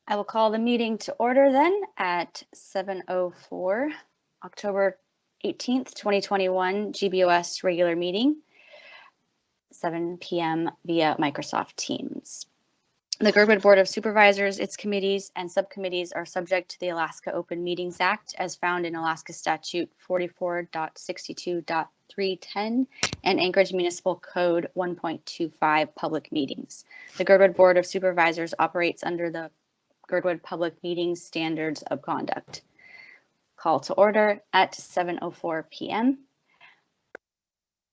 I will call the meeting to order then at 7:04, October 18th, 2021, GBOS regular meeting, 7 p.m. via Microsoft Teams. The Gerdwood Board of Supervisors, its committees and subcommittees are subject to the Alaska Open Meetings Act as found in Alaska Statute 44.62.310 and Anchorage Municipal Code 1.25 public meetings. The Gerdwood Board of Supervisors operates under the Gerdwood Public Meetings Standards of Conduct. Call to order at 7:04 p.m.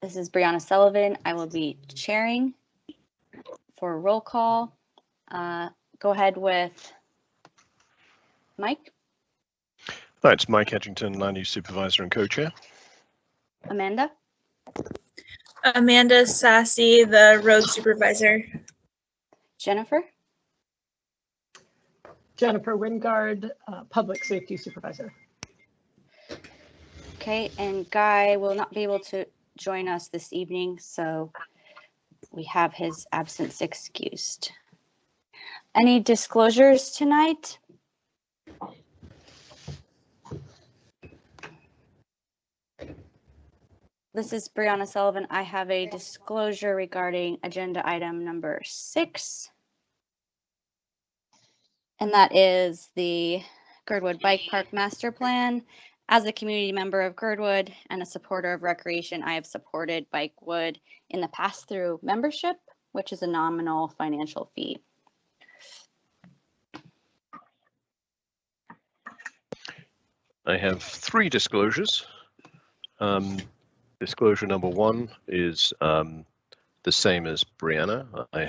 This is Brianna Sullivan. I will be chairing for a roll call. Go ahead with Mike. Hi, it's Mike Edgington, Land Use Supervisor and Co-Chair. Amanda. Amanda Sassy, the Road Supervisor. Jennifer. Jennifer Wingard, Public Safety Supervisor. Okay, and Guy will not be able to join us this evening, so we have his absence excused. Any disclosures tonight? This is Brianna Sullivan. I have a disclosure regarding agenda item number 6. And that is the Gerdwood Bike Park Master Plan. As a community member of Gerdwood and a supporter of recreation, I have supported Bikewood in the past through membership, which is a nominal financial fee. I have 3 disclosures. Disclosure number 1 is the same as Brianna. I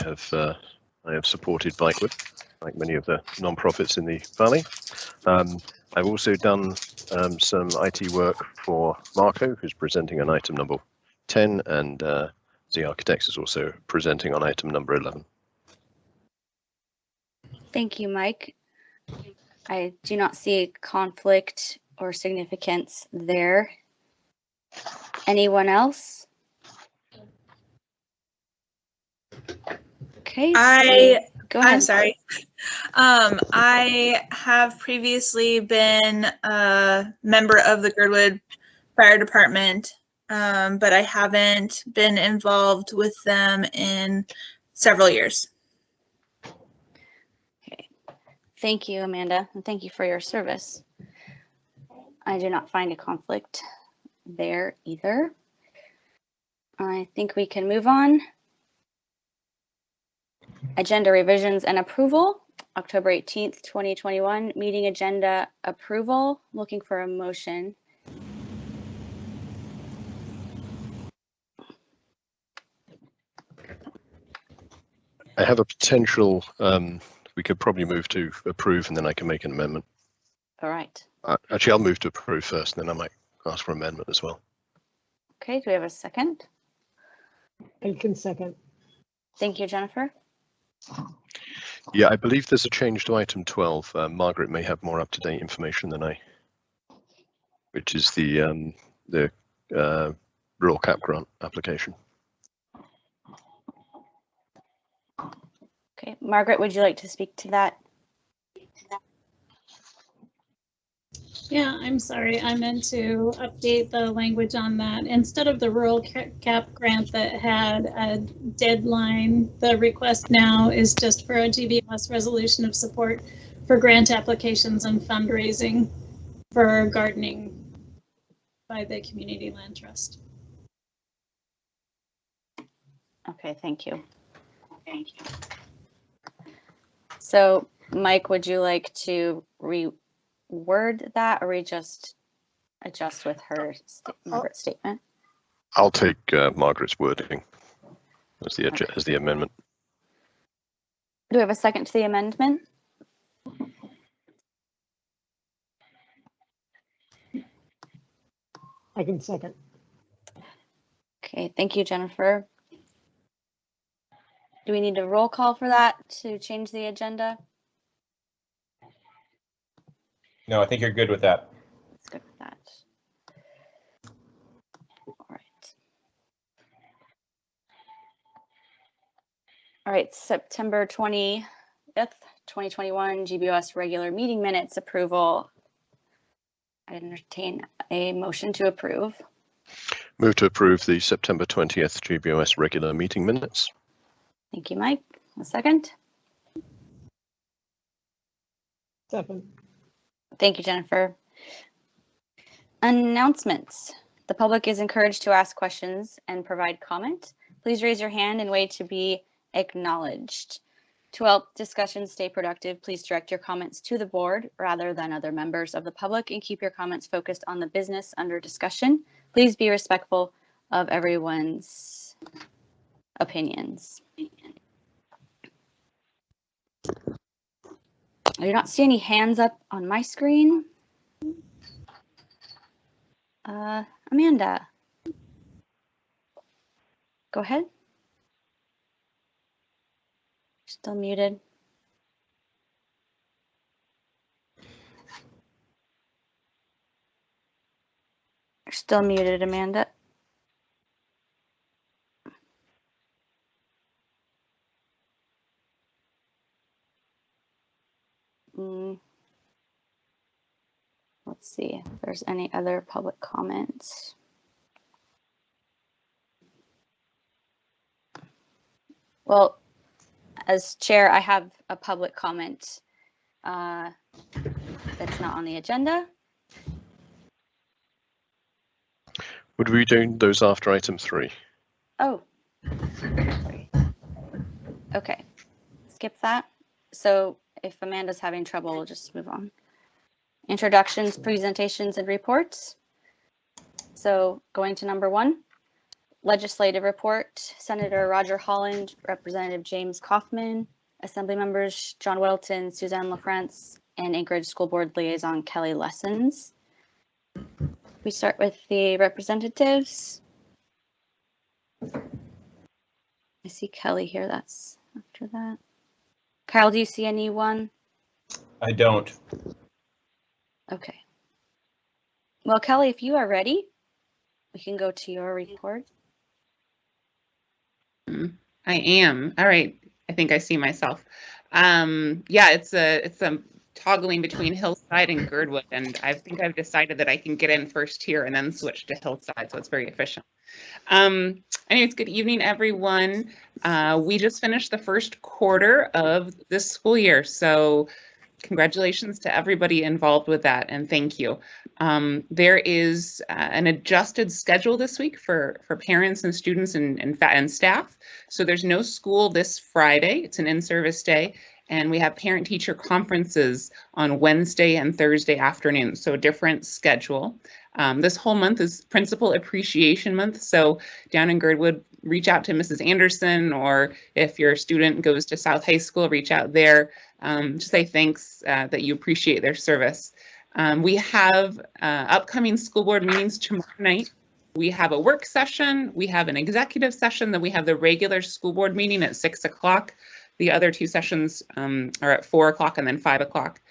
have supported Bikewood, like many of the non-profits in the Valley. I've also done some IT work for Marco, who's presenting on item number 10, and the Architects is also presenting on item number 11. Thank you, Mike. I do not see a conflict or significance there. Anyone else? Okay. Go ahead. I'm sorry. I have previously been a member of the Gerdwood Fire Department, but I haven't been involved with them in several years. Okay. Thank you, Amanda, and thank you for your service. I do not find a conflict there either. I think we can move on. Agenda revisions and approval, October 18th, 2021, meeting agenda approval. Looking for a motion. I have a potential, we could probably move to approve and then I can make an amendment. All right. Actually, I'll move to approve first and then I might ask for amendment as well. Okay, do we have a second? I can second. Thank you, Jennifer. Yeah, I believe there's a change to item 12. Margaret may have more up-to-date information than I, which is the rural cap grant application. Okay, Margaret, would you like to speak to that? Yeah, I'm sorry. I meant to update the language on that. Instead of the rural cap grant that had a deadline, the request now is just for a GBOS resolution of support for grant applications and fundraising for gardening by the Community Land Trust. Okay, thank you. Thank you. So, Mike, would you like to reword that, or we just adjust with her Margaret's statement? I'll take Margaret's wording as the amendment. Do we have a second to the amendment? I can second. Okay, thank you, Jennifer. Do we need a roll call for that to change the agenda? No, I think you're good with that. It's good with that. All right. All right, September 20th, 2021 GBOS regular meeting minutes approval. I entertain a motion to approve. Move to approve the September 20th GBOS regular meeting minutes. Thank you, Mike. A second. Second. Thank you, Jennifer. Announcements. The public is encouraged to ask questions and provide comment. Please raise your hand and wait to be acknowledged. To help discussions stay productive, please direct your comments to the board rather than other members of the public and keep your comments focused on the business under discussion. Please be respectful of everyone's opinions. I do not see any hands up on my screen. Amanda, go ahead. Still muted. You're still muted, Amanda. Let's see if there's any other public comments. Well, as chair, I have a public comment that's not on the agenda. Would we be doing those after item 3? Oh, sorry. Okay, skip that. So if Amanda's having trouble, we'll just move on. Introductions, presentations, and reports. So going to number 1, legislative report, Senator Roger Holland, Representative James Kaufman, Assembly members John Weddleton, Suzanne LaFrance, and Anchorage School Board Liaison Kelly Lessons. We start with the representatives. I see Kelly here, that's after that. Kyle, do you see anyone? I don't. Okay. Well, Kelly, if you are ready, we can go to your report. I am. All right. I think I see myself. Yeah, it's a toggling between Hillside and Girdwood, and I think I've decided that I can get in first here and then switch to Hillside, so it's very efficient. Anyways, good evening, everyone. We just finished the first quarter of this school year, so congratulations to everybody involved with that, and thank you. There is an adjusted schedule this week for parents and students and staff. So there's no school this Friday. It's an in-service day. And we have parent-teacher conferences on Wednesday and Thursday afternoons, so a different schedule. This whole month is Principal Appreciation Month. So down in Gerdwood, reach out to Mrs. Anderson, or if your student goes to South High School, reach out there. Just say thanks that you appreciate their service. We have upcoming school board meetings tomorrow night. We have a work session, we have an executive session, then we have the regular school board meeting at 6 o'clock. The other 2 sessions are at 4 o'clock and then 5 o'clock.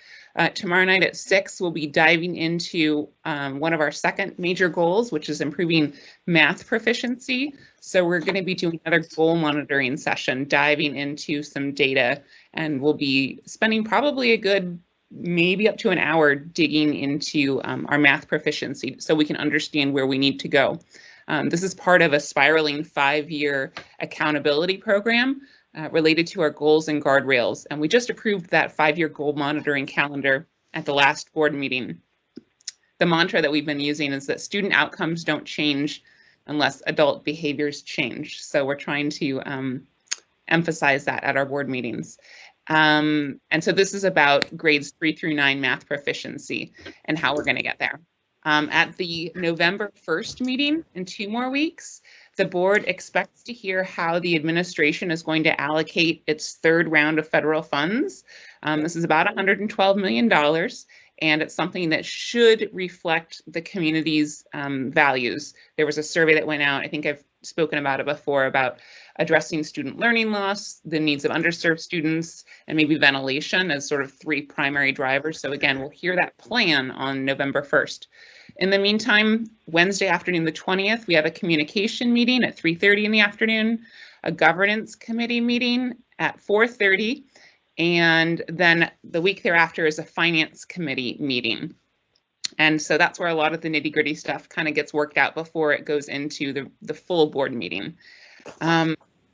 Tomorrow night at 6, we'll be diving into one of our second major goals, which is improving math proficiency. So we're going to be doing another goal monitoring session, diving into some data, and we'll be spending probably a good maybe up to an hour digging into our math proficiency so we can understand where we need to go. This is part of a spiraling 5-year accountability program related to our goals and guardrails. And we just approved that 5-year goal monitoring calendar at the last board meeting. The mantra that we've been using is that student outcomes don't change unless adult behaviors change. So we're trying to emphasize that at our board meetings. And so this is about grades 3 through 9 math proficiency and how we're going to get there. At the November 1st meeting in 2 more weeks, the board expects to hear how the administration is going to allocate its 3rd round of federal funds. This is about $112 million, and it's something that should reflect the community's values. There was a survey that went out, I think I've spoken about it before, about addressing student learning loss, the needs of underserved students, and maybe ventilation as sort of 3 primary drivers. So again, we'll hear that plan on November 1st. In the meantime, Wednesday afternoon, the 20th, we have a communication meeting at 3:30 in the afternoon, a governance committee meeting at 4:30, And then the week thereafter is a finance committee meeting. And so that's where a lot of the nitty-gritty stuff kind of gets worked out before it goes into the full board meeting.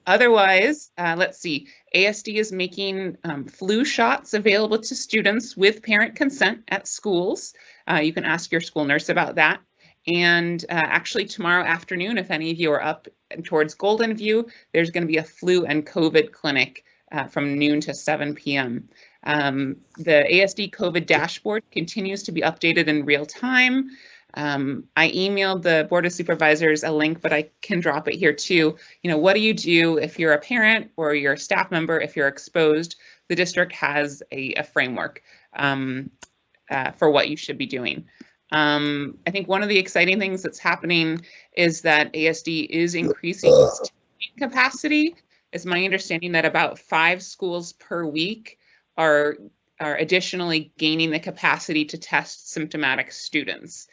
Otherwise, let's see, ASD is making flu shots available to students with parent consent at schools. You can ask your school nurse about that. And actually tomorrow afternoon, if any of you are up towards Golden View, there's going to be a flu and COVID clinic from noon to 7 p.m. The ASD COVID dashboard continues to be updated in real time. I emailed the Board of Supervisors a link, but I can drop it here too. You know, what do you do if you're a parent or you're a staff member, if you're exposed? The district has a framework for what you should be doing. I think one of the exciting things that's happening is that ASD is increasing its capacity. It's my understanding that about 5 schools per week are additionally gaining the capacity to test symptomatic students.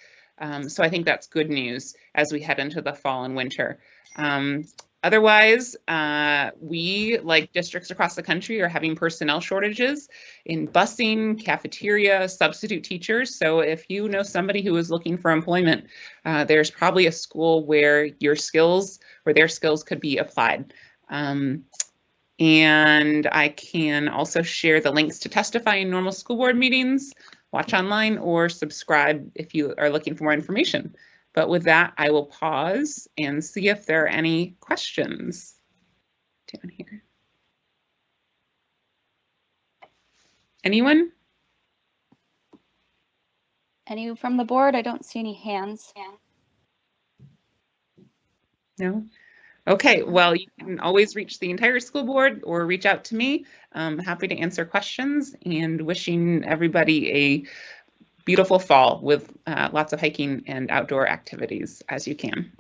So I think that's good news as we head into the fall and winter. Otherwise, we, like districts across the country, are having personnel shortages in busing, cafeteria, substitute teachers. So if you know somebody who is looking for employment, there's probably a school where your skills or their skills could be applied. And I can also share the links to testify in normal school board meetings, watch online, or subscribe if you are looking for more information. But with that, I will pause and see if there are any questions down here. Anyone? Any from the board? I don't see any hands. No? Okay, well, you can always reach the entire school board or reach out to me. I'm happy to answer questions, and wishing everybody a beautiful fall with lots of hiking and outdoor activities as you can.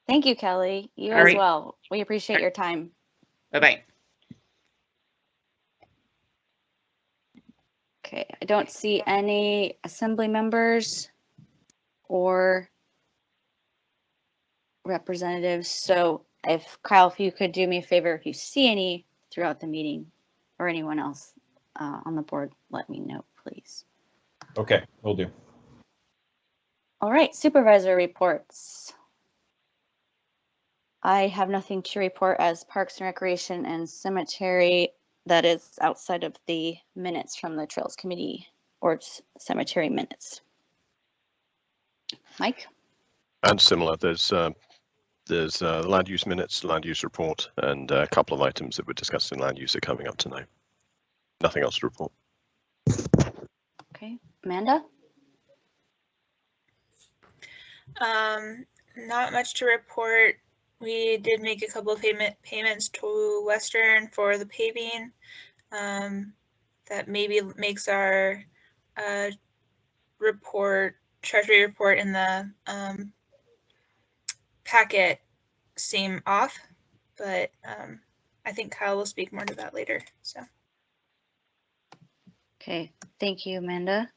Thank you, Kelly. You All as right. well. We appreciate your time. Bye-bye. Okay, I don't see any assembly members or representatives. So if Kyle, if you could do me a favor, if you see any throughout the meeting or anyone else on the board, let me know, please. Okay, will do. All right, supervisor reports. I have nothing to report as Parks and Recreation and Cemetery. That is outside of the minutes from the Trails Committee or cemetery minutes. Mike? And similar, there's the land use minutes, land use report, and a couple of items that were discussed in land use are coming up tonight. Nothing else to report. Okay, Amanda? Not much to report. We did make a couple of payments to Western for the paving. That maybe makes our treasury report in the packet seem off, but I think Kyle will speak more to that later. So. Okay, thank you, Amanda.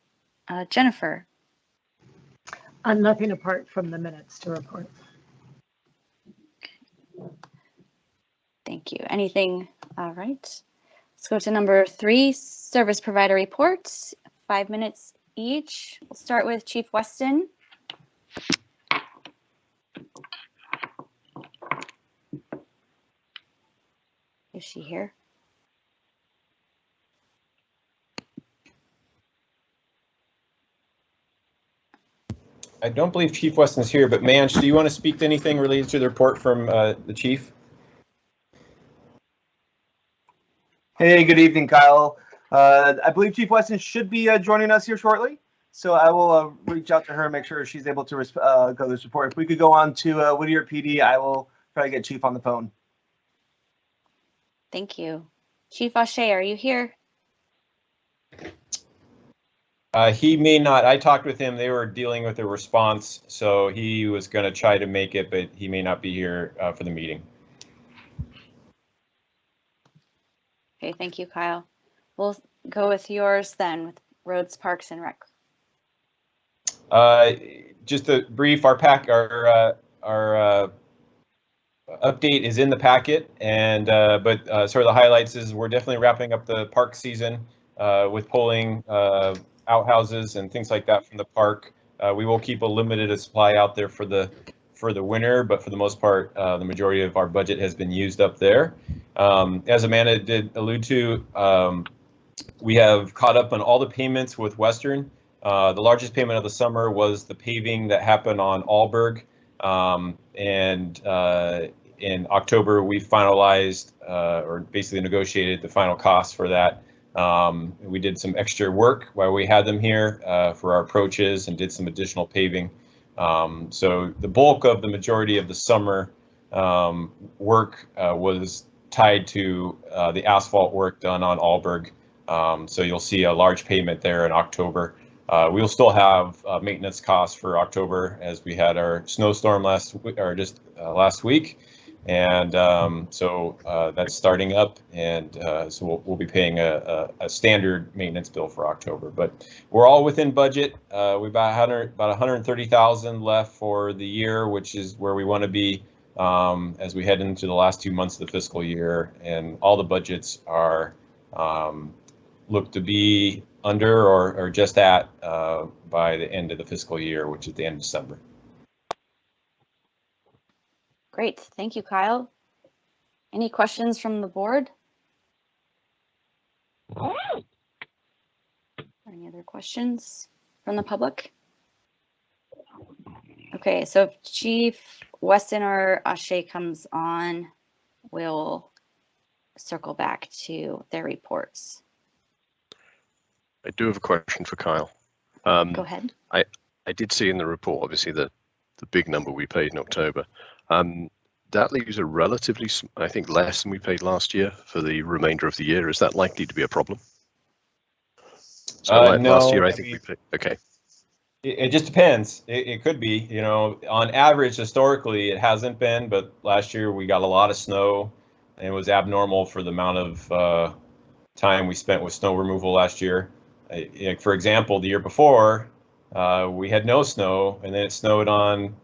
Jennifer? Nothing apart from the minutes to report. Thank you. Anything? All right. Let's go to number 3, service provider reports, 5 minutes each. We'll start with Chief Weston. Is she here? I don't believe Chief Weston's here, but Manch, do you want to speak to anything related to the report from the chief? Hey, good evening, Kyle. I believe Chief Weston should be joining us here shortly, so I will reach out to her and make sure she's able to go to this report. If we could go on to Whittier PD, I will try to get Chief on the phone. Thank you. Chief O'Shea, are you here? He may not. I talked with him. They were dealing with a response, so he was going to try to make it, but he may not be here for the meeting. Okay, thank you, Kyle. We'll go with yours then, with Roads, Parks, and Rec. Just a brief, our update is in the packet, and but sort of the highlights is we're definitely wrapping up the park season with pulling outhouses and things like that from the park. We will keep a limited supply out there for the winter, but for the most part, the majority of our budget has been used up there. As Amanda did allude to, we have caught up on all the payments with Western. The largest payment of the summer was the paving that happened on Alberg, and in October we finalized or basically negotiated the final cost for that. We did some extra work while we had them here for our approaches and did some additional paving. So the bulk of the majority of the summer work was tied to the asphalt work done on Alberg. So you'll see a large payment there in October. We'll still have maintenance costs for October as we had our snowstorm last week. And so that's starting up, and so we'll be paying a standard maintenance bill for October. But we're all within budget. We've about 130,000 left for the year, which is where we want to be as we head into the last 2 months of the fiscal year. And all the budgets are look to be under or just at by the end of the fiscal year, which is the end of December. Great, thank you, Kyle. Any questions from the board? Or any other questions from the public? Okay, so if Chief Weston or Ashe comes on, we'll circle back to their reports. I do have a question for Kyle. Go ahead. I did see in the report, obviously, the big number we paid in October. That leaves a relatively, I think, less than we paid last year for the remainder of the year. Is that likely to be a problem? So No, last year, I think we paid, okay. It just depends. It could be, you know, on average, historically, it hasn't been, but last year we got a lot of snow, and it was abnormal for the amount of time we spent with snow removal last year. For example, the year before, we had no snow, and then it snowed on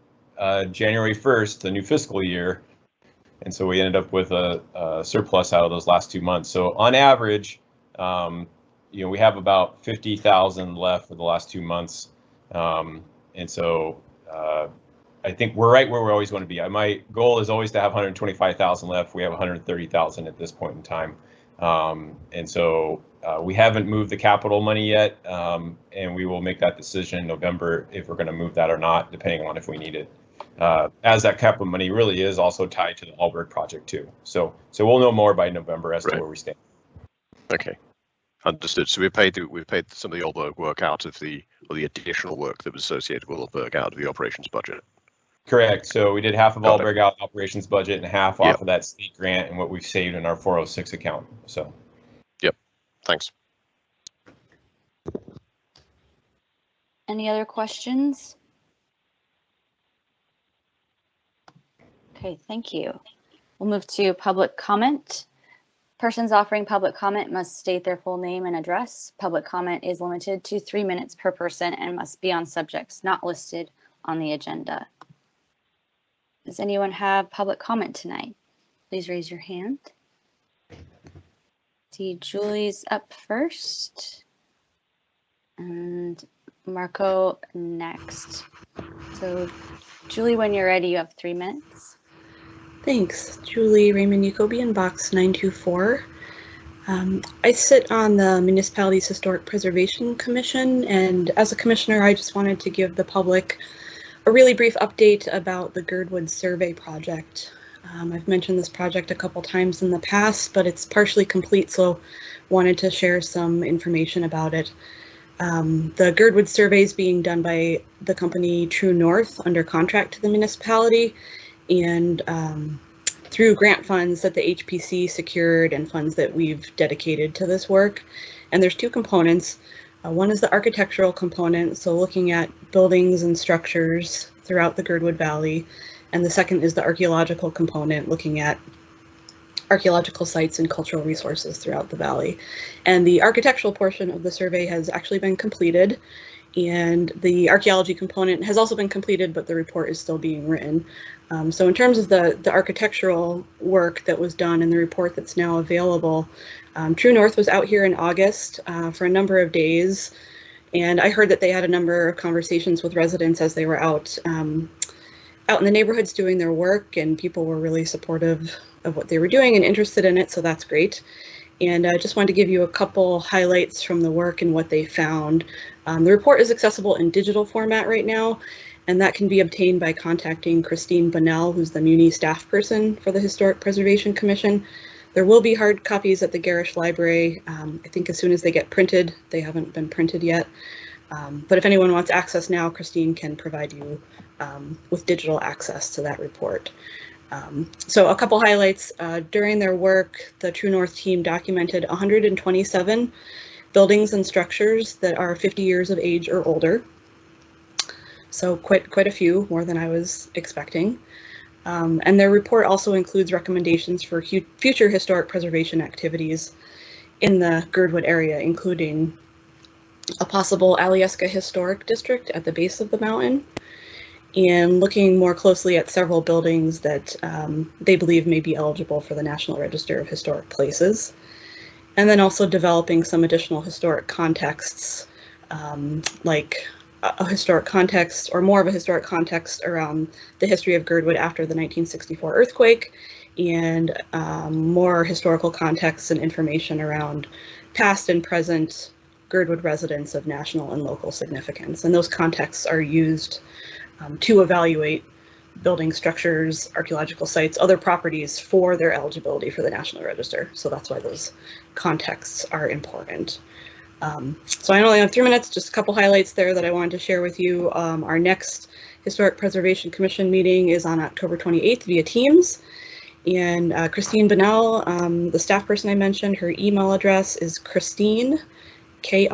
January 1st, the new fiscal year. And so we ended up with a surplus out of those last 2 months. So on average, you know, we have about 50,000 left for the last 2 months. And so I think we're right where we always want to be. My goal is always to have 125,000 left. We have 130,000 at this point in time. And so we haven't moved the capital money yet, and we will make that decision in November if we're going to move that or not, depending on if we need it. As that capital money really is also tied to the Alberg project too. So we'll know more by November as to where we stand. Okay, understood. So we paid some of the Alberg work out of the additional work that was associated with Alberg out of the operations budget. Correct. So we did half of Alberg out of operations budget and half off of that state grant and what we've saved in our 406 account. So. Yep. Thanks. Any other questions? Okay, thank you. We'll move to public comment. Persons offering public comment must state their full name and address. Public comment is limited to 3 minutes per person and must be on subjects not listed on the agenda. Does anyone have public comment tonight? Please raise your hand. See, Julie's up first. And Marco next. So Julie, when you're ready, you have 3 minutes. Thanks. Julie Raymond Jacobian, box 924. I sit on the Municipalities Historic Preservation Commission, and as a commissioner, I just wanted to give the public a really brief update about the Gerdwood Survey project. I've mentioned this project a couple times in the past, but it's partially complete, so wanted to share some information about it. The Gerdwood Survey is being done by the company True North under contract to the municipality, and through grant funds that the HPC secured and funds that we've dedicated to this work. And there's two components. One is the architectural component, so looking at buildings and structures throughout the Gerdwood Valley. And the second is the archaeological component, looking at archaeological sites and cultural resources throughout the valley. And the architectural portion of the survey has actually been completed, And the archaeology component has also been completed, but the report is still being written. So in terms of the architectural work that was done and the report that's now available, True North was out here in August for a number of days. And I heard that they had a number of conversations with residents as they were out in the neighborhoods doing their work, and people were really supportive of what they were doing and interested in it, so that's great. And I just wanted to give you a couple highlights from the work and what they found. The report is accessible in digital format right now, and that can be obtained by contacting Christine Bunnell, who's the Muni staff person for the Historic Preservation Commission. There will be hard copies at the Garish Library, I think as soon as they get printed. They haven't been printed yet. But if anyone wants access now, Christine can provide you with digital access to that report. So a couple highlights. During their work, the True North team documented 127 buildings and structures that are 50 years of age or older. So quite a few, more than I was expecting. And their report also includes recommendations for future historic preservation activities in the Gerdwood area, including a possible Alyeska Historic District at the base of the mountain, and looking more closely at several buildings that they believe may be eligible for the National Register of Historic Places. And then also developing some additional historic contexts, like a historic context, or more of a historic context around the history of Gerdwood after the 1964 earthquake, and more historical context and information around past and present Gerdwood residents of national and local significance. And those contexts are used to evaluate building structures, archaeological sites, other properties for their eligibility for the National Register. So that's why those contexts are important. So I only have 3 minutes, just a couple highlights there that I wanted to share with you. Our next Historic Preservation Commission meeting is on October 28th via Teams. And Christine Bunnell, the staff person I mentioned, her email address is Christine, Kristine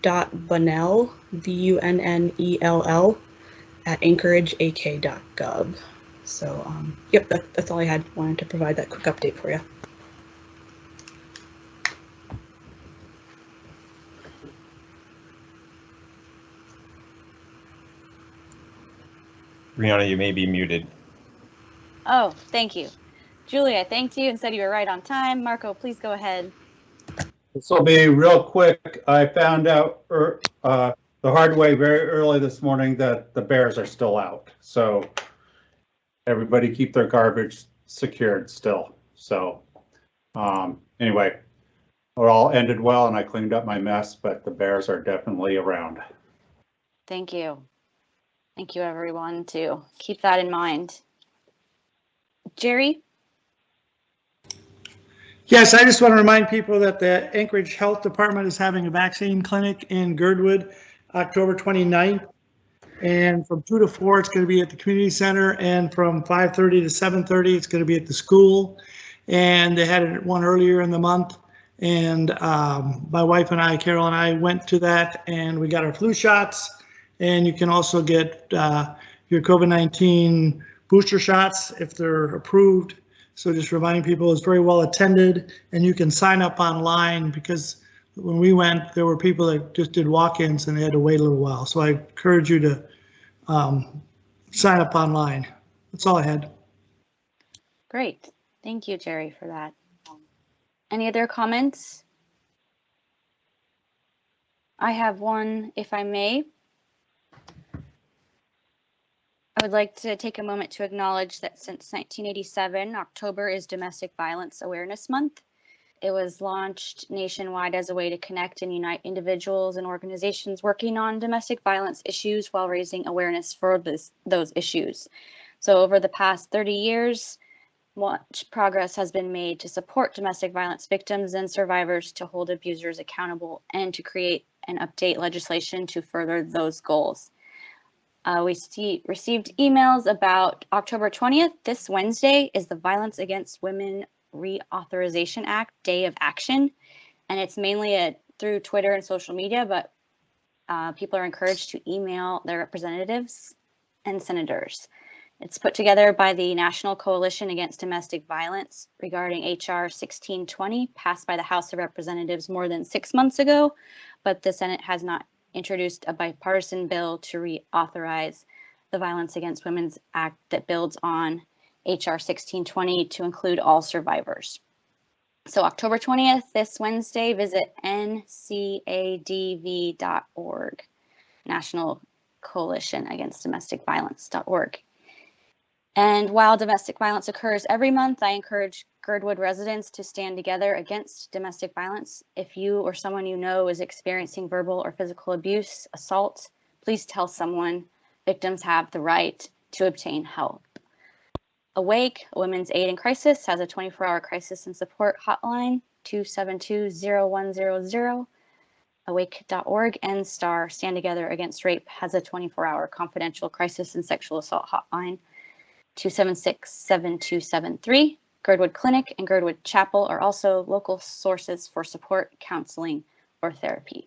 .Bunnell, Bunnell, at anchorageak.gov. So, yep, that's all I had. Wanted to provide that quick update for you. Brianna, you may be muted. Oh, thank you. Julie, I thanked you and said you were right on time. Marco, please go ahead. This will be real quick. I found out the hard way very early this morning that the bears are still out. So everybody keep their garbage secured still. So anyway, it all ended well and I cleaned up my mess, but the bears are definitely around. Thank you. Thank you, everyone, to keep that in mind. Jerry? Yes, I just want to remind people that the Anchorage Health Department is having a vaccine clinic in Gerdwood, October 29th. And from 2 to 4, it's going to be at the community center. And from 5:30 to 7:30, it's going to be at the school. And they had one earlier in the month. And my wife and I, Carol and I, went to that and we got our flu shots. And you can also get your COVID-19 booster shots if they're approved. So just reminding people, it's very well attended and you can sign up online, because when we went, there were people that just did walk-ins and they had to wait a little while. So I encourage you to sign up online. That's all I had. Great. Thank you, Jerry, for that. Any other comments? I have one, if I may. I would like to take a moment to acknowledge that since 1987, October is Domestic Violence Awareness Month. It was launched nationwide as a way to connect and unite individuals and organizations working on domestic violence issues while raising awareness for those issues. So over the past 30 years, much progress has been made to support domestic violence victims and survivors, to hold abusers accountable, and to create and update legislation to further those goals. We received emails about October 20th. This Wednesday is the Violence Against Women Reauthorization Act Day of Action, and it's mainly through Twitter and social media, but people are encouraged to email their representatives and senators. It's put together by the National Coalition Against Domestic Violence regarding HR 1620, passed by the House of Representatives more than 6 months ago, but the Senate has not introduced a bipartisan bill to reauthorize the Violence Against Women's Act that builds on HR 1620 to include all survivors. So October 20th, this Wednesday, visit ncadv.org, National Coalition Against Domestic Violence.org. And while domestic violence occurs every month, I encourage Gerdwood residents to stand together against domestic violence. If you or someone you know is experiencing verbal or physical abuse, assault, please tell someone. Victims have the right to obtain help. Awake, a women's aid in crisis, has a 24-hour crisis and support hotline, 272-0100. Awake.org and STAR, Stand Together Against Rape, has a 24-hour confidential crisis and sexual assault hotline, 276-7273. Gerdwood Clinic and Gerdwood Chapel are also local sources for support, counseling, or therapy.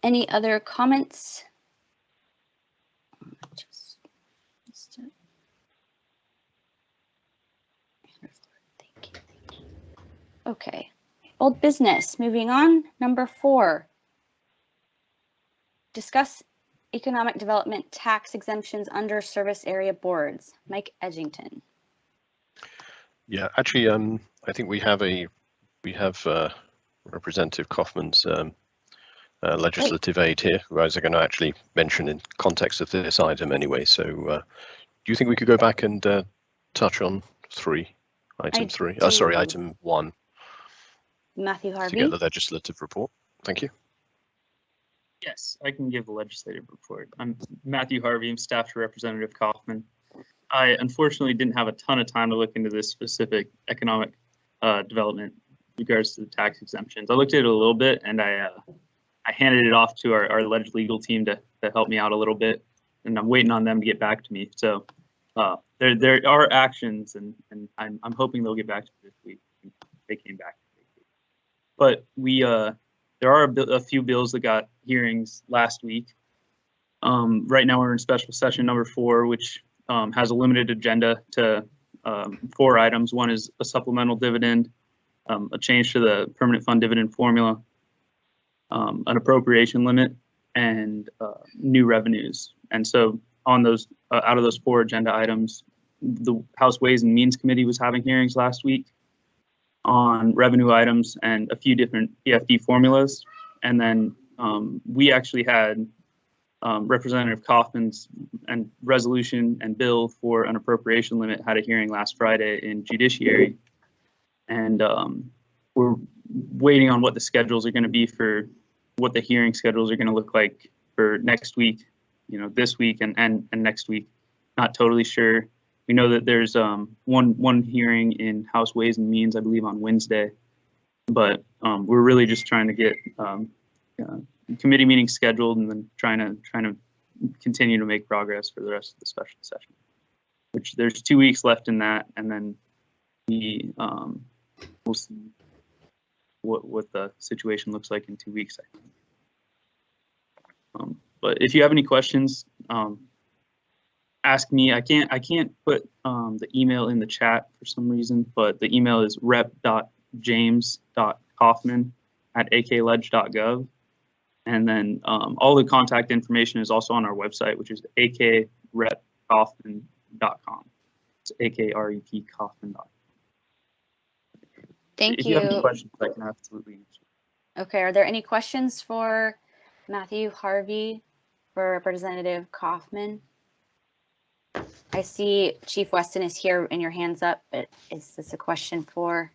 Any other comments? Thank you. Okay, old business. Moving on. Number 4. Discuss economic development tax exemptions under service area boards. Mike Edgington. Yeah, actually, I think we have Representative Kaufman's legislative aid here, who I was going to actually mention in context of this item anyway. So, do you think we could go back and touch on item 1? Matthew Harvey. To get the legislative report. Thank you. Yes, I can give the legislative report. I'm Matthew Harvey. I'm staff to Representative Kaufman. I unfortunately didn't have a ton of time to look into this specific economic development in regards to the tax exemptions. I looked at it a little bit, and I handed it off to our alleged legal team to help me out a little bit, and I'm waiting on them to get back to me. So there are actions, and I'm hoping they'll get back to me this week. They came back. But there are a few bills that got hearings last week. Right now we're in special session number 4, which has a limited agenda to 4 items. One is a supplemental dividend, a change to the permanent fund dividend formula, an appropriation limit, and new revenues. And so on those, out of those 4 agenda items, the House Ways and Means Committee was having hearings last week on revenue items and a few different PFD formulas. And then we actually had Representative Kaufman's and resolution and bill for an appropriation limit had a hearing last Friday in Judiciary. And we're waiting on what the schedules are going to be for what the hearing schedules are going to look like for next week, this week and next week. Not totally sure. We know that there's one hearing in House Ways and Means, I believe, on Wednesday, but we're really just trying to get committee meetings scheduled and then trying to continue to make progress for the rest of the special session. Which there's 2 weeks left in that, and then we'll see what the situation looks like in 2 weeks, I think. But if you have any questions, ask me. I can't put the email in the chat for some reason, but the email is rep.james.kaufman@akledge.gov. And then all the contact information is also on our website, which is akrepkaufman.com. It's AKREP Kaufman.com. Thank you. If you have any questions, I can absolutely answer. Okay, are there any questions for Matthew Harvey, for Representative Kaufman? I see Chief Weston is here and your hand's up, but is this a question for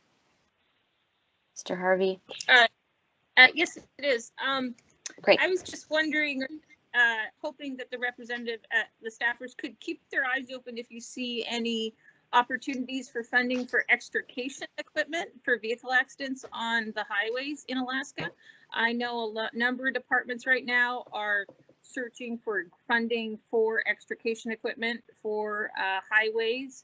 Mr. Harvey? Yes, it is. Great. I was just wondering, hoping that the representative, the staffers could keep their eyes open if you see any opportunities for funding for extrication equipment for vehicle accidents on the highways in Alaska. I know a number of departments right now are searching for funding for extrication equipment for highways.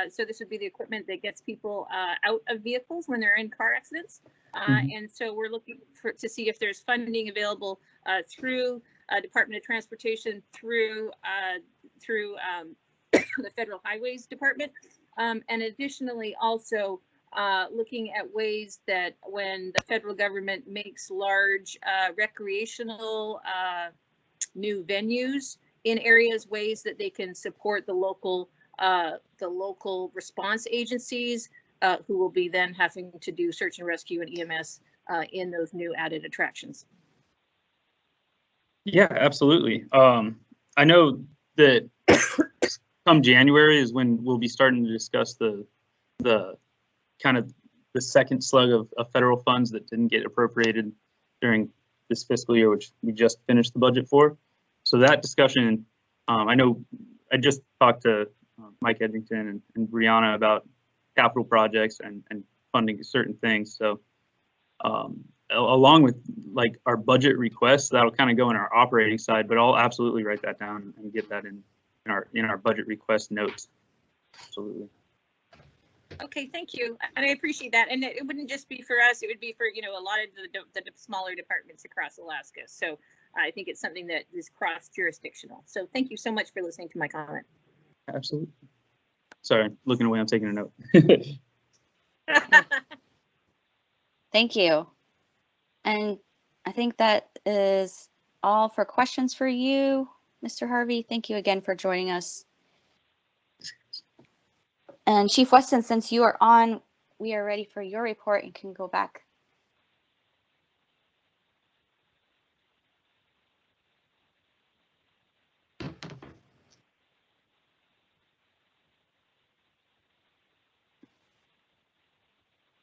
So this would be the equipment that gets people out of vehicles when they're in car accidents. And so we're looking to see if there's funding available through Department of Transportation, through the Federal Highways Department. And additionally, also looking at ways that when the federal government makes large recreational new venues in areas, ways that they can support the local response agencies who will be then having to do search and rescue and EMS in those new added attractions. Yeah, absolutely. I know that come January is when we'll be starting to discuss the kind of the second slug of federal funds that didn't get appropriated during this fiscal year, which we just finished the budget for. So that discussion, I know I just talked to Mike Edgington and Brianna about capital projects and funding certain things. So along with like our budget requests, that'll kind of go in our operating side, but I'll absolutely write that down and get that in our budget request notes. Absolutely. Okay, thank you. And I appreciate that. And it wouldn't just be for us, it would be for, you know, a lot of the smaller departments across Alaska. So I think it's something that is cross-jurisdictional. So thank you so much for listening to my comment. Absolutely. Sorry, looking away, I'm taking a note. Thank you. And I think that is all for questions for you, Mr. Harvey. Thank you again for joining us. And Chief Weston, since you are on, we are ready for your report and can go back.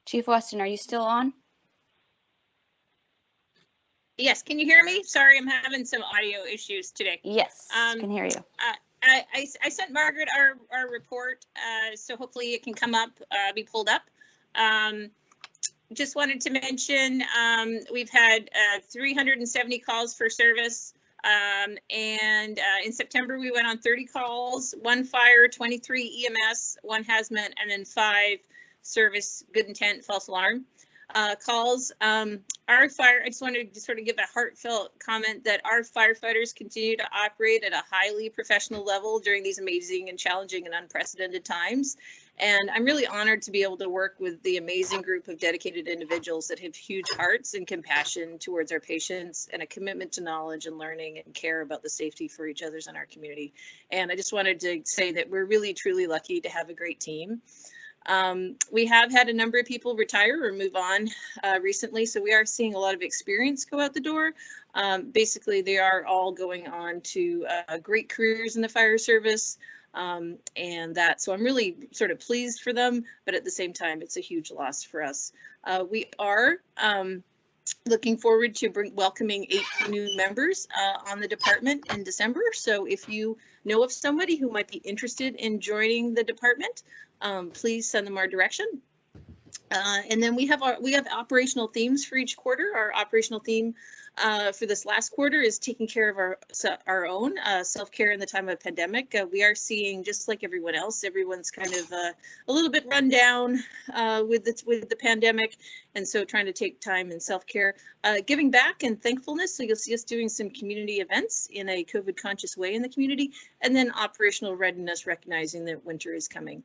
Chief Weston, are you still on? Yes, can you hear me? Sorry, I'm having some audio issues today. Yes, I can hear you. I sent Margaret our report, so hopefully it can come up, be pulled up. Just wanted to mention we've had 370 calls for service, and in September we went on 30 calls, 1 fire, 23 EMS, 1 hazmat, and then 5 service good intent false alarm calls. Our fire, I just wanted to sort of give a heartfelt comment that our firefighters continue to operate at a highly professional level during these amazing and challenging and unprecedented times. And I'm really honored to be able to work with the amazing group of dedicated individuals that have huge hearts and compassion towards our patients and a commitment to knowledge and learning and care about the safety for each other's in our community. And I just wanted to say that we're really, truly lucky to have a great team. We have had a number of people retire or move on recently, so we are seeing a lot of experience go out the door. Basically, they are all going on to great careers in the fire service, and that. So I'm really sort of pleased for them, but at the same time, it's a huge loss for us. We are looking forward to welcoming 8 new members on the department in December. So if you know of somebody who might be interested in joining the department, please send them our direction. And then we have operational themes for each quarter. Our operational theme for this last quarter is taking care of our own self-care in the time of pandemic. We are seeing, just like everyone else, everyone's kind of a little bit run down with the pandemic, and so trying to take time in self-care, giving back and thankfulness. So you'll see us doing some community events in a COVID conscious way in the community, and then operational readiness, recognizing that winter is coming.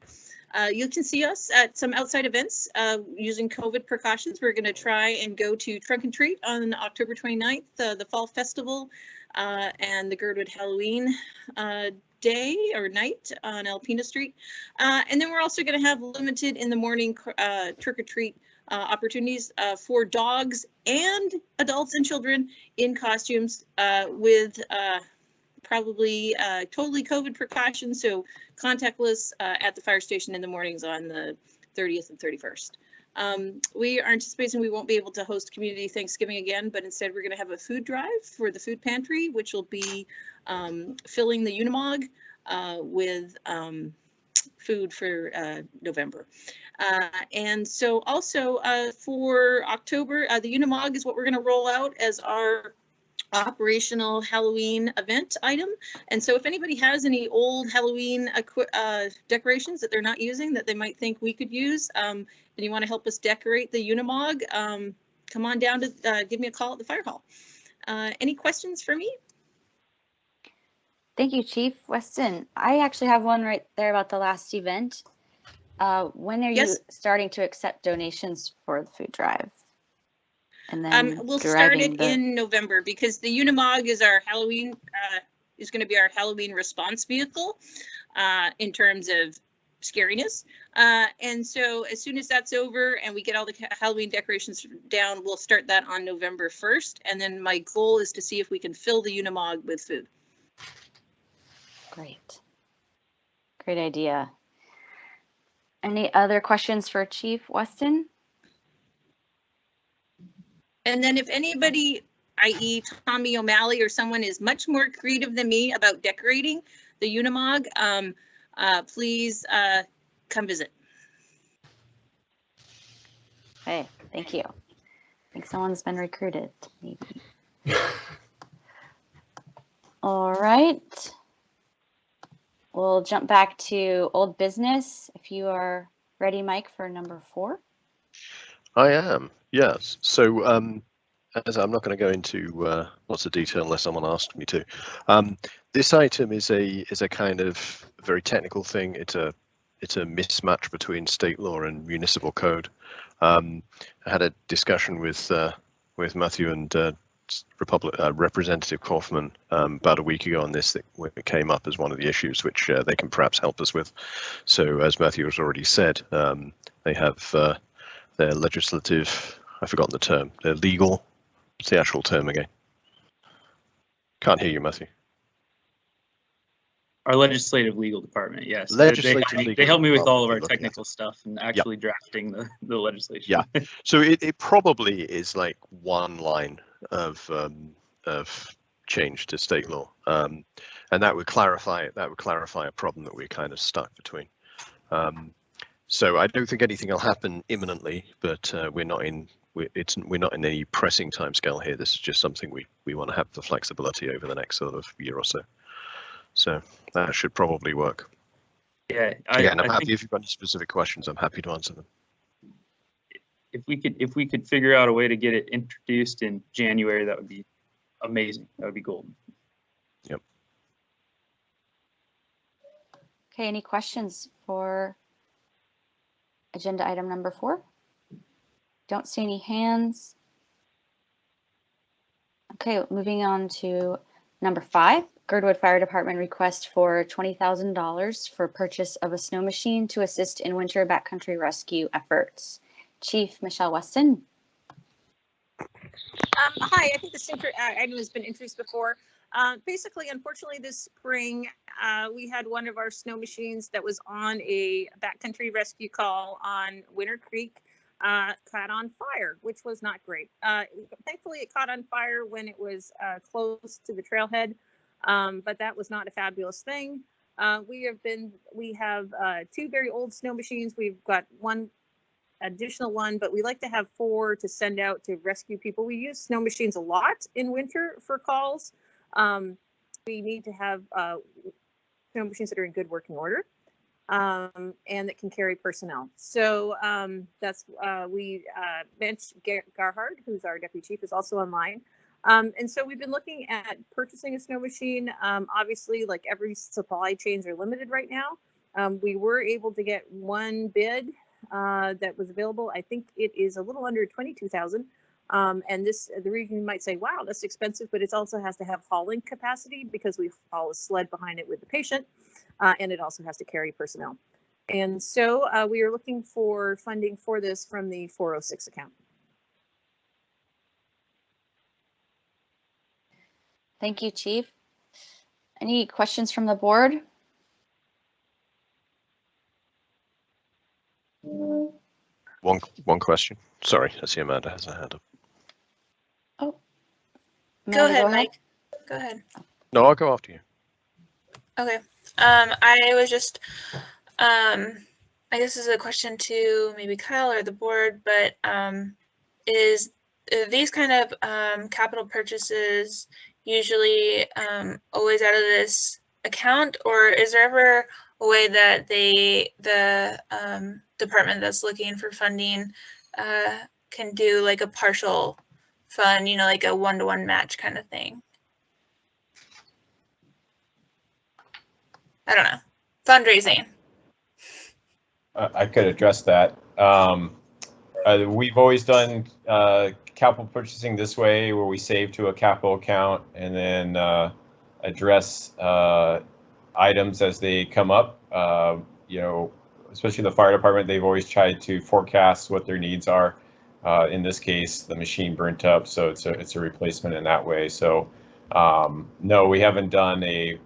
You can see us at some outside events using COVID precautions. We're going to try and go to Trunk and Treat on October 29th, the Fall Festival, and the Gerdwood Halloween day or night on Alpena Street. And then we're also going to have limited in the morning trick or treat opportunities for dogs and adults and children in costumes with probably totally COVID precautions, so contactless at the fire station in the mornings on the 30th and 31st. We are anticipating we won't be able to host community Thanksgiving again, but instead we're going to have a food drive for the food pantry, which will be filling the Unimog with food for November. And so also for October, the Unimog is what we're going to roll out as our operational Halloween event item. And so if anybody has any old Halloween decorations that they're not using that they might think we could use, and you want to help us decorate the Unimog, come on down to give me a call at the fire hall. Any questions for me? Thank you, Chief Weston. I actually have one right there about the last event. When are Yes. you starting to accept donations for the food drive? And then We'll start driving it the- in November because the Unimog is our Halloween, is going to be our Halloween response vehicle in terms of scariness. And so as soon as that's over and we get all the Halloween decorations down, we'll start that on November 1st. And then my goal is to see if we can fill the Unimog with food. Great. Great idea. Any other questions for Chief Weston? And then if anybody, i.e. Tommy O'Malley or someone is much more creative than me about decorating the Unimog, please come visit. Hey, thank you. I think someone's been recruited, maybe. All right. We'll jump back to old business. If you are ready, Mike, for number 4. I am, yes. So as I'm not going to go into lots of detail unless someone asked me to. This item is a kind of very technical thing. It's a mismatch between state law and municipal code. I had a discussion with Matthew and Representative Kaufman about a week ago on this. It came up as one of the issues which they can perhaps help us with. So as Matthew has already said, they have their legislative, I've forgotten the term, their legal, what's the actual term again? Can't hear you, Matthew. Our legislative legal department, yes. Legislative they help me with all of our legal technical stuff and actually drafting the legislation. Yeah. So it probably is like one line of change to state law, and that would clarify a problem that we're kind of stuck between. So I don't think anything will happen imminently, but we're not in any pressing timescale here. This is just something we want to have the flexibility over the next sort of year or so. So that should probably work. Yeah. Again, I'm happy if you've got any specific questions. I'm happy to answer them. If we could figure out a way to get it introduced in January, that would be amazing. That would be golden. Yep. Okay, any questions for agenda item number 4? Don't see any hands. Okay, moving on to number 5. Gerdwood Fire Department request for $20,000 for purchase of a snow machine to assist in winter backcountry rescue efforts. Chief Michelle Weston. Hi, I think this item has been introduced before. Basically, unfortunately, this spring, we had one of our snow machines that was on a backcountry rescue call on Winter Creek caught on fire, which was not great. Thankfully, it caught on fire when it was close to the trailhead, but that was not a fabulous thing. We have 2 very old snow machines. We've got one additional one, but we like to have 4 to send out to rescue people. We use snow machines a lot in winter for calls. We need to have snow machines that are in good working order and that can carry personnel. So that's Bench Garhard, who's our deputy chief, is also online. And so we've been looking at purchasing a snow machine. Obviously, like every supply chains are limited right now. We were able to get one bid that was available. I think it is a little under 22,000. And the reason you might say, wow, that's expensive, but it also has to have hauling capacity because we haul a sled behind it with the patient, and it also has to carry personnel. And so we are looking for funding for this from the 406 account. Thank you, Chief. Any questions from the board? One question. Sorry, I see Amanda has her hand up. Oh, Go ahead, Mike. Go ahead. No, I'll go after you. Okay. I was just, I guess this is a question to maybe Kyle or the board, but is these kind of capital purchases usually always out of this account, or is there ever a way that the department that's looking for funding can do like a partial fund, like a one-to-one match kind of thing? I don't know. Fundraising. I could address that. We've always done capital purchasing this way, where we save to a capital account and then address items as they come up. You know, especially the fire department, they've always tried to forecast what their needs are. In this case, the machine burnt up, so it's a replacement in that way. So no, we haven't done a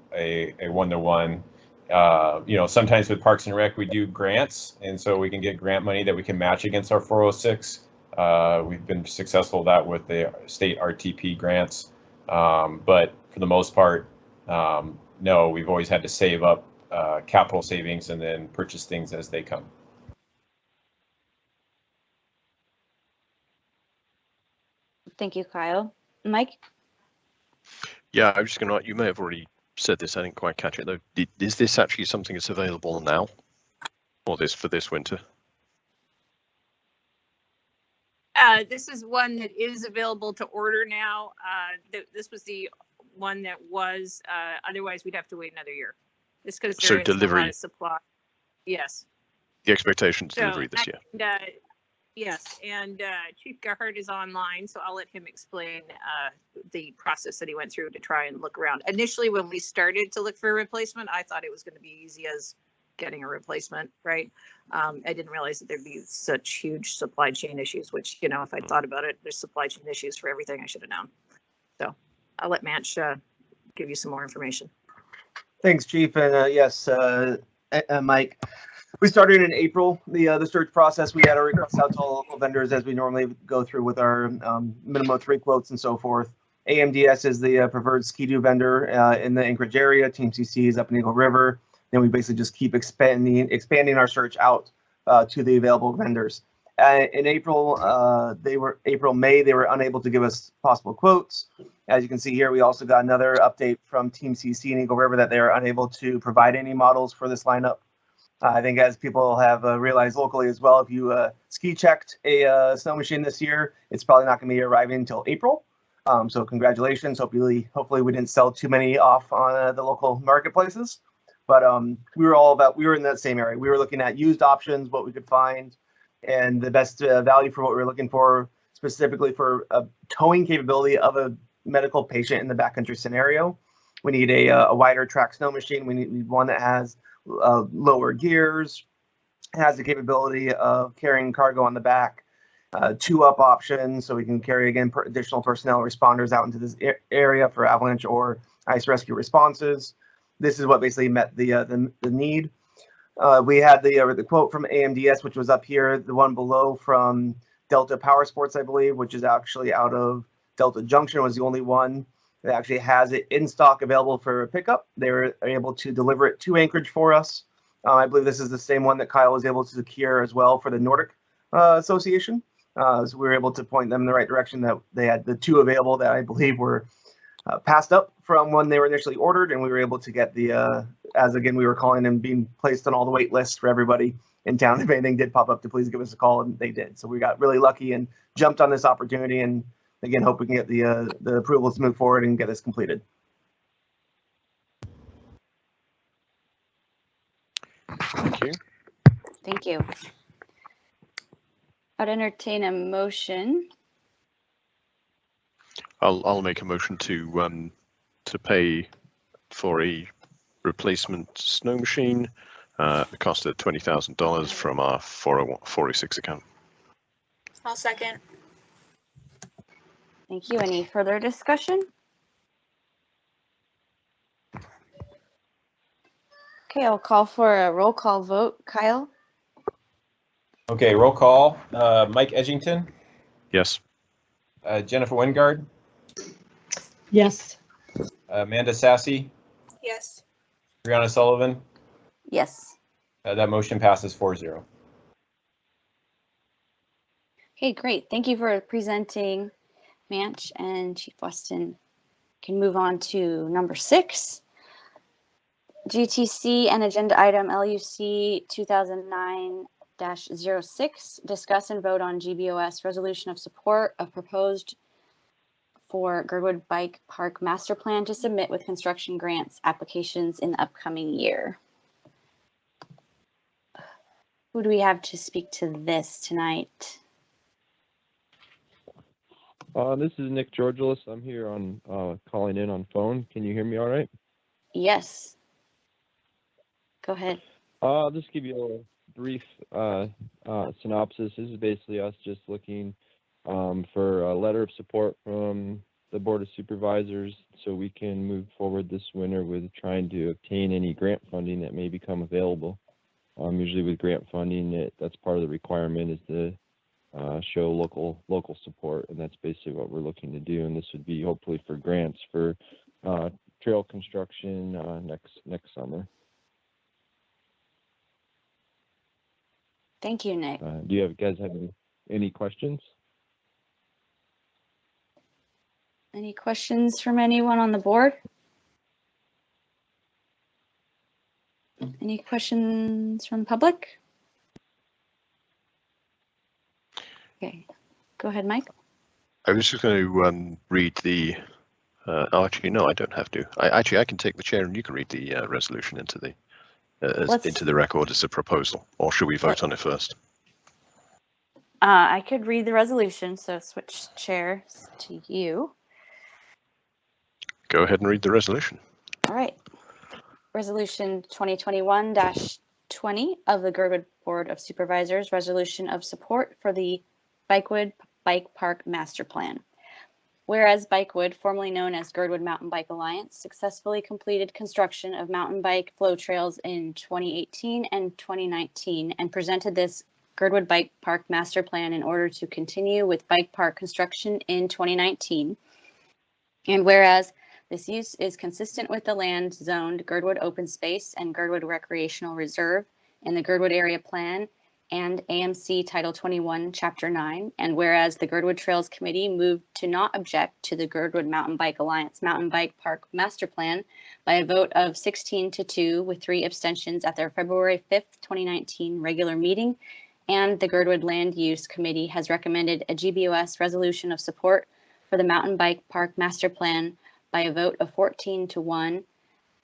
one-to-one. You know, sometimes with Parks and Rec, we do grants, and so we can get grant money that we can match against our 406. We've been successful with that with the state RTP grants, but for the most part, no, we've always had to save up capital savings and then purchase things as they come. Thank you, Kyle. Mike? Yeah, I was just going to, you may have already said this, I didn't quite catch it though. Is this actually something that's available now, or this for this winter? This is one that is available to order now. This was the one that was, otherwise we'd have to wait another year. Just because there is a lot of supply. Yes. The expectation is delivery this year. Yes, and Chief Gerhardt is online, so I'll let him explain the process that he went through to try and look around. Initially, when we started to look for a replacement, I thought it was going to be easy as getting a replacement, right? I didn't realize that there'd be such huge supply chain issues, which, you know, if I'd thought about it, there's supply chain issues for everything. I should have known. So I'll let Manch give you some more information. Thanks, Chief. And yes, Mike. We started in April, the search process. We had our requests out to all local vendors as we normally go through with our minimum 3 quotes and so forth. AMDS is the preferred Ski-Doo vendor in the Anchorage area. Team CC is up in Eagle River. Then we basically just keep expanding our search out to the available vendors. In April, May, they were unable to give us possible quotes. As you can see here, we also got another update from Team CC in Eagle River that they are unable to provide any models for this lineup. I think as people have realized locally as well, if you ski checked a snow machine this year, it's probably not going to be arriving until April. So congratulations. Hopefully we didn't sell too many off on the local marketplaces. But we were in that same area. We were looking at used options, what we could find, and the best value for what we were looking for, specifically for a towing capability of a medical patient in the backcountry scenario. We need a wider track snow machine. We need one that has lower gears, has the capability of carrying cargo on the back, 2-up options, so we can carry again additional personnel responders out into this area for avalanche or ice rescue responses. This is what basically met the need. We had the quote from AMDS, which was up here. The one below from Delta Power Sports, I believe, which is actually out of Delta Junction, was the only one that actually has it in stock available for pickup. They were able to deliver it to Anchorage for us. I believe this is the same one that Kyle was able to secure as well for the Nordic Association. So we were able to point them in the right direction, that they had the 2 available that I believe were passed up from when they were initially ordered, and we were able to get the, as again, we were calling them, being placed on all the wait lists for everybody in town. If anything did pop up, to please give us a call, and they did. So we got really lucky and jumped on this opportunity, and again, hope we can get the approvals to move forward and get this completed. Thank you. Thank you. I'd entertain a motion. I'll make a motion to pay for a replacement snow machine, the cost of $20,000 from our 406 account. I'll second. Thank you. Any further discussion? Okay, I'll call for a roll call vote. Kyle? Okay, roll call. Mike Edgington, Yes. Jennifer Wingard, Yes. Amanda Sassy, Yes. Brianna Sullivan. Yes. That motion passes 4-0. Okay, great. Thank you for presenting, Manch and Chief Weston. Can move on to number 6. GTC and agenda item LUC 2009-06. Discuss and vote on GBOS resolution of support of proposed for Gerdwood Bike Park Master Plan to submit with construction grants applications in the upcoming year. Who do we have to speak to this tonight? This is Nick Georgelis. I'm here on calling in on phone. Can you hear me all right? Yes. Go ahead. I'll just give you a brief synopsis. This is basically us just looking for a letter of support from the Board of Supervisors so we can move forward this winter with trying to obtain any grant funding that may become available. Usually with grant funding, that's part of the requirement is to show local support, and that's basically what we're looking to do. And this would be hopefully for grants for trail construction next summer. Thank you, Nick. Do you guys have any questions? Any questions from anyone on the board? Any questions from the public? Okay, go ahead, Mike. I was just going to read the. Oh, actually, no, I don't have to. I can take the chair and you can read the resolution into the record as a proposal, or should we vote on it first? I could read the resolution, so switch chairs to you. Go ahead and read the resolution. All right. Resolution 2021-20 of the Gerdwood Board of Supervisors, resolution of support for the Bikewood Bike Park Master Plan. Whereas Bikewood, formerly known as Gerdwood Mountain Bike Alliance, successfully completed construction of mountain bike flow trails in 2018 and 2019 and presented this Gerdwood Bike Park Master Plan in order to continue with bike park construction in 2019. And whereas this use is consistent with the land zoned Gerdwood Open Space and Gerdwood Recreational Reserve in the Gerdwood Area Plan and AMC Title 21, Chapter 9. And whereas the Gerdwood Trails Committee moved to not object to the Gerdwood Mountain Bike Alliance Mountain Bike Park Master Plan by a vote of 16-2 with 3 abstentions at their February 5th, 2019 regular meeting. And the Gerdwood Land Use Committee has recommended a GBOS resolution of support for the Mountain Bike Park Master Plan by a vote of 14-1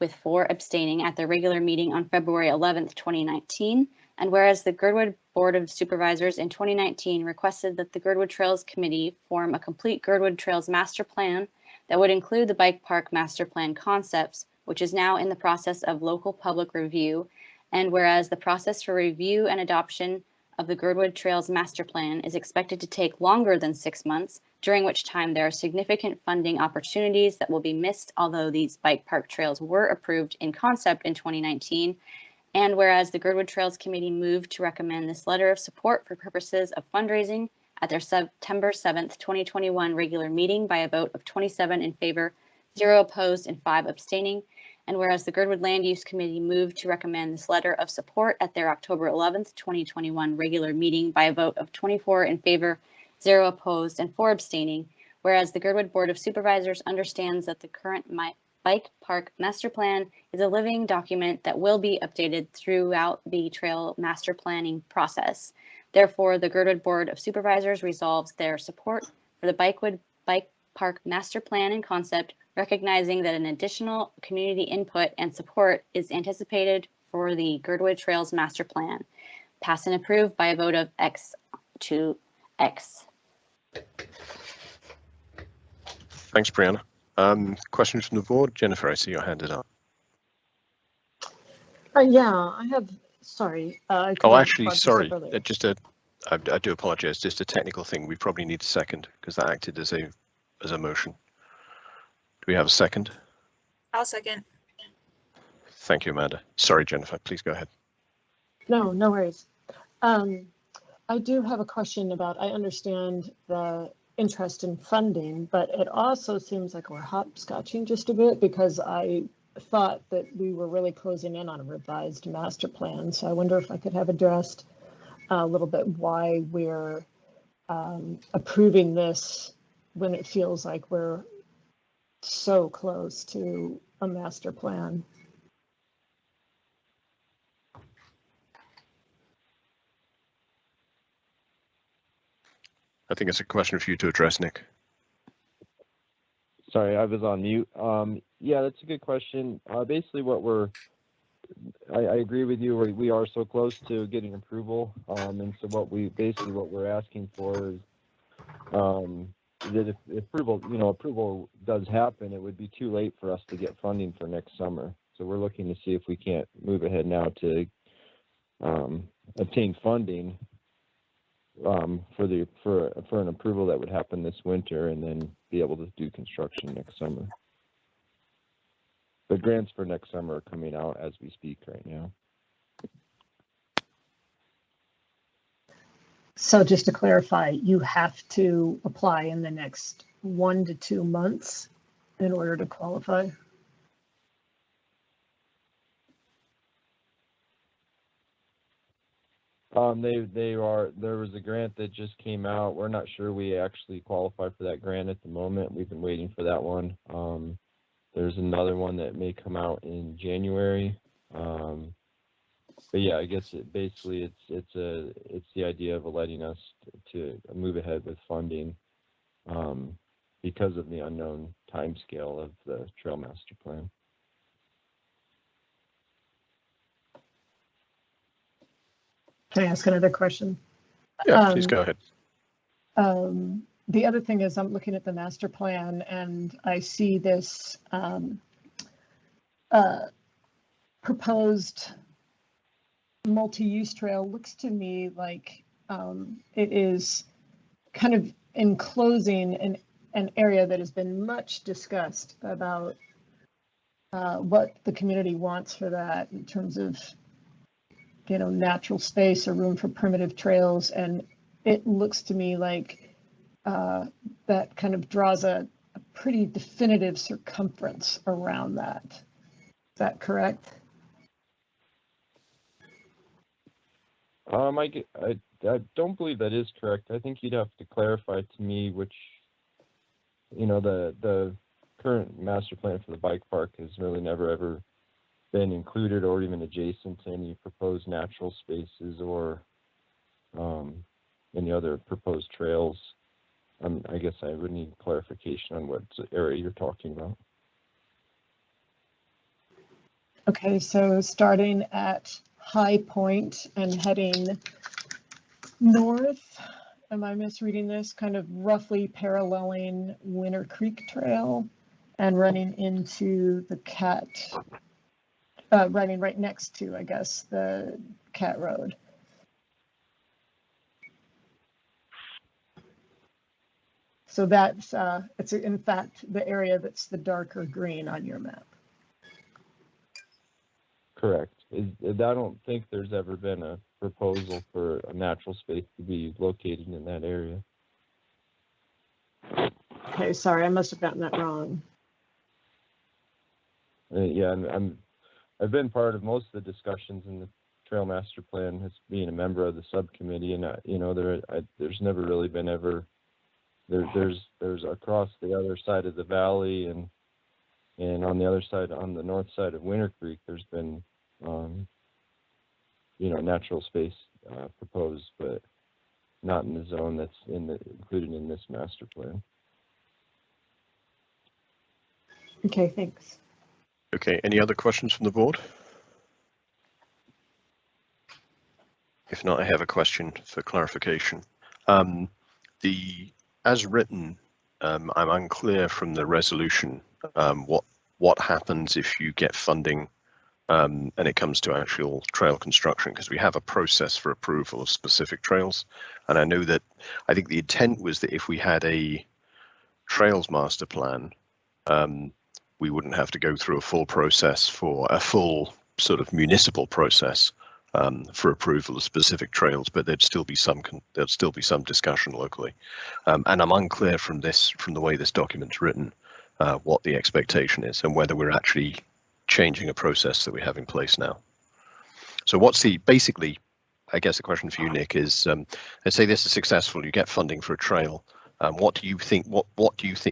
with 4 abstaining at their regular meeting on February 11th, 2019. And whereas the Gerdwood Board of Supervisors in 2019 requested that the Gerdwood Trails Committee form a complete Gerdwood Trails Master Plan that would include the Bike Park Master Plan concepts, which is now in the process of local public review. And whereas the process for review and adoption of the Gerdwood Trails Master Plan is expected to take longer than 6 months, during which time there are significant funding opportunities that will be missed, although these bike park trails were approved in concept in 2019. And whereas the Gerdwood Trails Committee moved to recommend this letter of support for purposes of fundraising at their September 7th, 2021 regular meeting by a vote of 27 in favor, 0 opposed, and 5 abstaining. And whereas the Gerdwood Land Use Committee moved to recommend this letter of support at their October 11th, 2021 regular meeting by a vote of 24 in favor, 0 opposed, and 4 abstaining. Whereas the Gerdwood Board of Supervisors understands that the current Bike Park Master Plan is a living document that will be updated throughout the trail master planning process. Therefore, the Gerdwood Board of Supervisors resolves their support for the Bikewood Bike Park Master Plan and concept, recognizing that an additional community input and support is anticipated for the Gerdwood Trails Master Plan. Passed and approved by a vote of X to X. Thanks, Brianna. Questions from the board? Jennifer, I see your hand is up. Yeah, I have, sorry. Oh, actually, sorry. I do apologize. Just a technical thing. We probably need a second because that acted as a motion. Do we have a second? I'll second. Thank you, Amanda. Sorry, Jennifer. Please go ahead. No worries. I do have a question about, I understand the interest in funding, but it also seems like we're hopscotching just a bit because I thought that we were really closing in on a revised master plan. So I wonder if I could have addressed a little bit why we're approving this when it feels like we're so close to a master plan. I think it's a question for you to address, Nick. Sorry, I was on mute. Yeah, that's a good question. Basically, what we're I agree with you. We are so close to getting approval, and so what we're asking for is that if approval does happen, it would be too late for us to get funding for next summer. So we're looking to see if we can't move ahead now to obtain funding for an approval that would happen this winter, and then be able to do construction next summer. The grants for next summer are coming out as we speak right now. So just to clarify, you have to apply in the next 1 to 2 months in order to qualify? There was a grant that just came out. We're not sure we actually qualify for that grant at the moment. We've been waiting for that one. There's another one that may come out in January. But yeah, I guess it's the idea of letting us to move ahead with funding because of the unknown timescale of the Trail Master Plan. Can I ask another question? Yeah, please go ahead. The other thing is I'm looking at the master plan and I see this proposed multi-use trail. Looks to me like it is kind of enclosing an area that has been much discussed about what the community wants for that in terms of natural space or room for primitive trails. And it looks to me like that kind of draws a pretty definitive circumference around that. Is that correct? I don't believe that is correct. I think you'd have to clarify to me which, the current master plan for the bike park has really never ever been included or even adjacent to any proposed natural spaces or any other proposed trails. I guess I would need clarification on what area you're talking about. Okay, so starting at High Point and heading north, am I misreading this? Kind of roughly paralleling Winter Creek Trail and running into the running right next to, I guess, the Cat Road. So that's, it's in fact the area that's the darker green on your map. Correct. I don't think there's ever been a proposal for a natural space to be located in that area. Okay, sorry, I must have gotten that wrong. Yeah, I've been part of most of the discussions in the Trail Master Plan as being a member of the subcommittee, and there's never really been there's across the other side of the valley and on the other side, on the north side of Winter Creek, there's been natural space proposed, but not in the zone that's included in this master plan. Okay, thanks. Okay, any other questions from the board? If not, I have a question for clarification. As written, I'm unclear from the resolution what happens if you get funding and it comes to actual trail construction, because we have a process for approval of specific trails. And I know that I think the intent was that if we had a trails master plan, we wouldn't have to go through a full process for a full sort of municipal process for approval of specific trails, but there'd still be some discussion locally. And I'm unclear from the way this document's written what the expectation is and whether we're actually changing a process that we have in place now. So basically, I guess the question for you, Nick, is let's say this is successful, you get funding for a trail. What do you think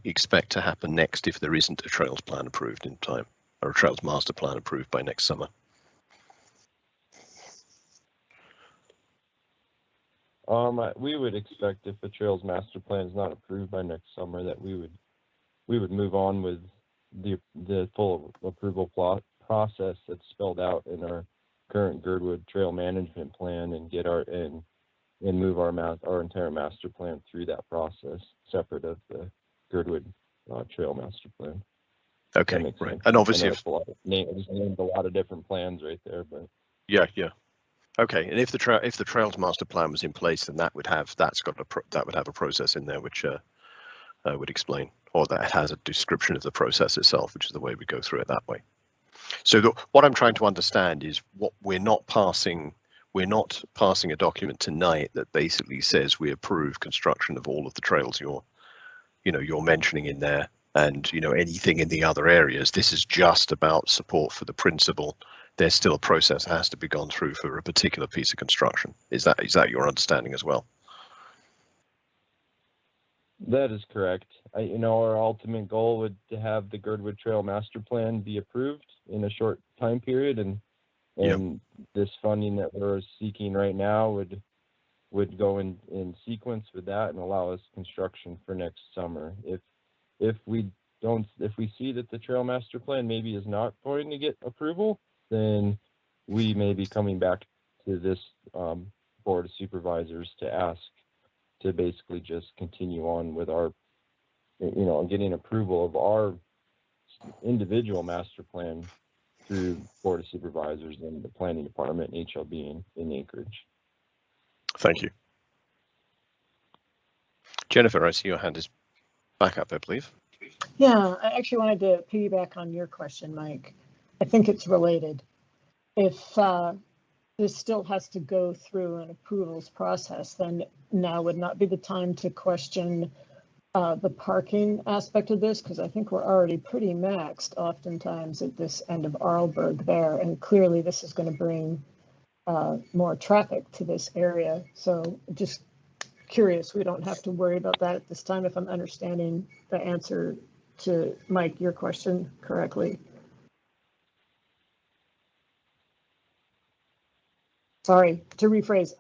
expect to happen next if there isn't a trails plan approved in time, or a trails master plan approved by next summer? We would expect, if the trails master plan is not approved by next summer, that we would move on with the full approval process that's spelled out in our current Gerdwood Trail Management Plan and get and move our entire master plan through that process, separate of the Gerdwood Trail Master Plan. Okay, right. Sense. And obviously, I just named a lot of different plans right there, but yeah. Okay, and if the Trails Master Plan was in place, then that would have a process in there which would explain, or that has a description of the process itself, which is the way we go through it that way. So what I'm trying to understand is what we're not passing a document tonight that basically says we approve construction of all of the trails you're mentioning in there, and anything in the other areas. This is just about support for the principle. There's still a process that has to be gone through for a particular piece of construction. Is that your understanding as well? that is correct. Our ultimate goal would to have the Gerdwood Trail Master Plan be approved in a short time period, and this funding that we're seeking right now would go in sequence with that and allow us construction for next summer. If we see that the Trail Master Plan maybe is not going to get approval, then we may be coming back to this Board of Supervisors to ask to basically just continue on with our, getting approval of our individual master plan through Board of Supervisors and the Planning Department and HLB in Anchorage. Thank you. Jennifer, I see your hand is back up, I believe. Yeah, I actually wanted to piggyback on your question, Mike. I think it's related. If this still has to go through an approvals process, then now would not be the time to question the parking aspect of this, because I think we're already pretty maxed oftentimes at this end of Arlberg there, and clearly this is going to bring more traffic to this area. So just curious, we don't have to worry about that at this time, if I'm understanding the answer to Mike, your question correctly. Sorry, to rephrase,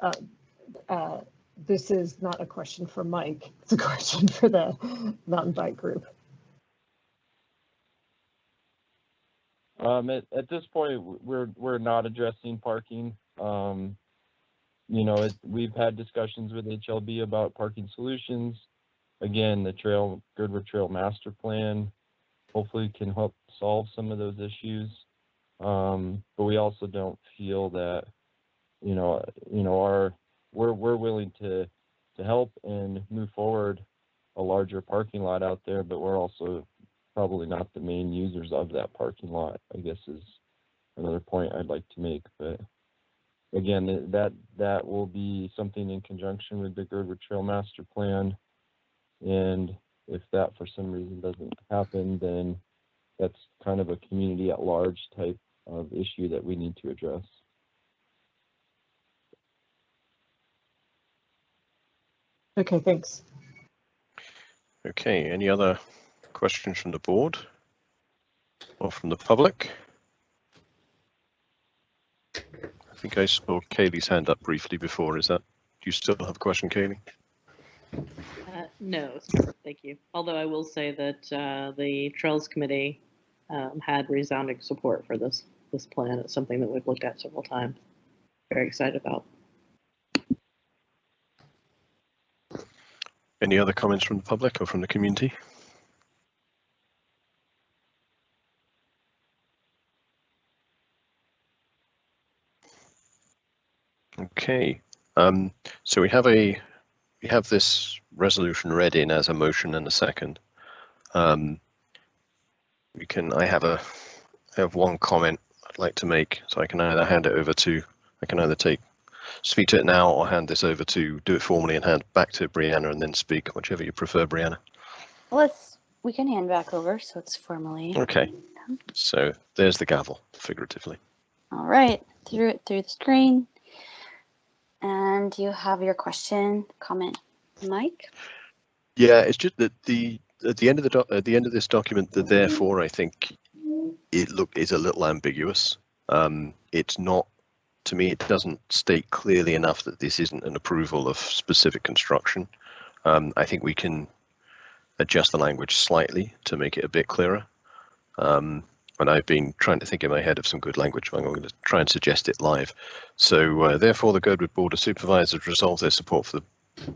this is not a question for Mike, it's a question for the mountain bike group. At this point, we're not addressing parking. We've had discussions with HLB about parking solutions. Again, the Gerdwood Trail Master Plan hopefully can help solve some of those issues. But we also don't feel that, we're willing to help and move forward a larger parking lot out there, but we're also probably not the main users of that parking lot, I guess is another point I'd like to make. But again, that will be something in conjunction with the Gerdwood Trail Master Plan. And if that for some reason doesn't happen, then that's kind of a community at large type of issue that we need to address. Okay, thanks. Okay, any other questions from the board or from the public? I think I saw Kaylee's hand up briefly before. Do you still have a question, Kaylee? No, thank you. Although I will say that the Trails Committee had resounding support for this plan. It's something that we've looked at several times. Very excited about. Any other comments from the public or from the community? Okay, so we have this resolution read in as a motion and a second. I have one comment I'd like to make, so I can either speak to it now or hand this over to do it formally and hand back to Brianna and then speak, whichever you prefer, Brianna. We can hand back over, so it's formally. Okay, so there's the gavel, figuratively. All right, through the screen. And you have your comment, Mike? Yeah, it's just that at the end of this document, the therefore, I think is a little ambiguous. It's not, to me, it doesn't state clearly enough that this isn't an approval of specific construction. I think we can adjust the language slightly to make it a bit clearer. And I've been trying to think in my head of some good language. I'm going to try and suggest it live. So therefore, the Gerdwood Board of Supervisors resolve their support for the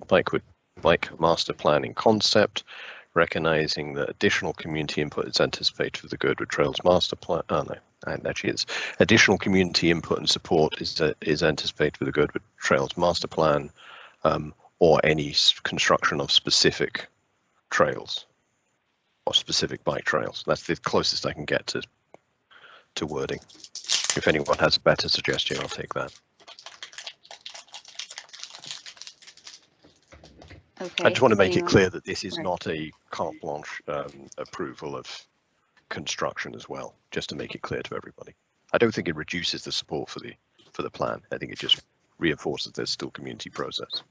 Bikewood Bike Master Planning concept, recognizing that additional community input is anticipated for the Gerdwood Trails Master Plan. Oh no, and actually it's additional community input and support is anticipated for the Gerdwood Trails Master Plan, or any construction of specific trails or specific bike trails. That's the closest I can get to wording. If anyone has a better suggestion, I'll take that. Okay. I just want to make it anyone- clear that this is Right. not a carte blanche approval of construction as well, just to make it clear to everybody. I don't think it reduces the support for the plan. I think it just reinforces there's still community process.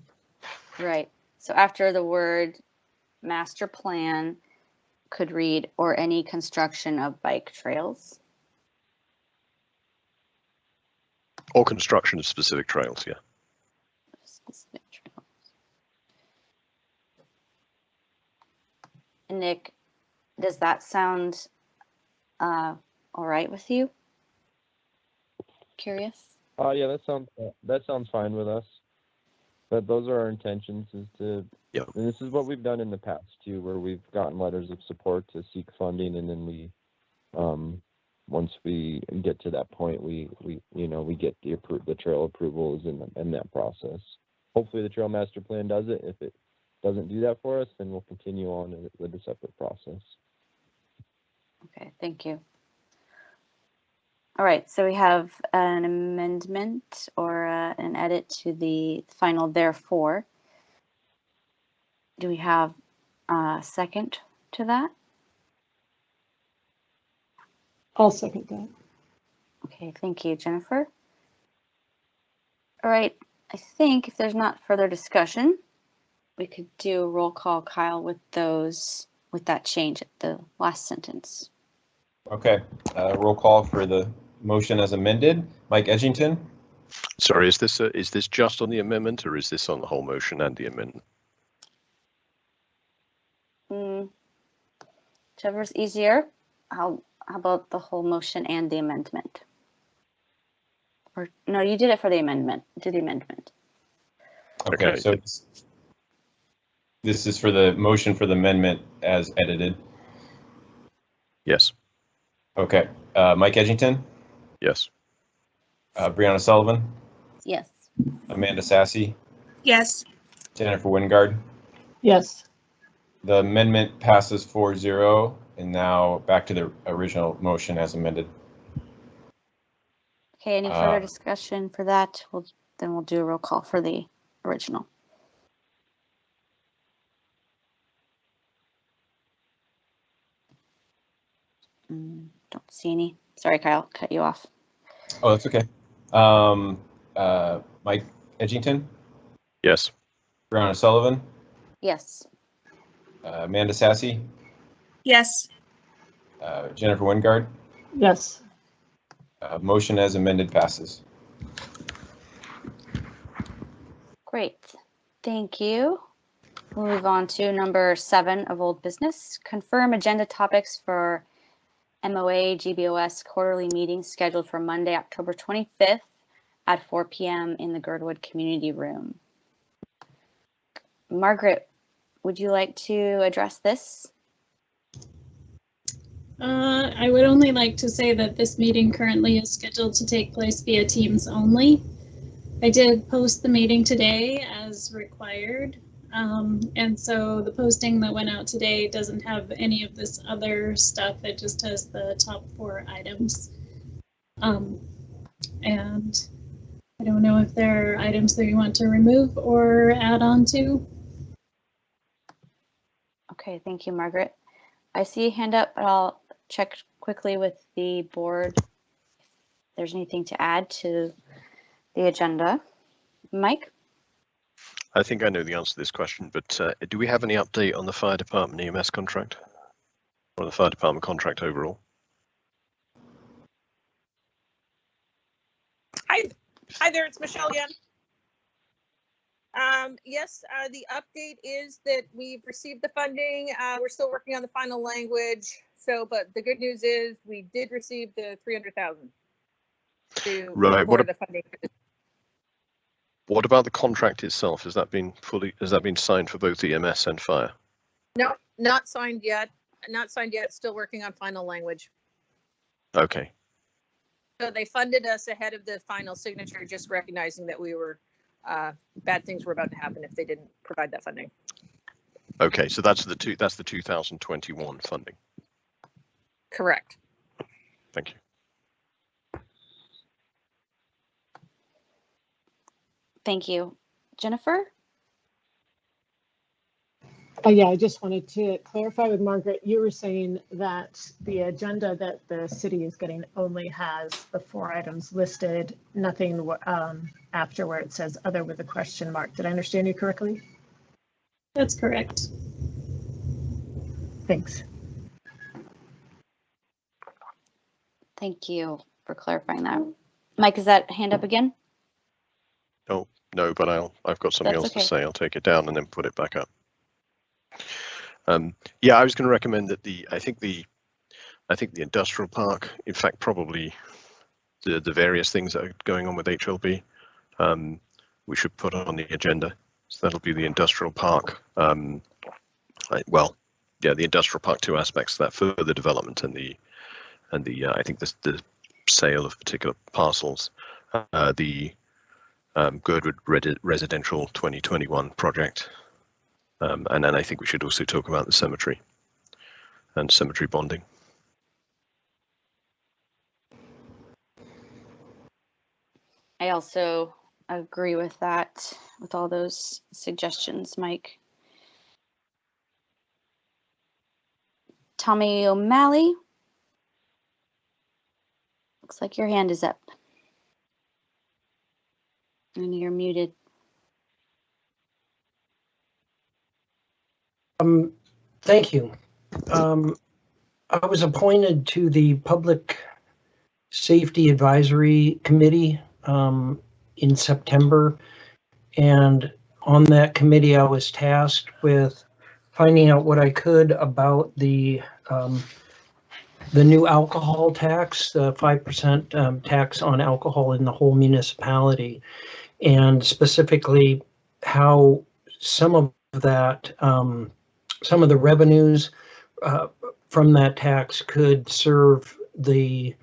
Right. So after the word master plan could read or any construction of bike trails. Or construction of specific trails, yeah. Specific trails. Nick, does that sound all right with you? Curious? Yeah, that sounds fine with us. But those are our intentions, is to, yeah. And this is what we've done in the past too, where we've gotten letters of support to seek funding, and then we, once we get to that point, we get the trail approvals in that process. Hopefully the trail master plan does it. If it doesn't do that for us, then we'll continue on with a separate process. Okay, thank you. All right, so we have an amendment or an edit to the final therefore. Do we have a second to that? I'll second that. Okay, thank you, Jennifer. All right, I think if there's not further discussion, we could do a roll call, Kyle, with that change at the last sentence. Okay, roll call for the motion as amended. Mike Edgington. Sorry, is this just on the amendment, or is this on the whole motion and the amendment? Whichever's easier. How about the whole motion and the amendment? Or no, you did it for the amendment. Do the amendment. Okay, so this is for the motion for the amendment as edited. Yes. Okay, Mike Edgington. Yes. Brianna Sullivan. Yes. Amanda Sassy. Yes. Jennifer Wingard. Yes. The amendment passes 4-0, and now back to the original motion as amended. Okay, any further discussion for that? Then we'll do a roll call for the original. Don't see any. Sorry, Kyle, cut you off. Oh, that's okay. Mike Edgington. Yes. Brianna Sullivan. Yes. Amanda Sassy. Yes. Jennifer Wingard. Yes. Motion as amended passes. Great. Thank you. We'll move on to number 7 of old business. Confirm agenda topics for MOA GBOS quarterly meeting scheduled for Monday, October 25th at 4 p.m. in the Gerdwood Community Room. Margaret, would you like to address this? I would only like to say that this meeting currently is scheduled to take place via Teams only. I did post the meeting today as required, and so the posting that went out today doesn't have any of this other stuff. It just has the top 4 items. And I don't know if there are items that you want to remove or add on to. Okay, thank you, Margaret. I see a hand up, but I'll check quickly with the board if there's anything to add to the agenda. Mike? I think I know the answer to this question, but do we have any update on the fire department EMS contract or the fire department contract overall? Hi there, it's Michelle again. Yes, the update is that we've received the funding. We're still working on the final language So, but the good news is we did receive the 300,000 to Right. for the funding. What about the contract itself? Has that been signed for both EMS and fire? No, not signed yet. Not signed yet. Still working on final language. Okay. So they funded us ahead of the final signature, just recognizing that we were bad things were about to happen if they didn't provide that funding. Okay, so that's the 2021 funding. Correct. Thank you. Thank you. Jennifer? Yeah, I just wanted to clarify with Margaret, you were saying that the agenda that the city is getting only has the 4 items listed, nothing after where it says other with a question mark. Did I understand you correctly? That's correct. Thanks. Thank you for clarifying that. Mike, is that hand up again? Oh, no, but I've got something That's else okay. to say. I'll take it down and then put it back up. Yeah, I was going to recommend that I think the industrial park, in fact, probably the various things that are going on with HLB, we should put on the agenda. So that'll be the industrial park. Well, yeah, the industrial park, 2 aspects, that further development and the I think the sale of particular parcels, the Gerdwood residential 2021 project. And then I think we should also talk about the cemetery and cemetery bonding. I also agree with that, with all those suggestions, Mike. Tommy O'Malley? Looks like your hand is up. And you're muted. Thank you. I was appointed to the Public Safety Advisory Committee in September, and on that committee I was tasked with finding out what I could about the new alcohol tax, the 5% tax on alcohol in the whole municipality, and specifically how some of that some of the revenues from that tax could serve the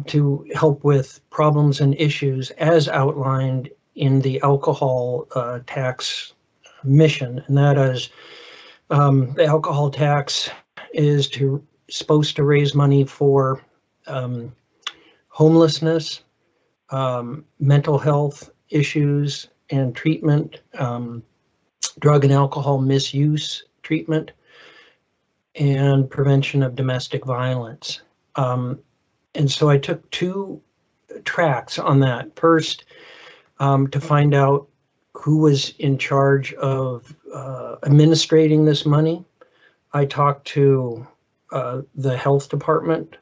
to help with problems and issues as outlined in the alcohol tax mission, and that is the alcohol tax is supposed to raise money for homelessness, mental health issues and treatment, drug and alcohol misuse treatment, and prevention of domestic violence. And so I took 2 tracks on that. First, to find out who was in charge of administrating this money. I talked to the health department,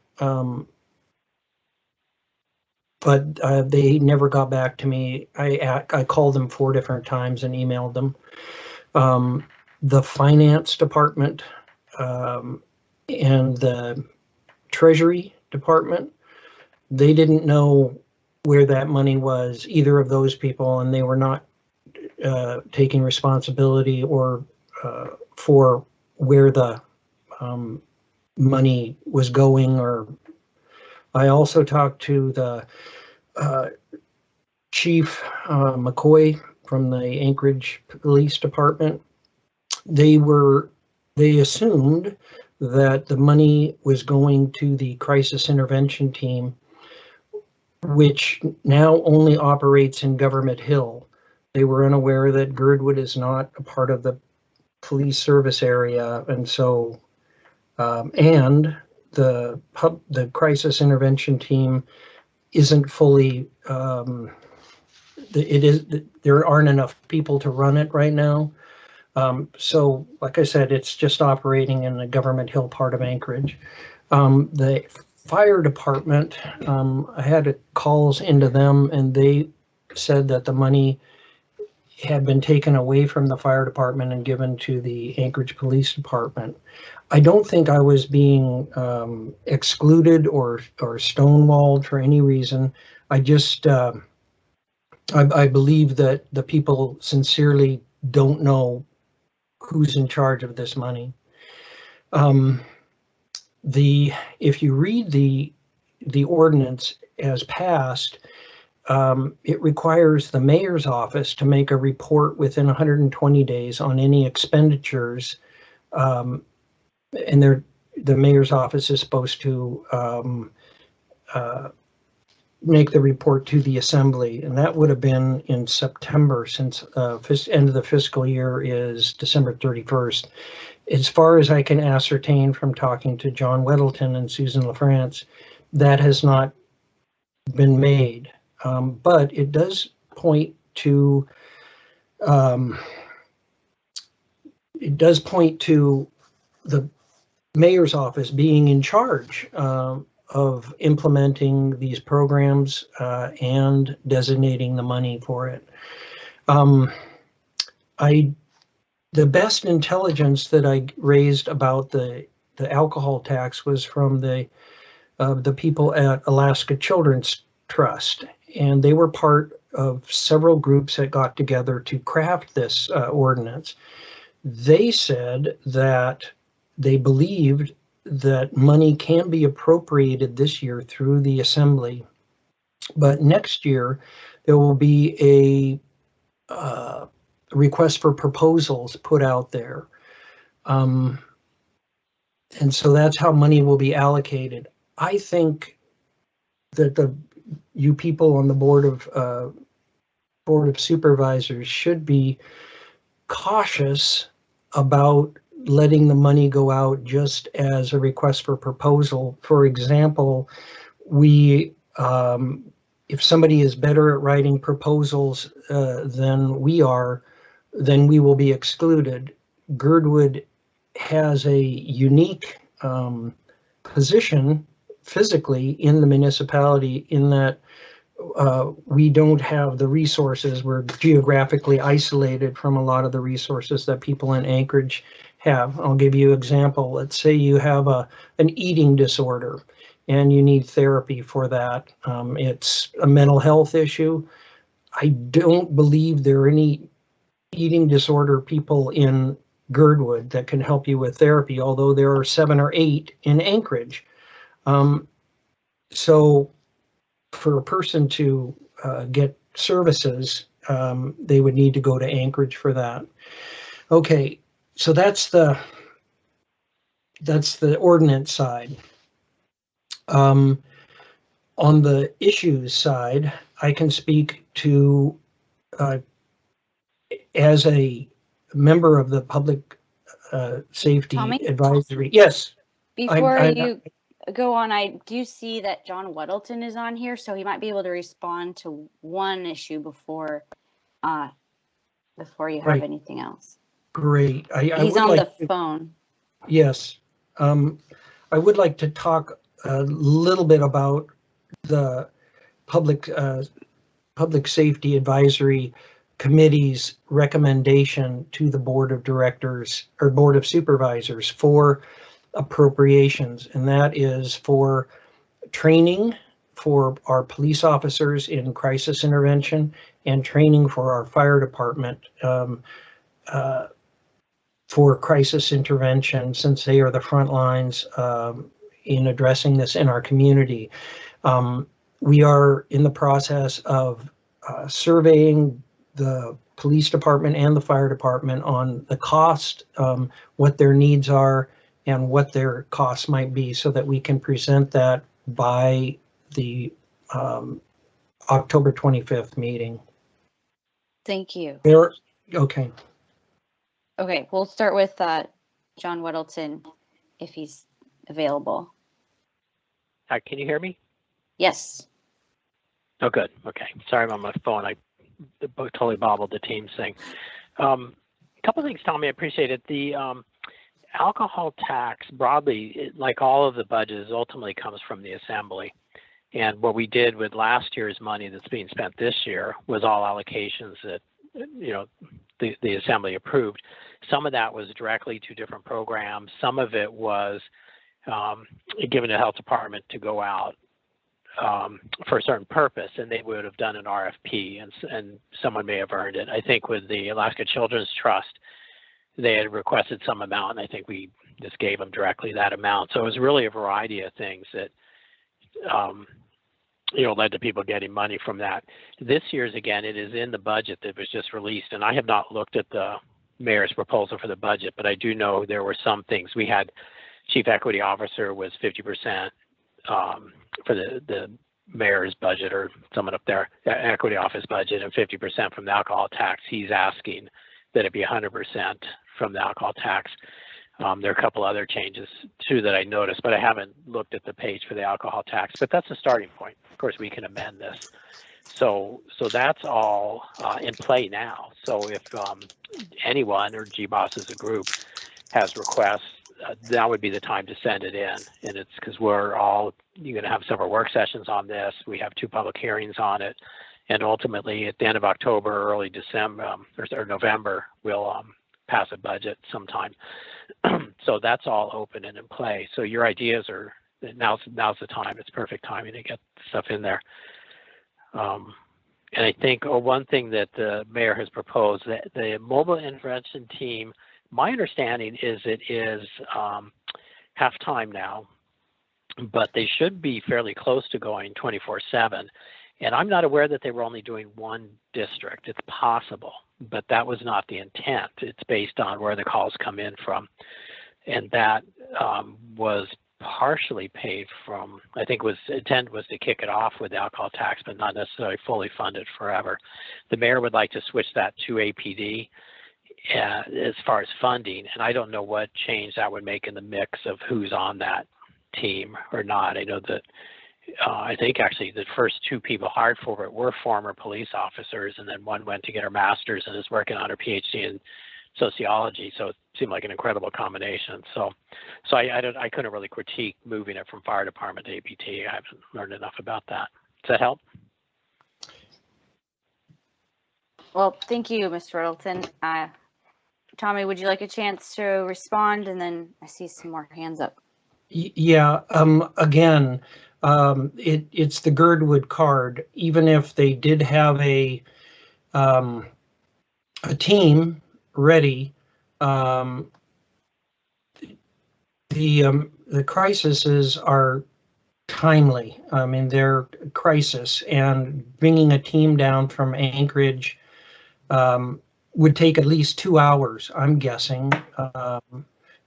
but they never got back to me. I called them 4 different times and emailed them. The finance department and the treasury department, they didn't know where that money was, either of those people, and they were not taking responsibility or for where the money was going. Or I also talked to the Chief McCoy from the Anchorage Police Department. They assumed that the money was going to the crisis intervention team, which now only operates in Government Hill. They were unaware that Gerdwood is not a part of the police service area, and so and the crisis intervention team isn't fully. There aren't enough people to run it right now. So, like I said, it's just operating in the Government Hill part of Anchorage. The fire department, I had calls into them, and they said that the money had been taken away from the fire department and given to the Anchorage Police Department. I don't think I was being excluded or stonewalled for any reason. I just I believe that the people sincerely don't know who's in charge of this money. If you read the ordinance as passed, it requires the mayor's office to make a report within 120 days on any expenditures, and the mayor's office is supposed to make the report to the assembly, and that would have been in September, since end of the fiscal year is December 31st. As far as I can ascertain from talking to John Weddleton and Susan LaFrance, that has not been made, but it does point to the mayor's office being in charge of implementing these programs and designating the money for it. The best intelligence that I raised about the alcohol tax was from the people at Alaska Children's Trust, and they were part of several groups that got together to craft this ordinance. They said that they believed that money can be appropriated this year through the assembly, but next year there will be a request for proposals put out there. And so that's how money will be allocated. I think that you people on the Board of Supervisors should be cautious about letting the money go out just as a request for proposal. For example, if somebody is better at writing proposals than we are, then we will be excluded. Gerdwood has a unique position physically in the municipality in that we don't have the resources. We're geographically isolated from a lot of the resources that people in Anchorage have. I'll give you an example. Let's say you have an eating disorder and you need therapy for that. It's a mental health issue. I don't believe there are any eating disorder people in Gerdwood that can help you with therapy, although there are 7 or 8 in Anchorage. So for a person to get services, they would need to go to Anchorage for that. Okay, so that's the ordinance side. On the issues side, I can speak to as a member of the Public Safety Tommy? Advisory. Yes. Before you go on, I do see that John Weddleton is on here, so he might be able to respond to one issue before you have anything else. Great. He's on the phone. Yes. I would like to talk a little bit about the Public Safety Advisory Committee's recommendation to the Board of Directors or Board of Supervisors for appropriations, and that is for training for our police officers in crisis intervention and training for our fire department for crisis intervention, since they are the front lines in addressing this in our community. We are in the process of surveying the police department and the fire department on the cost, what their needs are, and what their costs might be, so that we can present that by the October 25th meeting. Thank you. Okay. Okay, we'll start with John Weddleton, if he's available. Can you hear me? Yes. Oh, good. Okay. Sorry, I'm on my phone. I totally bobbled the Teams thing. A couple of things, Tommy. I appreciate it. The alcohol tax broadly, like all of the budgets, ultimately comes from the assembly. And what we did with last year's money that's being spent this year was all allocations that the assembly approved. Some of that was directly to different programs. Some of it was given the health department to go out for a certain purpose, and they would have done an RFP, and someone may have earned it. I think with the Alaska Children's Trust, they had requested some amount, and I think we just gave them directly that amount. So it was really a variety of things that led to people getting money from that. This year's, again, it is in the budget that was just released, and I have not looked at the mayor's proposal for the budget, but I do know there were some things. We had chief equity officer was 50% for the mayor's budget, or someone up there, equity office budget, and 50% from the alcohol tax. He's asking that it be 100% from the alcohol tax. There are a couple other changes too that I noticed, but I haven't looked at the page for the alcohol tax, but that's a starting point. Of course, we can amend this. So that's all in play now. So if anyone, or GBOS as a group, has requests, that would be the time to send it in. And it's because you're going to have several work sessions on this. We have 2 public hearings on it. And ultimately, at the end of October, early December, or November, we'll pass a budget sometime. So that's all open and in play. So your ideas are, now's the time. It's perfect timing to get stuff in there. And I think one thing that the mayor has proposed, that the mobile intervention team, my understanding is it is half-time now, but they should be fairly close to going 24/7. And I'm not aware that they were only doing one district. It's possible, but that was not the intent. It's based on where the calls come in from. And that was partially paid from, I think intent was to kick it off with the alcohol tax, but not necessarily fully funded forever. The mayor would like to switch that to APD as far as funding, and I don't know what change that would make in the mix of who's on that team or not. I know that I think actually the first 2 people hired for it were former police officers, and then one went to get her master's and is working on her PhD in sociology. So it seemed like an incredible combination. So I couldn't really critique moving it from fire department to APT. I haven't learned enough about that. Does that help? Well, thank you, Mr. Riddleton. Tommy, would you like a chance to respond? And then I see some more hands up. Yeah, again, it's the Gerdwood card. Even if they did have a team ready, the crises are timely. I mean, they're crisis, and bringing a team down from Anchorage would take at least 2 hours, I'm guessing.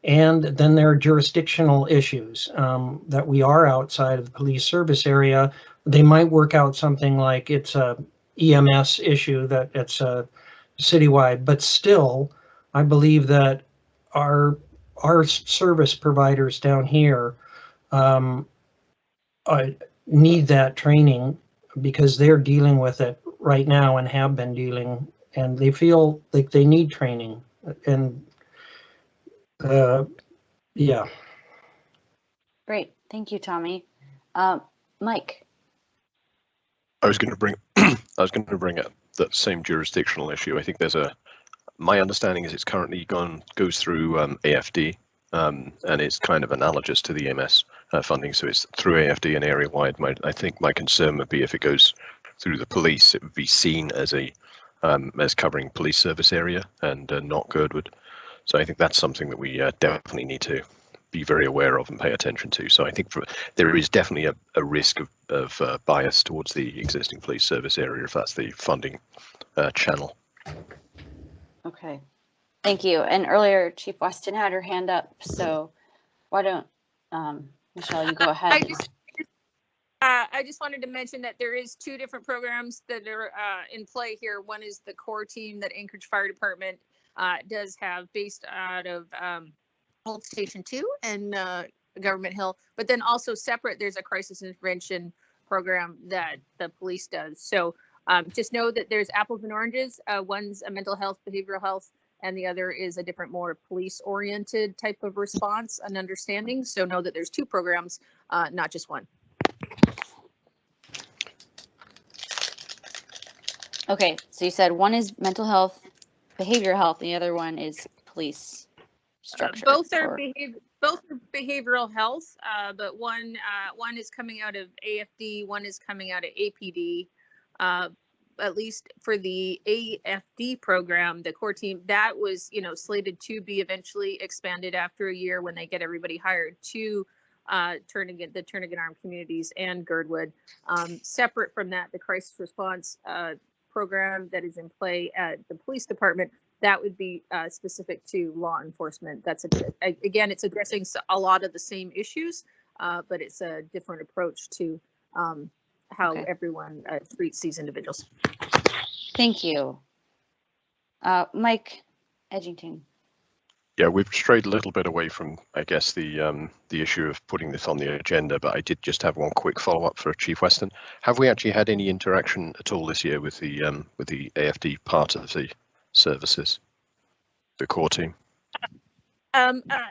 And then there are jurisdictional issues that we are outside of the police service area. They might work out something like it's a EMS issue, that it's a citywide, but still, I believe that our service providers down here need that training, because they're dealing with it right now and have been dealing, and they feel like they need training. And yeah. Great. Thank you, Tommy. Mike. I was going to bring up that same jurisdictional issue. I think my understanding is it's currently goes through AFD, and it's kind of analogous to the EMS funding. So it's through AFD and area wide. I think my concern would be if it goes through the police, it would be seen as as covering police service area and not Gerdwood. So I think that's something that we definitely need to be very aware of and pay attention to. So I think there is definitely a risk of bias towards the existing police service area if that's the funding channel. Okay, thank you. And earlier, Chief Weston had her hand up, so why don't Michelle, you go ahead. I just wanted to mention that there is 2 different programs that are in play here. One is the core team that Anchorage Fire Department does have, based out of Old Station 2 and Government Hill, but then also separate, there's a crisis intervention program that the police does. So just know that there's apples and oranges. One's a mental health, behavioral health, and the other is a different, more police-oriented type of response and understanding. So know that there's 2 programs, not just one. Okay, so you said one is mental health, behavioral health, and the other one is police structure. Both are behavioral health, but one is coming out of AFD, one is coming out of APD. At least for the AFD program, the core team, that was, slated to be eventually expanded after a year when they get everybody hired to the Turnagain Armed Communities and Girdwood. Separate from that, the crisis response program that is in play at the police department, that would be specific to law enforcement. Again, it's addressing a lot of the same issues, but it's a different approach to how everyone treats these individuals. Thank you. Mike Edgington. Yeah, we've strayed a little bit away from, I guess, the issue of putting this on the agenda, but I did just have one quick follow-up for Chief Weston. Have we actually had any interaction at all this year with the AFD part of the services, the core team?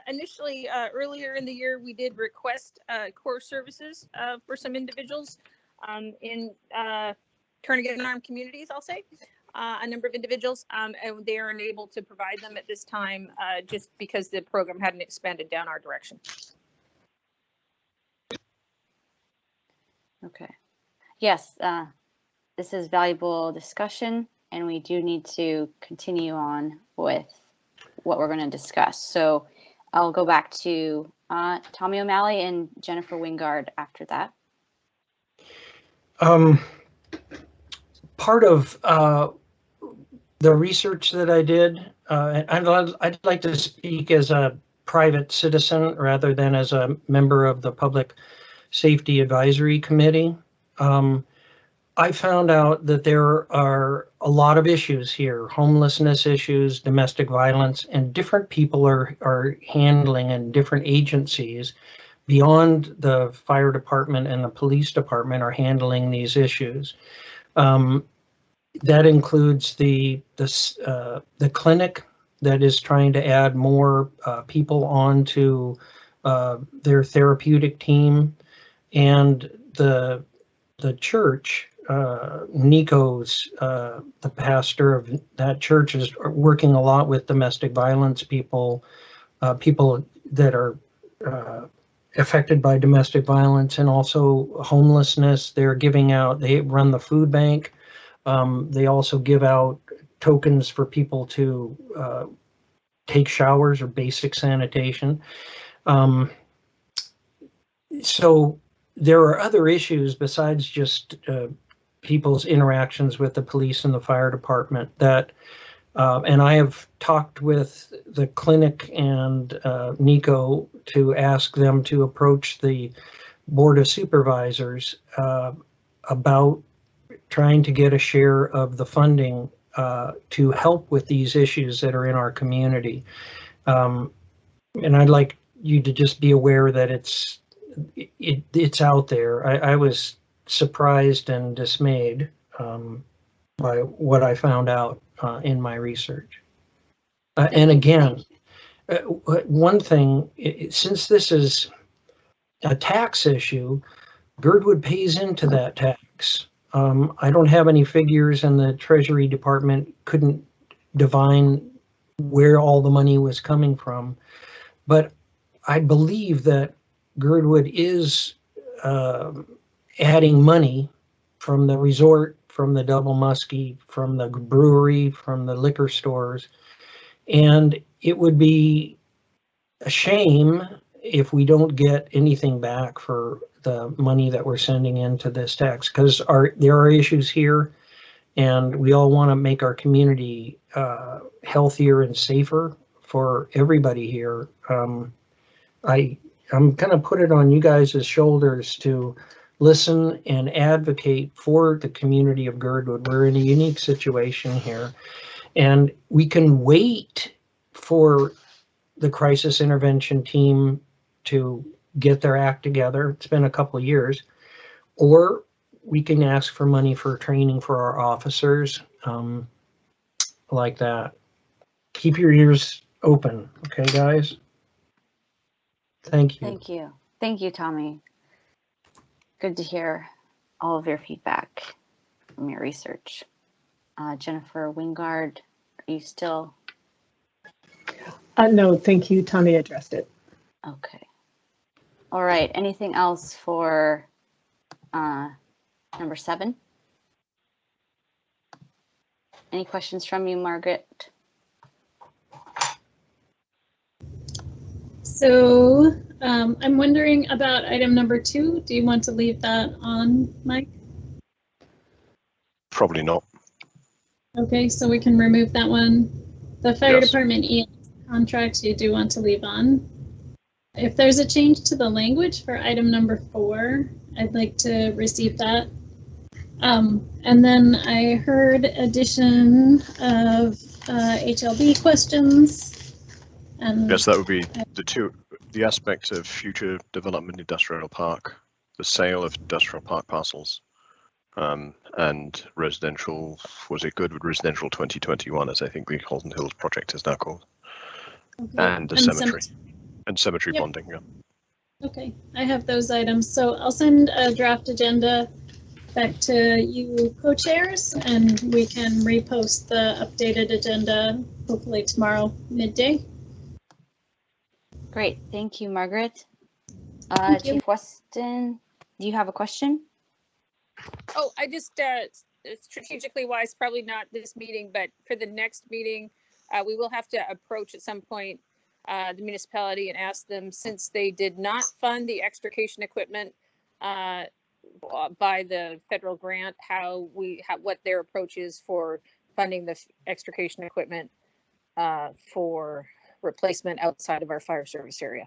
Initially, earlier in the year, we did request core services for some individuals in Turnagain Armed Communities, I'll say. A number of individuals, and they are unable to provide them at this time just because the program hadn't expanded down our direction. Okay. Yes, this is valuable discussion, and we do need to continue on with what we're going to discuss. So I'll go back to Tommy O'Malley and Jennifer Wingard after that. Part of the research that I did, I'd like to speak as a private citizen rather than as a member of the Public Safety Advisory Committee. I found out that there are a lot of issues here, homelessness issues, domestic violence, and different people are handling, and different agencies beyond the fire department and the police department are handling these issues. That includes the clinic that is trying to add more people onto their therapeutic team, and the church. Nico's the pastor of that church is working a lot with domestic violence people, people that are affected by domestic violence, and also homelessness. They run the food bank. They also give out tokens for people to take showers or basic sanitation. So there are other issues besides just people's interactions with the police and the fire department that, and I have talked with the clinic and Nico to ask them to approach the Board of Supervisors about trying to get a share of the funding to help with these issues that are in our community. And I'd like you to just be aware that it's out there. I was surprised and dismayed by what I found out in my research. And again, one thing, since this is a tax issue, Gerdwood pays into that tax. I don't have any figures, and the Treasury Department couldn't divine where all the money was coming from, but I believe that Gerdwood is adding money from the resort, from the Double Muskie, from the brewery, from the liquor stores, and it would be a shame if we don't get anything back for the money that we're sending into this tax, because there are issues here, and we all want to make our community healthier and safer for everybody here. I'm going to put it on you guys' shoulders to listen and advocate for the community of Gerdwood. We're in a unique situation here, and we can wait for the crisis intervention team to get their act together. It's been a couple of years, or we can ask for money for training for our officers, like that. Keep your ears open, okay, guys? Thank you. Thank you. Thank you, Tommy. Good to hear all of your feedback from your research. Jennifer Wingard, are you still? No, thank you. Tommy addressed it. Okay. All right. Anything else for number 7? Any questions from you, Margaret? So I'm wondering about item number 2. Do you want to leave that on, Mike? Probably not. Okay, so we can remove that one. The fire Yes. department contract you do want to leave on. If there's a change to the language for item number 4, I'd like to receive that. And then I heard addition of HLB questions. And Yes, that would be the aspect of future development industrial park, the sale of industrial park parcels, and residential, was it Girdwood Residential 2021, as I think the Holden Hills project is now called, okay. and the cemetery, and cemetery Yep. bonding. Yeah. Okay, I have those items. So I'll send a draft agenda back to you co-chairs, and we can repost the updated agenda hopefully tomorrow midday. Great. Thank you, Margaret. Thank you. Chief Weston, do you have a question? Oh, I just, strategically wise, probably not this meeting, but for the next meeting, we will have to approach at some point the municipality and ask them, since they did not fund the extrication equipment by the federal grant, what their approach is for funding the extrication equipment for replacement outside of our fire service area.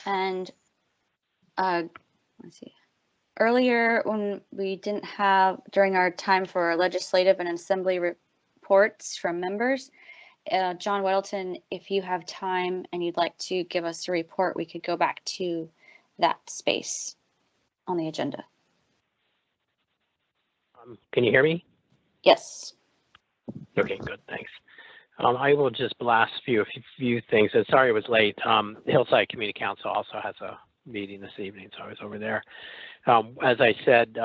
And let's see. Earlier, when we didn't have, during our time for legislative and assembly reports from members, John Weddleton, if you have time and you'd like to give us a report, we could go back to that space on the agenda. Can you hear me? Yes. Okay, good, thanks. I will just blast a few things. And sorry it was late. Hillside Community Council also has a meeting this evening, so I was over there. As I said,